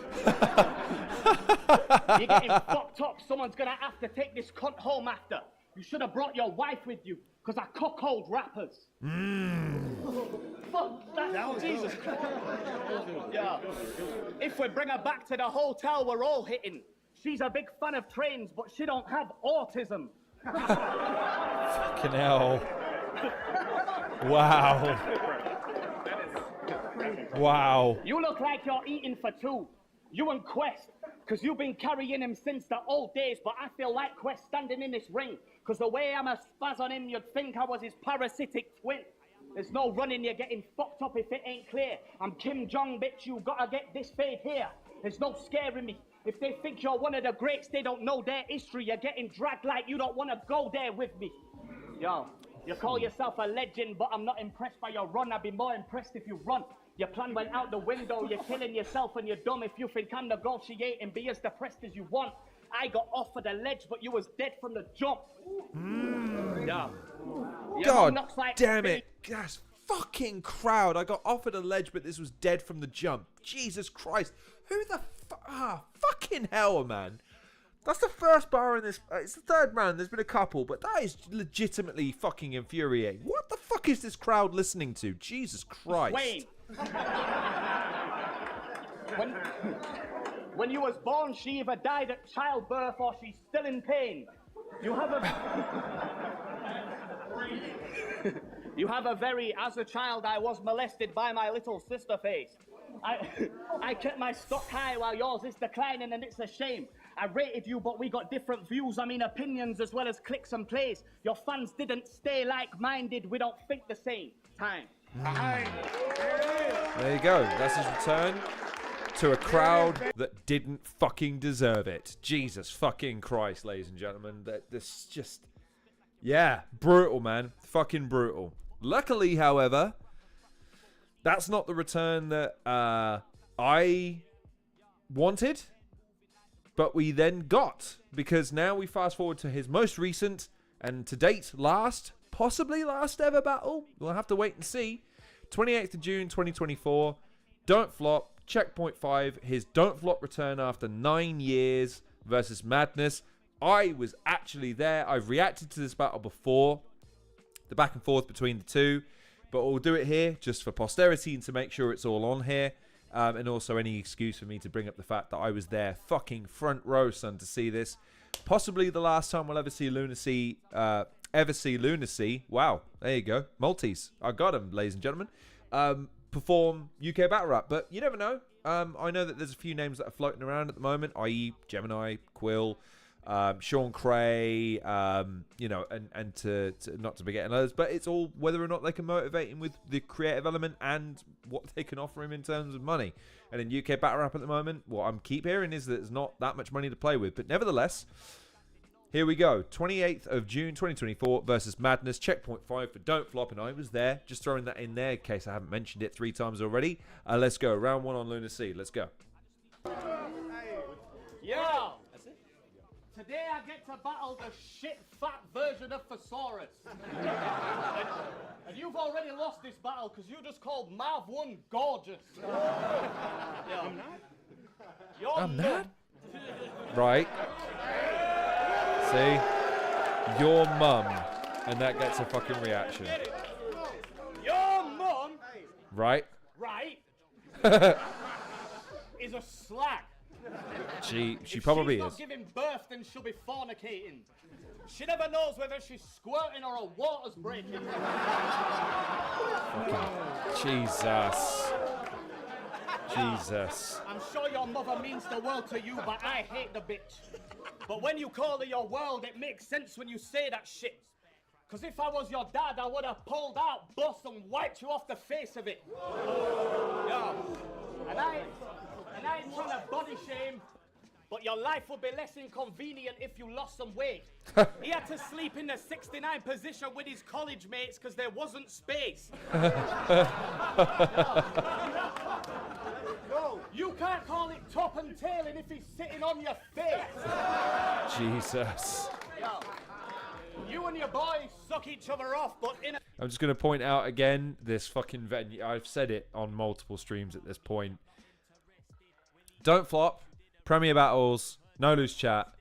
You're getting fucked up. Someone's gonna have to take this cunt home after. You should have brought your wife with you, because I cuckold rappers. Fuck that, Jesus Christ. Yeah. If we bring her back to the hotel, we're all hitting. She's a big fan of trains, but she don't have autism. Fucking hell. Wow. Wow. You look like you're eating for two. You and Quest, because you've been carrying him since the old days, but I feel like Quest standing in this ring, because the way I'm a spaz on him, you'd think I was his parasitic twin. There's no running, you're getting fucked up if it ain't clear. I'm Kim Jong, bitch, you gotta get this fade here. There's no scaring me. If they think you're one of the greats, they don't know their history. You're getting dragged like you don't want to go there with me. Yo, you call yourself a legend, but I'm not impressed by your run. I'd be more impressed if you run. Your plan went out the window. You're killing yourself and you're dumb if you think I'm negotiating. Be as depressed as you want. I got off of the ledge, but you was dead from the jump. Yeah. God damn it. That's fucking crowd. I got offered a ledge, but this was dead from the jump. Jesus Christ. Who the fucking hell, man. That's the first bar in this. It's the third round. There's been a couple, but that is legitimately fucking infuriating. What the fuck? fuck is this crowd listening to? Jesus Christ. Wayne. When you was born, she either died at childbirth or she's still in pain. You have a very, as a child, I was molested by my little sister face. I kept my stock high while yours is declining, and it's a shame. I rated you, but we got different views, opinions, as well as clicks and plays. Your fans didn't stay like-minded, we don't think the same. Time. There you go. That's his return to a crowd that didn't fucking deserve it. Jesus fucking Christ, ladies and gentlemen. This just... Yeah, brutal, man. Fucking brutal. Luckily, however, that's not the return that I wanted, but we then got, because now we fast forward to his most recent and to date possibly last ever battle. We'll have to wait and see. 28th of June 2024. Don't Flop, Checkpoint 5, his Don't Flop return after 9 years versus Madness. I was actually there. I've reacted to this battle before, the back and forth between the two, but we'll do it here just for posterity and to make sure it's all on here. And also any excuse for me to bring up the fact that I was there fucking front row, son, to see this. Possibly the last time we'll ever see Lunar C. Wow, there you go. Maltese. I got him, ladies and gentlemen. Perform UK Battle Rap. But you never know. I know that there's a few names that are floating around at the moment, i.e. Gemini, Quill, Sean Cray, you know, and to not to be getting others, but it's all whether or not they can motivate him with the creative element and what they can offer him in terms of money. And in UK Battle Rap at the moment, what I'm keep hearing is that there's not that much money to play with, but nevertheless, here we go. 28th of June 2024 versus Madness, Checkpoint 5 for Don't Flop, and I was there, just throwing that in there in case I haven't mentioned it 3 times already. Let's go, round 1 on Lunar C. Let's go. Yeah. Today I get to battle the shit-fat version of Thesaurus. and you've already lost this battle because you just called Marv Won gorgeous. Yeah. I'm not? Right. See? Your mum. And that gets a fucking reaction. Your mum... Right? Right. is a slag. She probably is. If she's not is. giving birth, then she'll be fornicating. She never knows whether she's squirting or her water's breaking. Jesus. Jesus. I'm sure your mother means the world to you, but I hate the bitch. But when you call her your world, it makes sense when you say that shit. Because if I was your dad, I would have pulled out, bust, and wiped you off the face of it. Yeah. And I ain't trying to body shame, but your life would be less inconvenient if you lost some weight. He had to sleep in the 69 position with his college mates because there wasn't space. No, you can't call it top and tailing if he's sitting on your face. Jesus. Yo, you and your boys suck each other off, but in a... I'm just going to point out again, this fucking venue. I've said it on multiple streams at this point. Don't Flop, Premier Battles, No Loose Chat.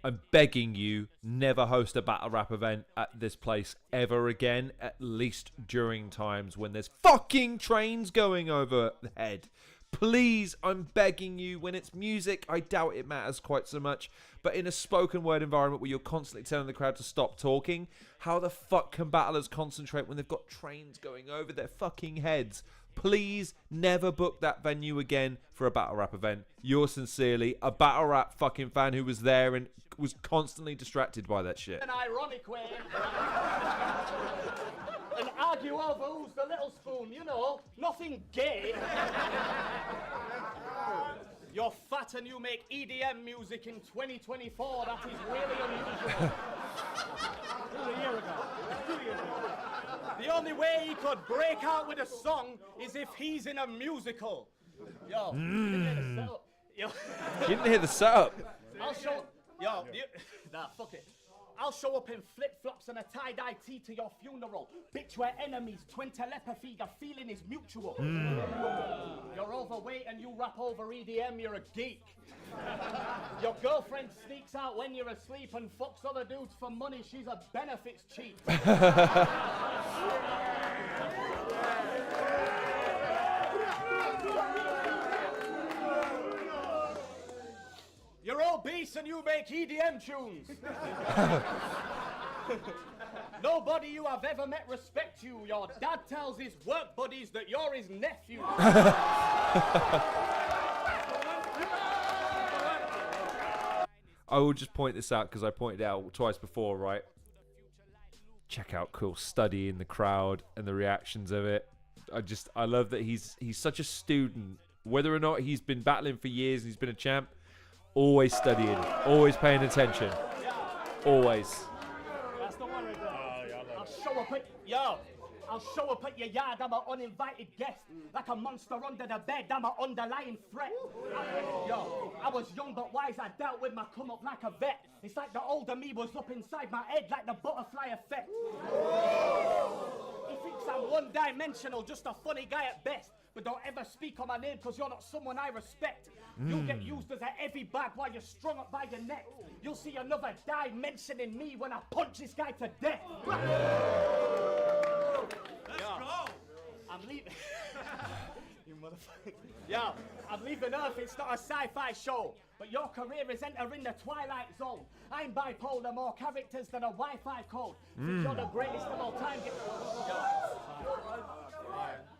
I'm begging you, never host a battle rap event at this place ever again, at least during times when there's fucking trains going overhead. Please, I'm begging you, when it's music, I doubt it matters quite so much, but in a spoken word environment where you're constantly telling the crowd to stop talking, how the fuck can battlers concentrate when they've got trains going over their fucking heads? Please never book that venue again for a battle rap event. Yours sincerely, a battle rap fucking fan who was there and was constantly distracted by that shit. An ironic way. And argue over who's the little spoon, you know, nothing gay. You're fat and you make EDM music in 2024, that is really unusual. A year ago. The only way he could break out with a song is if he's in a musical. Yo, you didn't hear the setup. Yo. You didn't hear the setup. I'll show... Yo, nah, fuck it. I'll show up in flip-flops and a tie-dye tee to your funeral. Bitch, we're enemies. Twin telepathy, the feeling is mutual. You're overweight and you rap over EDM, you're a geek. Your girlfriend sneaks out when you're asleep and fucks other dudes for money. She's a benefits cheat. You're obese and you make EDM tunes. Nobody you have ever met respects you. Your dad tells his work buddies that you're his nephew. I will just point this out because I pointed out twice before, right? Check out Cool Study in the crowd and the reactions of it. I love that he's such a student. Whether or not he's been battling for years and he's been a champ, always studying, always paying attention. Always. That's the one right there. I'll show up at your yard, I'm an uninvited guest. Like a monster under the bed, I'm an underlying threat. I was young but wise, I dealt with my come up like a vet. It's like the older me was up inside my head like the butterfly effect. He thinks I'm one-dimensional, just a funny guy at best. But don't ever speak on my name because you're not someone I respect. You'll get used as a heavy bag while you're strung up by your neck. You'll see another dimension in me when I punch this guy to death. Let's go! I'm leaving. You motherfucker. Yo, I'm leaving Earth, it's not a sci-fi show. But your career is entering the twilight zone. I'm bipolar, more characters than a Wi-Fi code. Think you're the greatest of all time.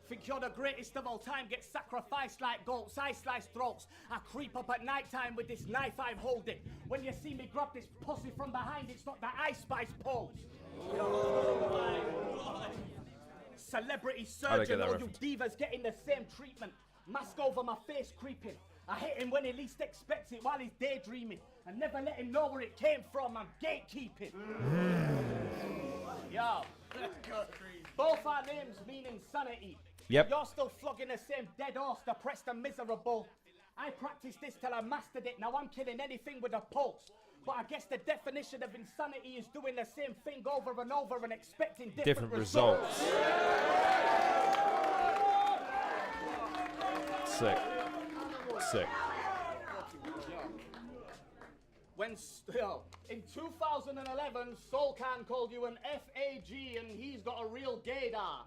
Think you're the greatest of all time, get sacrificed like goats, I slice throats. I creep up at night time with this knife I'm holding. When you see me grab this pussy from behind, it's not the Ice Spice pose. Celebrity surgeon, all you divas getting the same treatment. Mask over my face creeping. I hit him when he least expects it while he's daydreaming. I never let him know where it came from, I'm gatekeeping. Yo, both our names mean insanity. Yep. You're still flogging the same dead horse, depressed and miserable. I practiced this till I mastered it, now I'm killing anything with a pulse. But I guess the definition of insanity is doing the same thing over and over and expecting different results. Sick. Sick. In 2011, Solkan called you an FAG and he's got a real gaydar.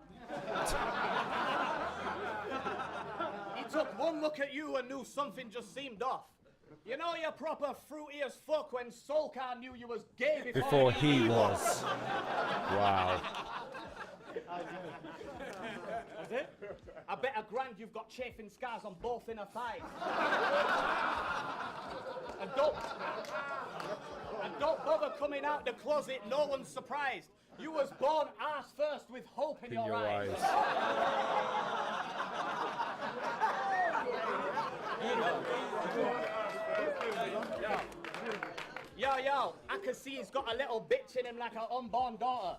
He took one look at you and knew something just seemed off. You know you're proper fruity as fuck when Solkan knew you was gay Before he was. Wow. That's it? I bet a grand you've got chafing scars on both inner thighs. And don't bother coming out the closet, no one's surprised. You was born ass first with hope in your eyes. Yo, I can see he's got a little bitch in him like an unborn daughter.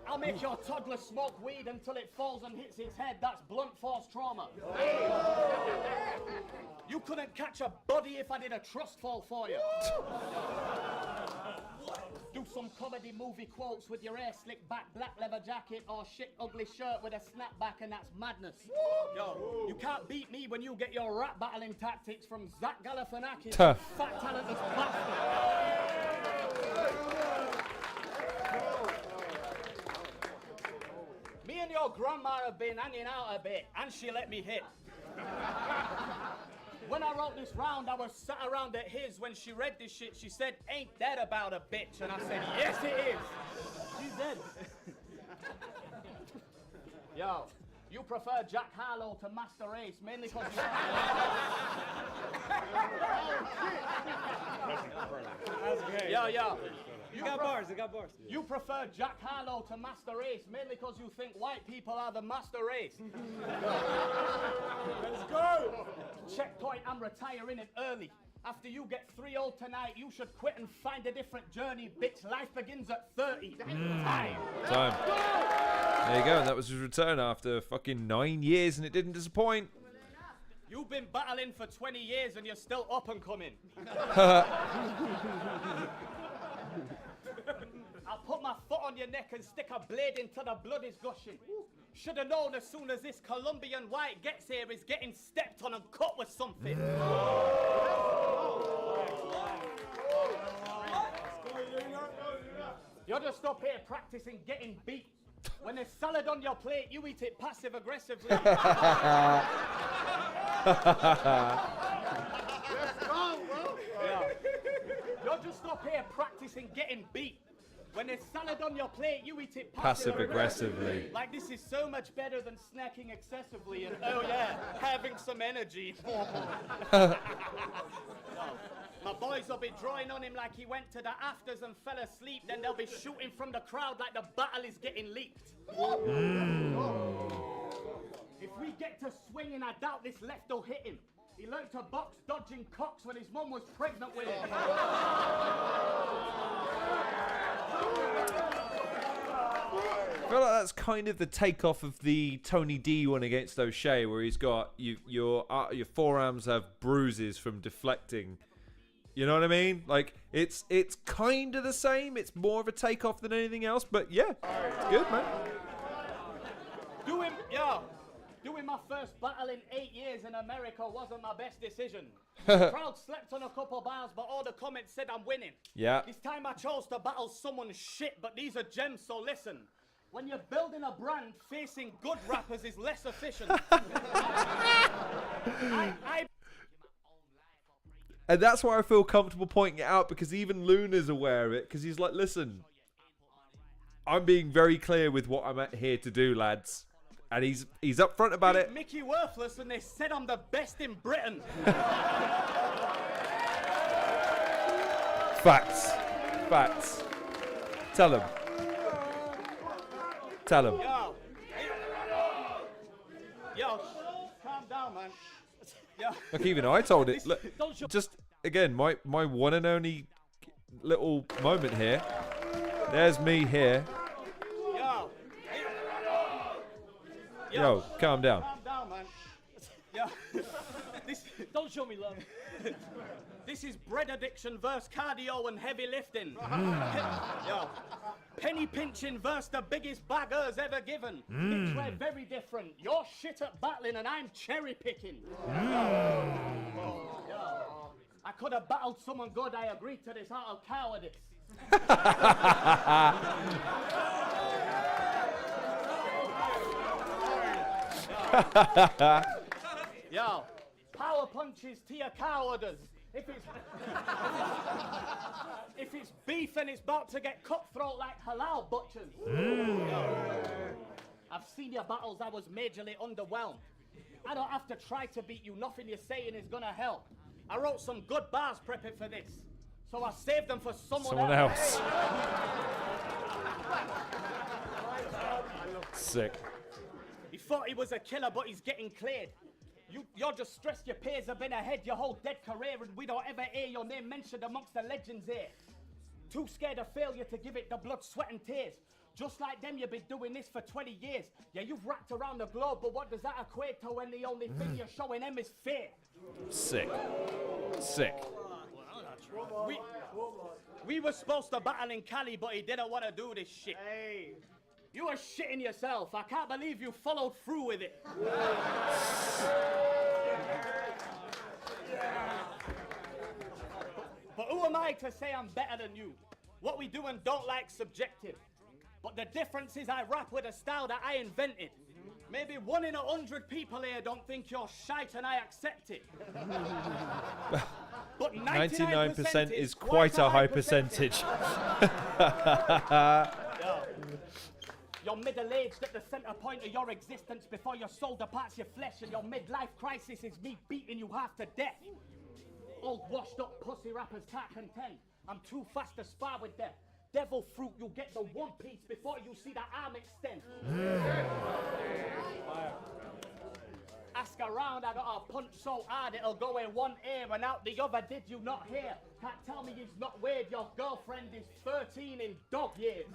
I'll make your toddler smoke weed until it falls and hits his head. That's blunt force trauma. You couldn't catch a body if I did a trust fall for you. Do some comedy movie quotes with your hair slicked back, black leather jacket, or shit ugly shirt with a snapback, and that's madness. Yo, you can't beat me when you get your rap battling tactics from Zach Galifianakis, fat talentless bastard. Me and your grandma have been hanging out a bit, and she let me hit. When I wrote this round, I was sat around at his. When she read this shit, she said, "Ain't that about a bitch?" And I said, "Yes, it is." She's dead. Yo, you prefer Jack Harlow to Master Race, mainly because Yo. You got bars, I got bars. You prefer Jack Harlow to Master Race, mainly because you think white people are the master race. Let's go! Checkpoint, I'm retiring it early. After you get 3-0 tonight, you should quit and find a different journey, bitch. Life begins at 30. Time. There you go, and that was his return after fucking 9 years, and it didn't disappoint. You've been battling for 20 years and you're still up and coming. I'll put my foot on your neck and stick a blade until the blood is gushing. Should have known as soon as this Colombian white gets here, he's getting stepped on and cut with something. You're just up here practicing getting beat. When there's salad on your plate, you eat it passive-aggressively. Yeah. You're just up here practicing getting beat. When there's salad on your plate, you eat it Passive-aggressively. Like this is so much better than snacking excessively and, oh yeah, having some energy. No. My boys will be drawing on him like he went to the afters and fell asleep. Then they'll be shooting from the crowd like the battle is getting leaked. If we get to swinging, I doubt this left will hit him. He learned to box dodging cocks when his mum was pregnant with him. I feel like that's kind of the takeoff of the Tony D one against O'Shea, where he's got your forearms have bruises from deflecting. You know what I mean? Like it's kind of the same. It's more of a takeoff than anything else. But yeah, it's good, man. Doing my first battle in 8 years in America wasn't my best decision. The crowd slept on a couple bars, but all the comments said I'm winning. Yeah. This time I chose to battle someone shit, but these are gems, so listen. When you're building a brand, facing good rappers is less efficient. And that's why I feel comfortable pointing it out, because even Lunar's aware of it, because he's like, listen, I'm being very clear with what I'm here to do, lads. And he's upfront about it. Micky Worthless, and they said I'm the best in Britain. Facts. Tell him. Yo, calm down, man. Look, even I told it. Look, just again, my one and only little moment here. There's me here. Yo, calm down. Calm down, man. Don't show me love. This is bread addiction versus cardio and heavy lifting. Yo, penny pinching versus the biggest baggers ever given. Bitch, we're very different. You're shit at battling and I'm cherry picking. I could have battled someone good. I agreed to this out of cowardice. Yo, power punches to your cowardice. If it's beef and it's about to get cutthroat like halal butchers. I've seen your battles, I was majorly underwhelmed. I don't have to try to beat you, nothing you're saying is gonna help. I wrote some good bars prepping for this, so I saved them for someone else. Sick. He thought he was a killer, but he's getting cleared. You're just stressed your peers have been ahead your whole dead career, and we don't ever hear your name mentioned amongst the legends here. Too scared of failure to give it the blood, sweat and tears. Just like them, you've been doing this for 20 years. Yeah, you've racked around the globe, but what does that equate to when the only thing you're showing them is fear? Sick. We were supposed to battle in Cali, but he didn't want to do this shit. Hey. You were shitting yourself. I can't believe you followed through with it. But who am I to say I'm better than you? What we do and don't like subjective. But the difference is I rap with a style that I invented. Maybe 1 in 100 people here don't think you're shite and I accept it. But 99% is quite a high percentage. You're middle-aged at the center point of your existence before your soul departs your flesh, and your midlife crisis is me beating you half to death. Old washed-up pussy rappers can't contend. I'm too fast to spar with them. Devil fruit, you'll get the one piece before you see the arm extend. Ask around, I got a punch so hard it'll go in one ear and out the other. Did you not hear? Can't tell me it's not weird. Your girlfriend is 13 in dog years.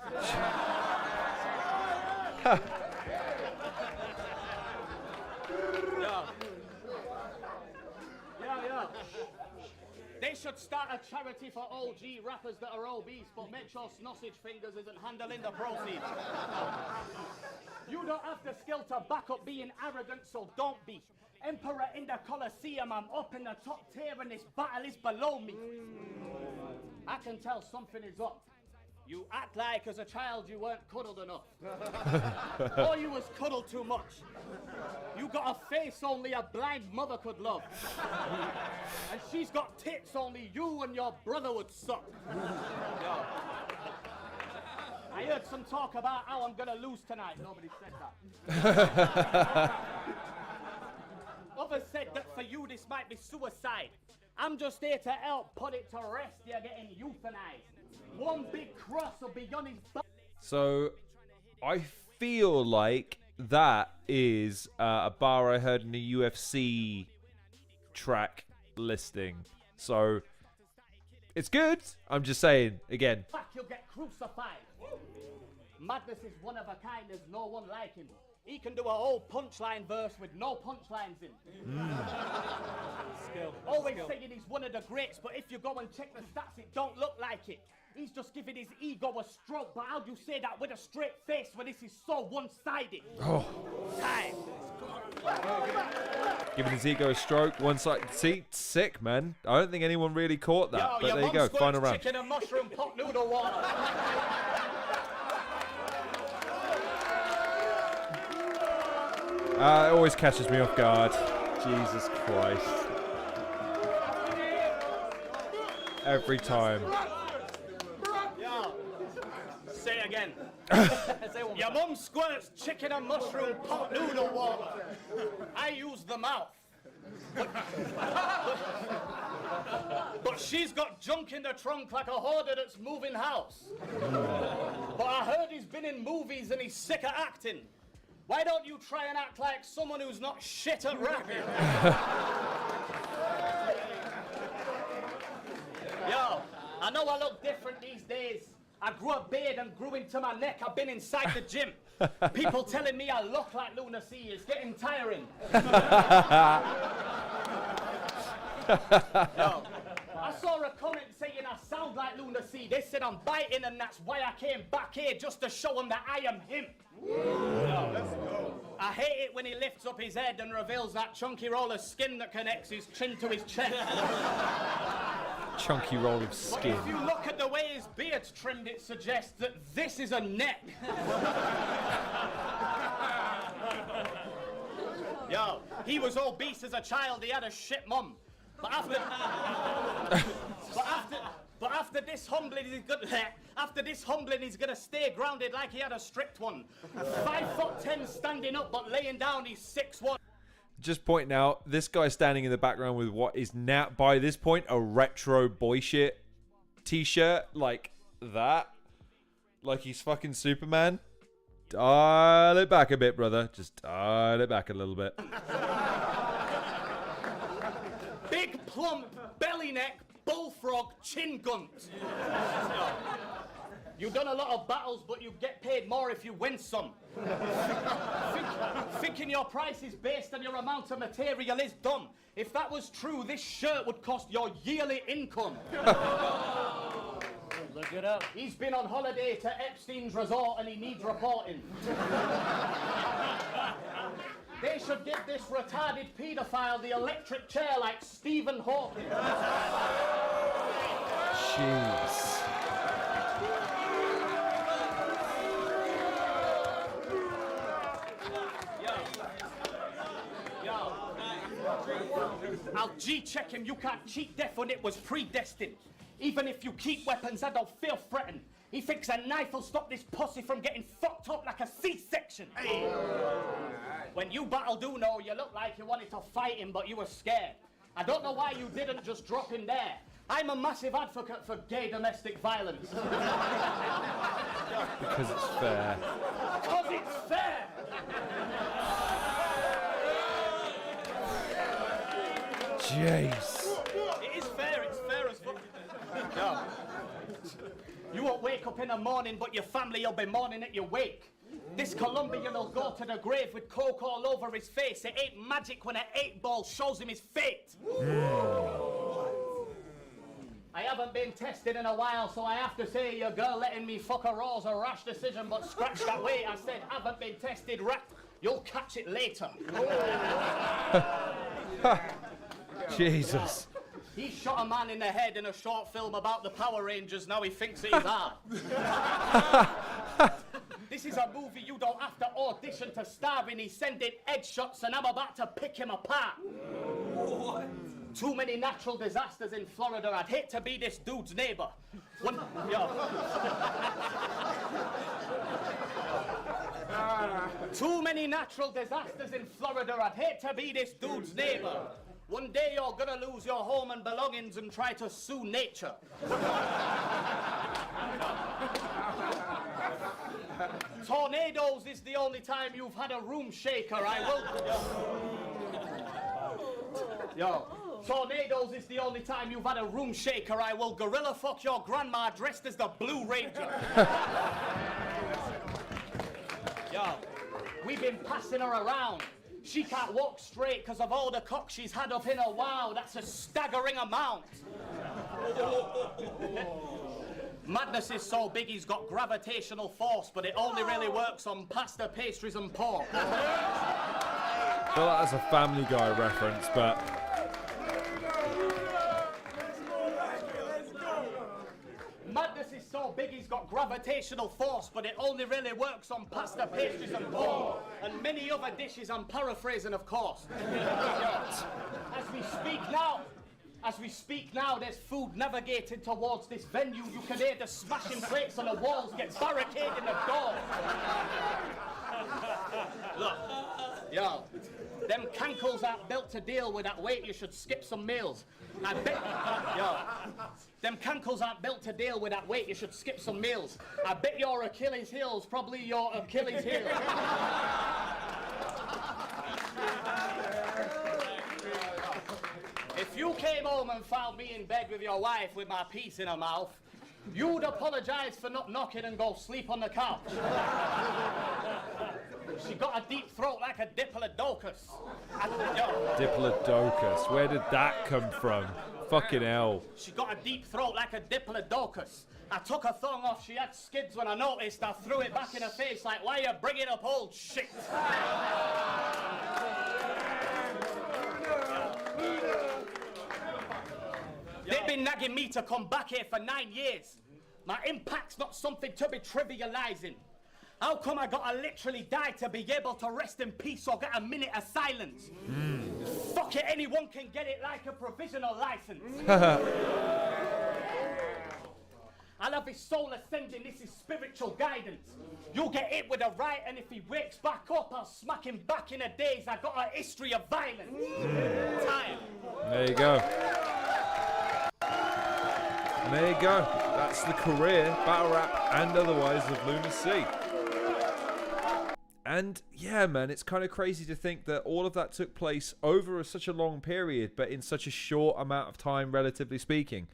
Yeah. They should start a charity for OG rappers that are obese, but make sure Sausage Fingers isn't handling the proceeds. You don't have the skill to back up being arrogant, so don't be. Emperor in the Colosseum, I'm up in the top tier and this battle is below me. I can tell something is up. You act like as a child you weren't cuddled enough. Or you was cuddled too much. You got a face only a blind mother could love. And she's got tits only you and your brother would suck. Yo. I heard some talk about how I'm gonna lose tonight. Nobody said that. Others said that for you this might be suicide. I'm just here to help put it to rest. You're getting euthanized. One big cross will be on his butt. So, I feel like that is a bar I heard in the UFC track listing. So, it's good. I'm just saying, again. Back, you'll get crucified. Madness is one of a kind, there's no one like him. He can do a whole punchline verse with no punchlines in. Always saying he's one of the greats, but if you go and check the stats, it don't look like it. He's just giving his ego a stroke, but how do you say that with a straight face when this is so one-sided? Oh. Time. Giving his ego a stroke, one-sided. See, sick, man. I don't think anyone really caught that, but there you go, final round. Chicken and mushroom pot noodle water. It always catches me off guard. Jesus Christ. Every time. Say it again. Your mum squirts chicken and mushroom pot noodle water. I use the mouth. But she's got junk in the trunk like a hoarder that's moving house. But I heard he's been in movies and he's sick of acting. Why don't you try and act like someone who's not shit at rapping? Yo, I know I look different these days. I grew a beard and grew into my neck. I've been inside the gym. People telling me I look like Lunar C is getting tiring. Yo, I saw a comment saying I sound like Lunar C. They said I'm biting and that's why I came back here, just to show them that I am him. Yo, let's go. I hate it when he lifts up his head and reveals that chunky roll of skin that connects his chin to his chest. Chunky roll of skin. But if you look at the way his beard's trimmed, it suggests that this is a neck. Yo, he was obese as a child, he had a shit mum. But after this humbling, he's gonna stay grounded like he had a strict one. 5'10" standing up, but laying down, he's 6'1". Just pointing out, this guy standing in the background with what is now, by this point, a retro boy shit t-shirt like that. Like he's fucking Superman. Dial it back a bit, brother. Just dial it back a little bit. Big plump belly neck bullfrog chin gunt. You've done a lot of battles, but you get paid more if you win some. Thinking your price is based on your amount of material is dumb. If that was true, this shirt would cost your yearly income. Look it up. He's been on holiday to Epstein's resort and he needs reporting. They should give this retarded paedophile the electric chair like Stephen Hawking. Jeez. I'll G-check him, you can't cheat death when it was predestined. Even if you keep weapons, I don't feel threatened. He thinks a knife will stop this pussy from getting fucked up like a C-section. Hey. When you battled Uno, you looked like you wanted to fight him, but you were scared. I don't know why you didn't just drop him there. I'm a massive advocate for gay domestic violence. Because it's fair. Because it's fair! Jeez. It is fair, it's fair as fuck. No. You won't wake up in the morning, but your family will be mourning at your wake. This Colombian will go to the grave with coke all over his face. It ain't magic when an 8-ball shows him his fate. I haven't been tested in a while, so I have to say your girl letting me fuck a raw's a rash decision, but scratch that way. I said, haven't been tested, rat. You'll catch it later. Jesus. He shot a man in the head in a short film about the Power Rangers. Now he thinks he's hard. This is a movie you don't have to audition to star in. He's sending headshots and I'm about to pick him apart. What? Too many natural disasters in Florida. I'd hate to be this dude's neighbor. Too many natural disasters in Florida. I'd hate to be this dude's neighbor. One day you're gonna lose your home and belongings and try to sue nature. Tornadoes is the only time you've had a room shaker. Tornadoes is the only time you've had a room shaker. I will gorilla fuck your grandma dressed as the Blue Ranger. We've been passing her around. She can't walk straight because of all the cock she's had up in her. Wow, that's a staggering amount. Madness is so big he's got gravitational force, but it only really works on pasta, pastries and pork. I feel like that's a Family Guy reference, but... Madness is so big he's got gravitational force, but it only really works on pasta, pastries and pork. And many other dishes, I'm paraphrasing, of course. As we speak now, there's food navigating towards this venue. You can hear the smashing plates on the walls get barricading the door. Look, them cankles aren't built to deal with that weight. You should skip some meals. I bet, them cankles aren't built to deal with that weight. You should skip some meals. I bet your Achilles heel's probably your Achilles heel. If you came home and found me in bed with your wife with my piece in her mouth, you'd apologize for not knocking and go sleep on the couch. She got a deep throat like a diplodocus. Diplodocus, where did that come from? Fucking hell. She got a deep throat like a diplodocus. I took her thong off, she had skids when I noticed. I threw it back in her face like, why are you bringing up old shit? They've been nagging me to come back here for 9 years. My impact's not something to be trivializing. How come I gotta literally die to be able to rest in peace or get a minute of silence? Fuck it, anyone can get it like a provisional license. I'll have his soul ascending, this is spiritual guidance. You'll get hit with a right, and if he wakes back up, I'll smack him back in a daze. I got a history of violence. Time. There you go. And there you go. That's the career, battle rap and otherwise, of Lunar C. And yeah, man, it's kind of crazy to think that all of that took place over such a long period, but in such a short amount of time, relatively speaking.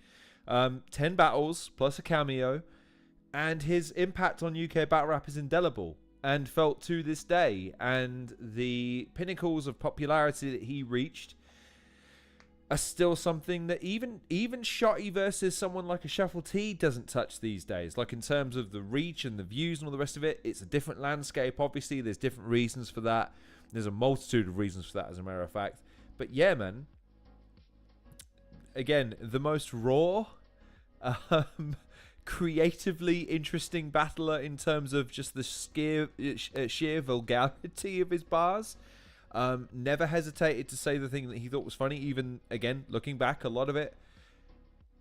10 battles plus a cameo, and his impact on UK battle rap is indelible and felt to this day. And the pinnacles of popularity that he reached are still something that even Shotty versus someone like a Shuffle T doesn't touch these days. Like, in terms of the reach and the views and all the rest of it, it's a different landscape. Obviously, there's different reasons for that. There's a multitude of reasons for that, as a matter of fact. But yeah, man. Again, the most raw, creatively interesting battler in terms of just the sheer vulgarity of his bars. Never hesitated to say the thing that he thought was funny. Even, again, looking back, a lot of it,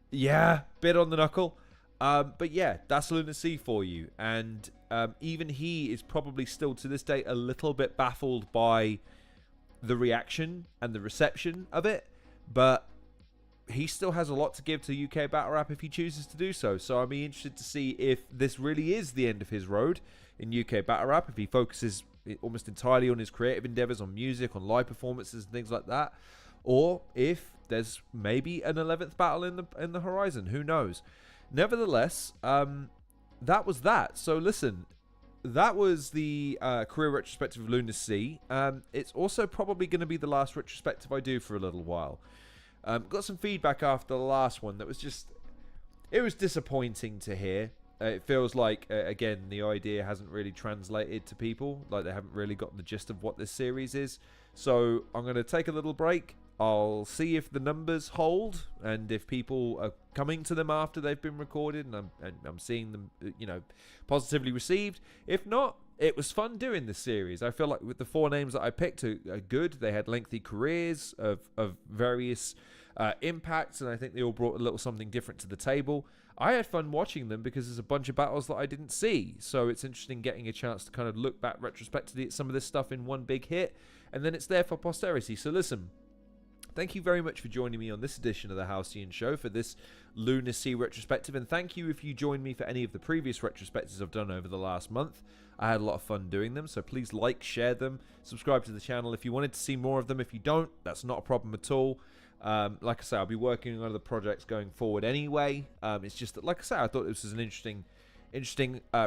yeah, bit on the knuckle. But yeah, that's Lunar C for you. And even he is probably still to this day a little bit baffled by the reaction and the reception of it. But he still has a lot to give to UK battle rap if he chooses to do so. So I'll be interested to see if this really is the end of his road in UK battle rap, if he focuses almost entirely on his creative endeavors, on music, on live performances and things like that, or if there's maybe an 11th battle in the horizon. Who knows? Nevertheless, that was that. So listen, that was the career retrospective of Lunar C. It's also probably going to be the last retrospective I do for a little while. Got some feedback after the last one that was just, it was disappointing to hear. It feels like, again, the idea hasn't really translated to people. Like, they haven't really gotten the gist of what this series is. So I'm going to take a little break, I'll see if the numbers hold and if people are coming to them after they've been recorded and I'm seeing them, positively received. If not, it was fun doing this series. I feel like with the 4 names that I picked are good. They had lengthy careers of various impacts, and I think they all brought a little something different to the table. I had fun watching them because there's a bunch of battles that I didn't see, so it's interesting getting a chance to kind of look back retrospectively at some of this stuff in one big hit, and then it's there for posterity. So listen, thank you very much for joining me on this edition of the Halcyon Show for this Lunar C retrospective, and thank you if you joined me for any of the previous retrospectives I've done over the last month. I had a lot of fun doing them, so please like, share them, subscribe to the channel if you wanted to see more of them. If you don't, that's not a problem at all. Like I say, I'll be working on other projects going forward anyway. It's just that, like I say, I thought this was an interesting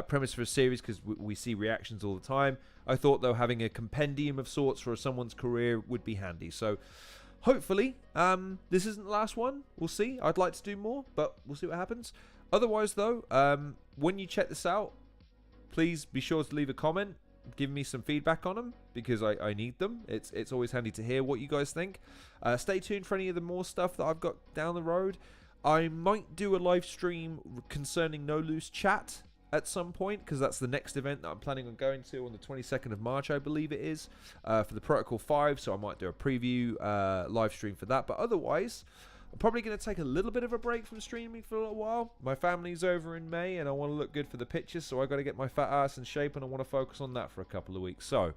premise for a series because we see reactions all the time. I thought, though, having a compendium of sorts for someone's career would be handy. So hopefully, this isn't the last one. We'll see. I'd like to do more, but we'll see what happens. Otherwise, though, when you check this out, please be sure to leave a comment. Give me some feedback on them because I need them. It's always handy to hear what you guys think. Stay tuned for any of the more stuff that I've got down the road. I might do a live stream concerning No Loose Chat at some point because that's the next event that I'm planning on going to on the 22nd of March, I believe it is, for the Protocol 5. So I might do a preview live stream for that. But otherwise, I'm probably going to take a little bit of a break from streaming for a little while. My family's over in May and I want to look good for the pictures, so I got to get my fat ass in shape and I want to focus on that for a couple of weeks. So,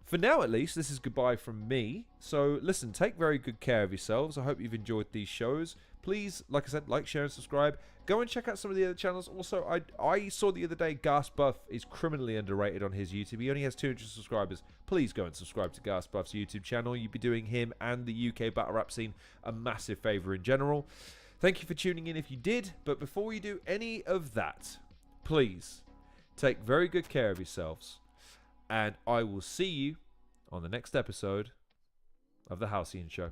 for now at least, this is goodbye from me. So, listen, take very good care of yourselves. I hope you've enjoyed these shows. Please, like I said, like, share, and subscribe. Go and check out some of the other channels. Also, I saw the other day Gas Buff is criminally underrated on his YouTube. He only has 200 subscribers. Please go and subscribe to Gas Buff's YouTube channel. You'd be doing him and the UK battle rap scene a massive favour in general. Thank you for tuning in if you did. But before you do any of that, please take very good care of yourselves. And I will see you on the next episode of The Halcyon Show.